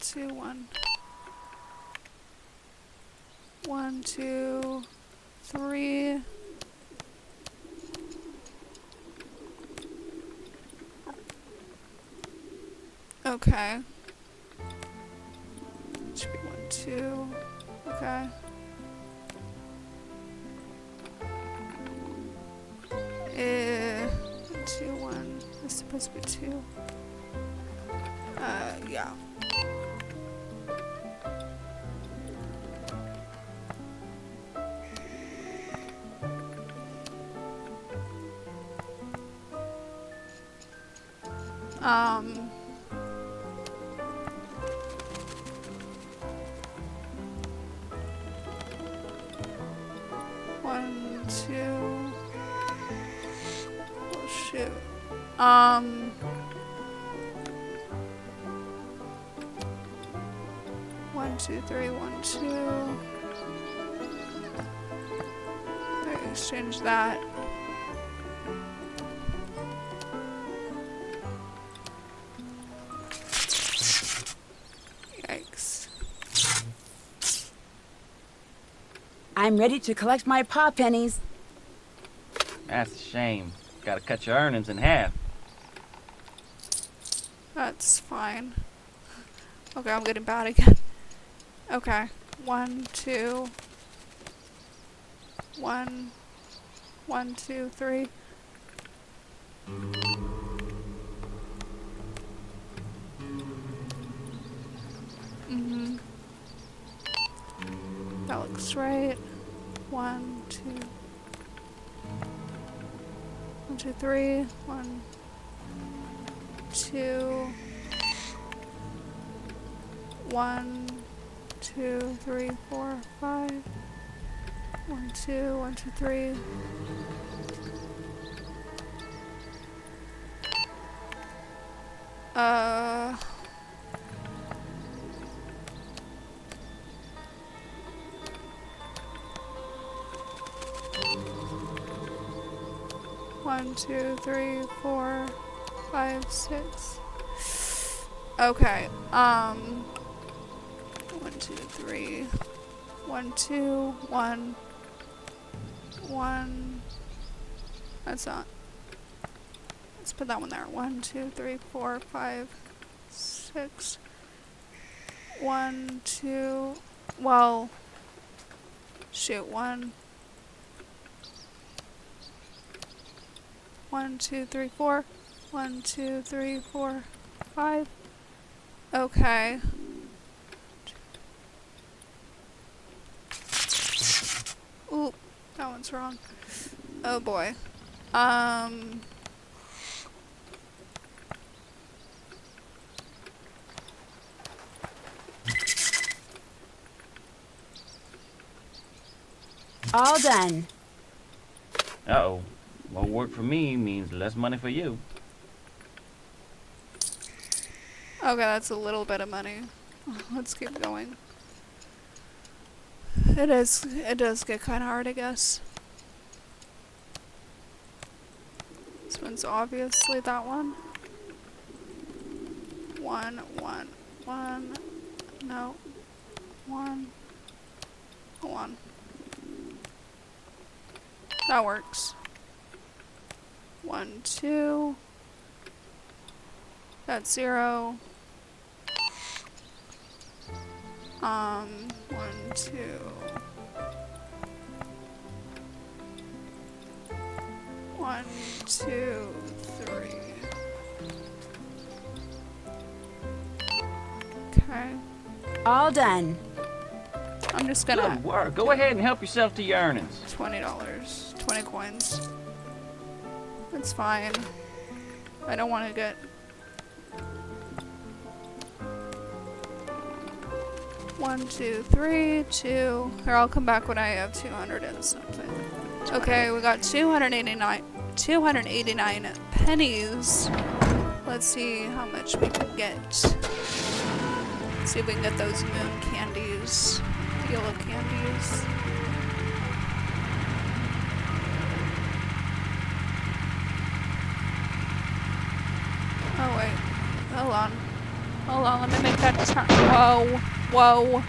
2, 1. 1, 2, 3. Okay. Should be 1, 2. Okay. 2, 1. It's supposed to be 2. Yeah. One, two. Oh shoot. 1, 2, 3, 1, 2. Okay, exchange that. Yikes.
I'm ready to collect my paw pennies.
That's a shame. Gotta cut your earnings in half.
That's fine. Okay, I'm getting bad again. Okay. 1, 2. 1, 1, 2, 3. That looks right. 1, 2. 1, 2, 3. 1, 2. 1, 2, 3, 4, 5. 1, 2, 1, 2, 3. One, 2, 3, 4, 5, 6. Okay. 1, 2, 3. 1, 2, 1. 1. That's not. Let's put that one there. 1, 2, 3, 4, 5, 6. 1, 2. Well. Shoot. 1. 1, 2, 3, 4. 1, 2, 3, 4, 5. Okay. Ooh, that one's wrong. Oh boy.
All done.
Uh-oh. More work for me means less money for you.
Okay, that's a little bit of money. Let's keep going. It does get kind of hard, I guess. This one's obviously that one. 1, 1, 1. No. 1. 1. That works. 1, 2. That's 0. 1, 2. 1, 2, 3. Okay.
All done.
I'm just gonna.
Good work. Go ahead and help yourself to your earnings.
$20. 20 coins. That's fine. I don't want to get. One, 2, 3, 2. Here, I'll come back when I have 200 and something. Okay, we got 289 pennies. Let's see how much we can get. Let's see if we can get those moon candies. The yellow candies. Oh wait, hold on. Hold on, let me make that turn. Whoa. Whoa.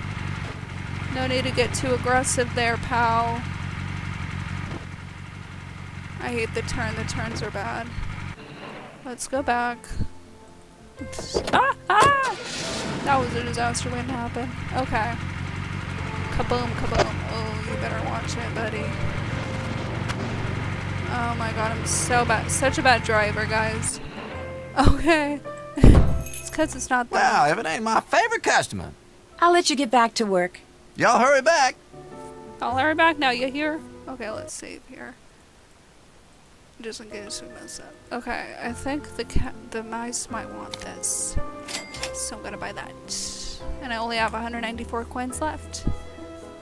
No need to get too aggressive there, pal. I hate the turn. The turns are bad. Let's go back. Ah! Ah! That was a disaster waiting to happen. Okay. Kaboom, kaboom. Oh, you better watch it, buddy. Oh my god, I'm so bad. Such a bad driver, guys. Okay. It's because it's not there.
Well, if it ain't my favorite customer.
I'll let you get back to work.
Y'all hurry back.
I'll hurry back now. You here? Okay, let's save here. Just in case we mess up. Okay, I think the mice might want this. So I'm gonna buy that. And I only have 194 coins left.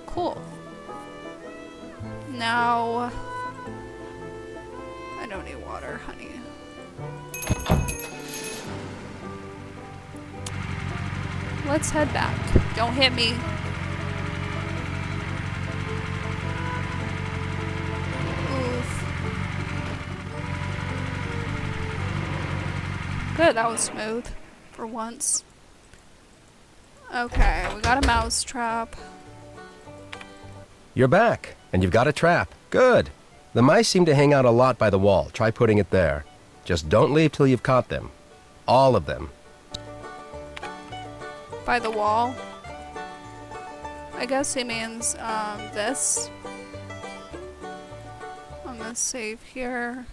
Cool. Now... I don't need water, honey. Let's head back. Don't hit me. Oof. Good, that was smooth. For once. Okay, we got a mousetrap.
You're back, and you've got a trap. Good. The mice seem to hang out a lot by the wall. Try putting it there. Just don't leave till you've caught them. All of them.
By the wall? I guess he means, this. I'm gonna save here.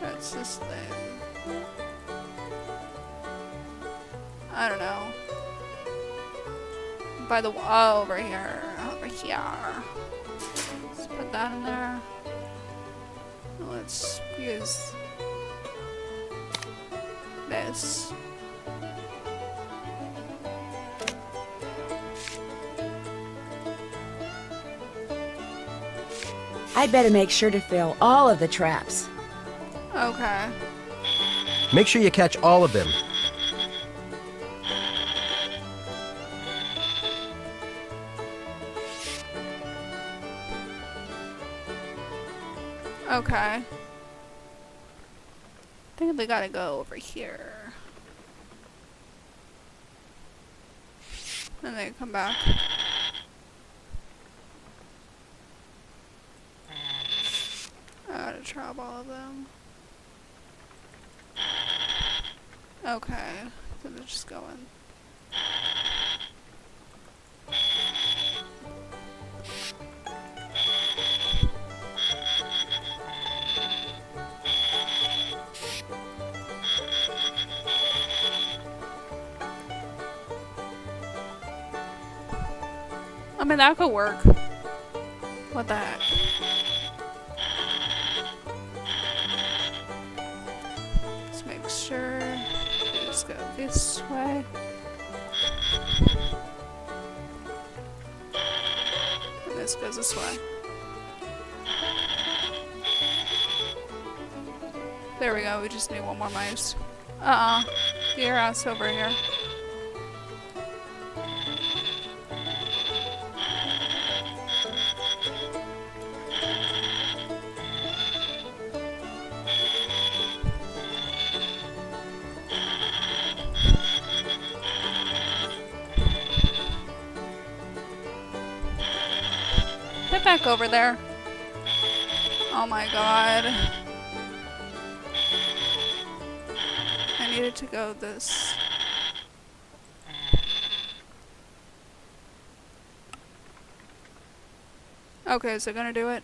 That's this thing. I don't know. By the wall, over here. Over here. Let's put that in there. Let's use this.
I'd better make sure to fill all of the traps.
Okay.
Make sure you catch all of them.
Okay. I think they gotta go over here. And they come back. I gotta trap all of them. Okay, so they're just going. I mean, that could work. What the heck? Let's make sure we just go this way. And this goes this way. There we go, we just need one more mouse. Get your ass over here. Get back over there. Oh my god. I needed to go this. Okay, is it gonna do it?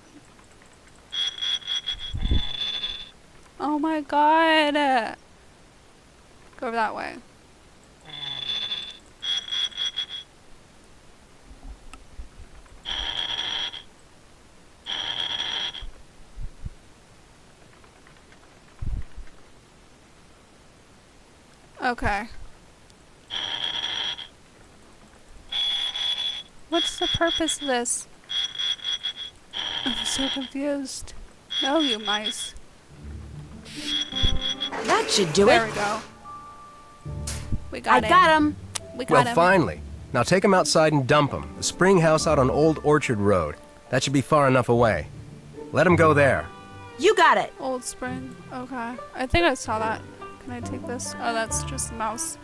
Oh my god. Go that way. Okay. What's the purpose of this? I'm so confused. No, you mice.
That should do
There
it.
we go. We got
I
it.
got him.
We got
Well,
him.
finally. Now take him outside and dump him. The spring house out on Old Orchard Road. That should be far enough away. Let him go there.
You got it.
Old Spring. Okay. I think I saw that. Can I take this? Oh, that's just a mouse.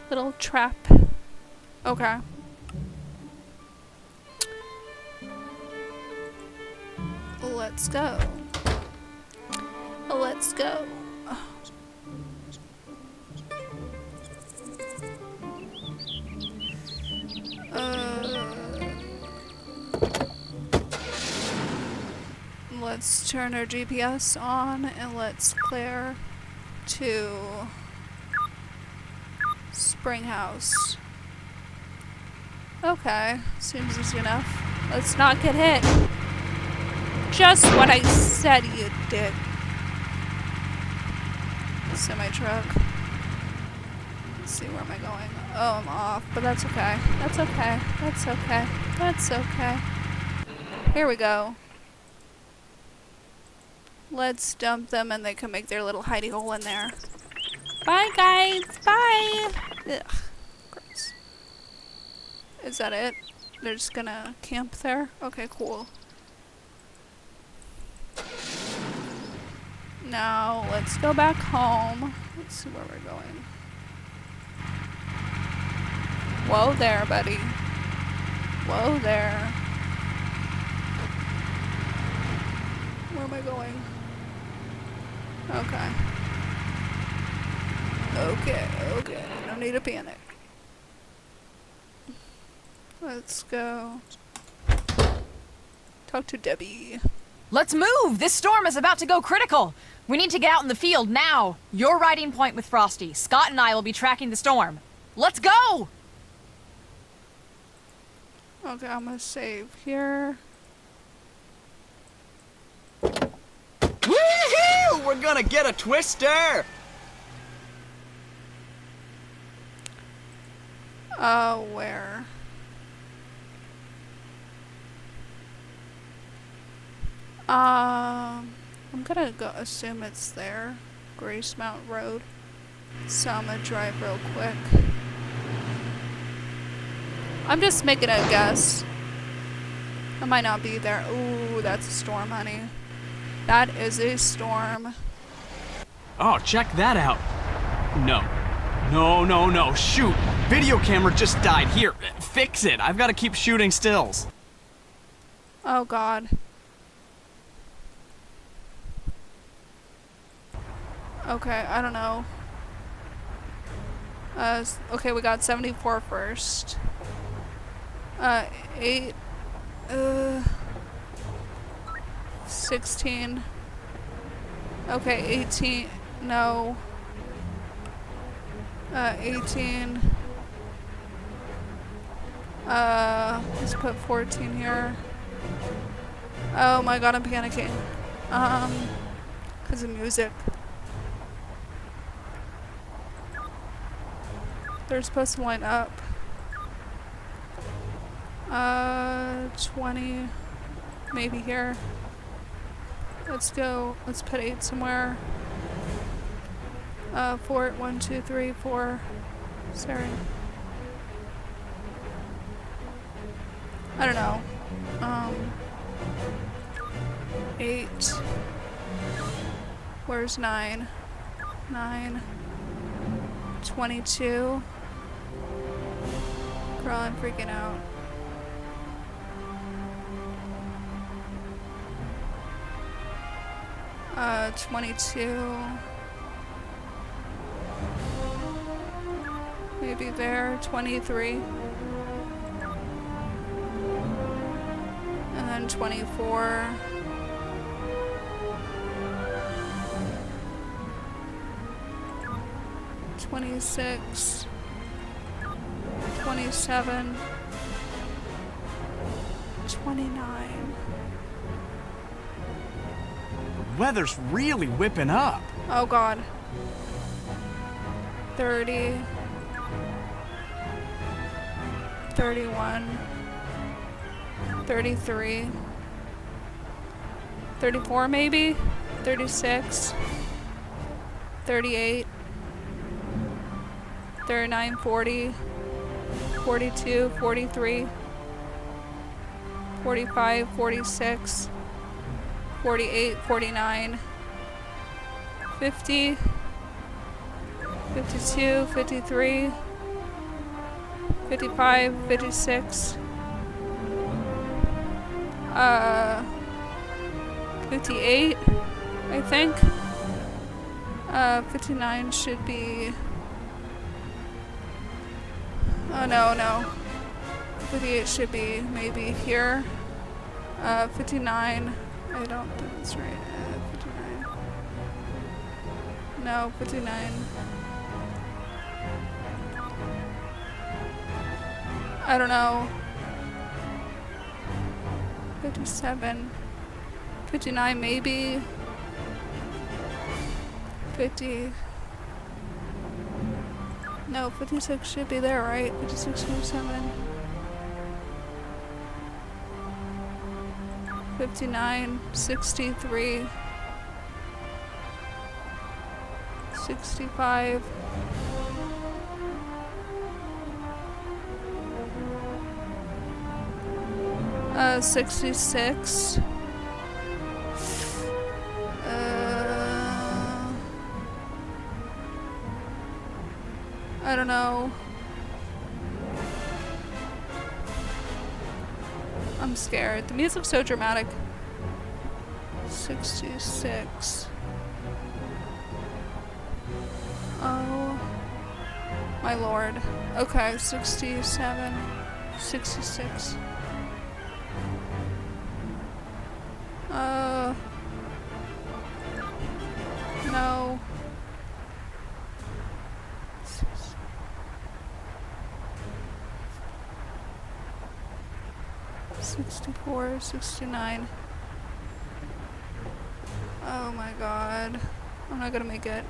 Little trap. Okay. Let's go. Let's go. Let's turn our GPS on and let's clear to Spring House. Okay, seems easy enough. Let's not get hit. Just what I said you did. Semi-truck. Let's see, where am I going? Oh, I'm off, but that's okay. That's okay. That's okay. That's okay. Here we go. Let's dump them and they can make their little hidey hole in there. Bye, guys. Bye. Ugh. Gross. Is that it? They're just gonna camp there? Okay, cool. Now, let's go back home. Let's see where we're going. Whoa there, buddy. Whoa there. Where am I going? Okay. Okay. No need to panic. Let's go. Talk to Debbie.
Let's move! This storm is about to go critical! We need to get out in the field now! You're riding point with Frosty. Scott and I will be tracking the storm. Let's go!
Okay, I'm gonna save here.
Woohoo! We're gonna get a twister!
Where? I'm gonna go assume it's there. Grace Mount Road. So I'm gonna drive real quick. I'm just making a guess. I might not be there. Ooh, that's a storm, honey. That is a storm.
Oh, check that out. No. No. Shoot. Video camera just died. Here, fix it. I've got to keep shooting stills.
Oh, God. Okay, I don't know. Okay, we got 74 first. 8. 16. Okay, 18. No. 18. Let's put 14 here. Oh my god, I'm panicking. Because of music. They're supposed to line up. 20. Maybe here. Let's go. Let's put 8 somewhere. 4. 1, 2, 3, 4. Siren. I don't know. 8. Where's 9? 9. 22. Girl, I'm freaking out. Uh, 22. Maybe there. 23. And then 24. 26. 27. 29.
Weather's really whipping up.
Oh god. 30. 31. 33. 34 maybe? 36. 38. 39, 40. 42, 43. 45, 46. 48, 49, 50, 52, 53, 55, 56, 58, I think. 59 should be... Oh, no. 58 should be maybe here. 59, I don't think it's right. 59. No, 59. I don't know. 57. 59 maybe. 50. No, 56 should be there, right? 56, 57. 59, 63, 65, 66, I don't know. I'm scared. The music's so dramatic. 66. Oh my lord. Okay, 67, 66. No. 64, 69. Oh my god. I'm not gonna make it.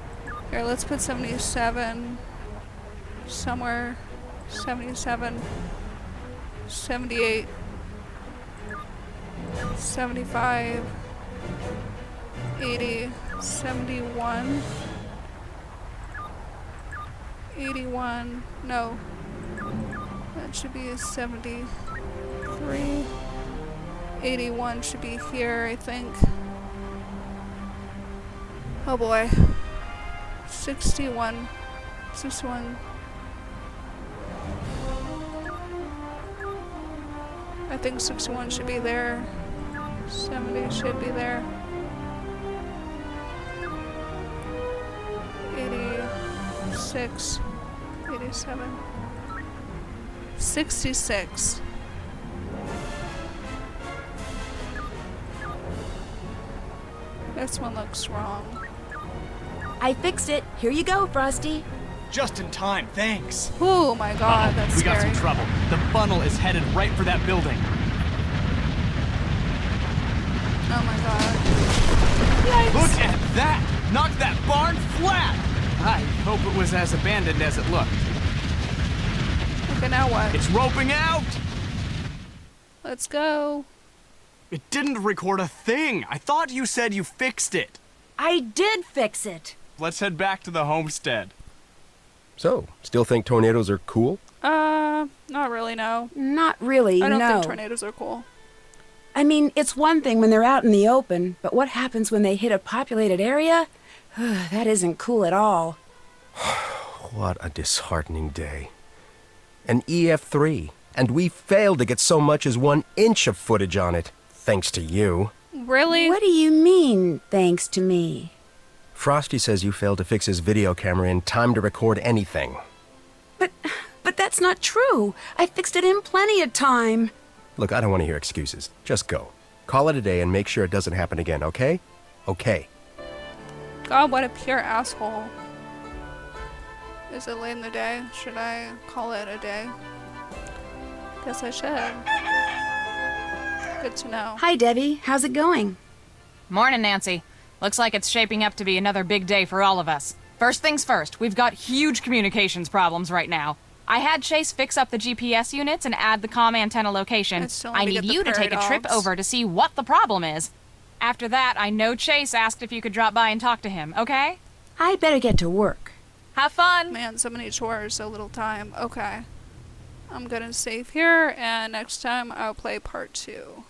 Here, let's put 77 somewhere. 77, 78, 75, 80, 71, 81, no. That should be a 73. 81 should be here, I think. Oh boy. 61. 61. I think 61 should be there. 70 should be there. 86. 87. 66. This one looks wrong.
I fixed it. Here you go, Frosty.
Just in time, thanks.
Oh my god, that's
we
scary.
got some trouble. The funnel is headed right for that building.
Oh my god. Yikes.
Look at that! Knocked that barn flat! I hope it was as abandoned as it looked.
Okay, now what?
It's roping out!
Let's go.
It didn't record a thing. I thought you said you fixed it.
I did fix it.
Let's head back to the homestead.
So, still think tornadoes are cool?
Not really, no.
Not really,
I don't
no.
think tornadoes are cool.
I mean, it's one thing when they're out in the open, but what happens when they hit a populated area? That isn't cool at all.
What a disheartening day. An EF3, and we failed to get so much as 1 inch of footage on it, thanks to you.
Really?
What do you mean, thanks to me?
Frosty says you failed to fix his video camera in time to record anything.
But that's not true. I fixed it in plenty of time.
Look, I don't want to hear excuses. Just go. Call it a day and make sure it doesn't happen again, okay? Okay.
God, what a pure asshole. Is it late in the day? Should I call it a day? Guess I should. Good to know.
Hi, Debbie. How's it going?
Morning, Nancy. Looks like it's shaping up to be another big day for all of us. First things first, we've got huge communications problems right now. I had Chase fix up the GPS units and add the comm antenna location. I need you to take a trip over to see what the problem is. After that, I know Chase asked if you could drop by and talk to him, okay?
I better get to work.
Have fun!
Man, so many chores, so little time. Okay. I'm gonna save here, and next time I'll play part 2.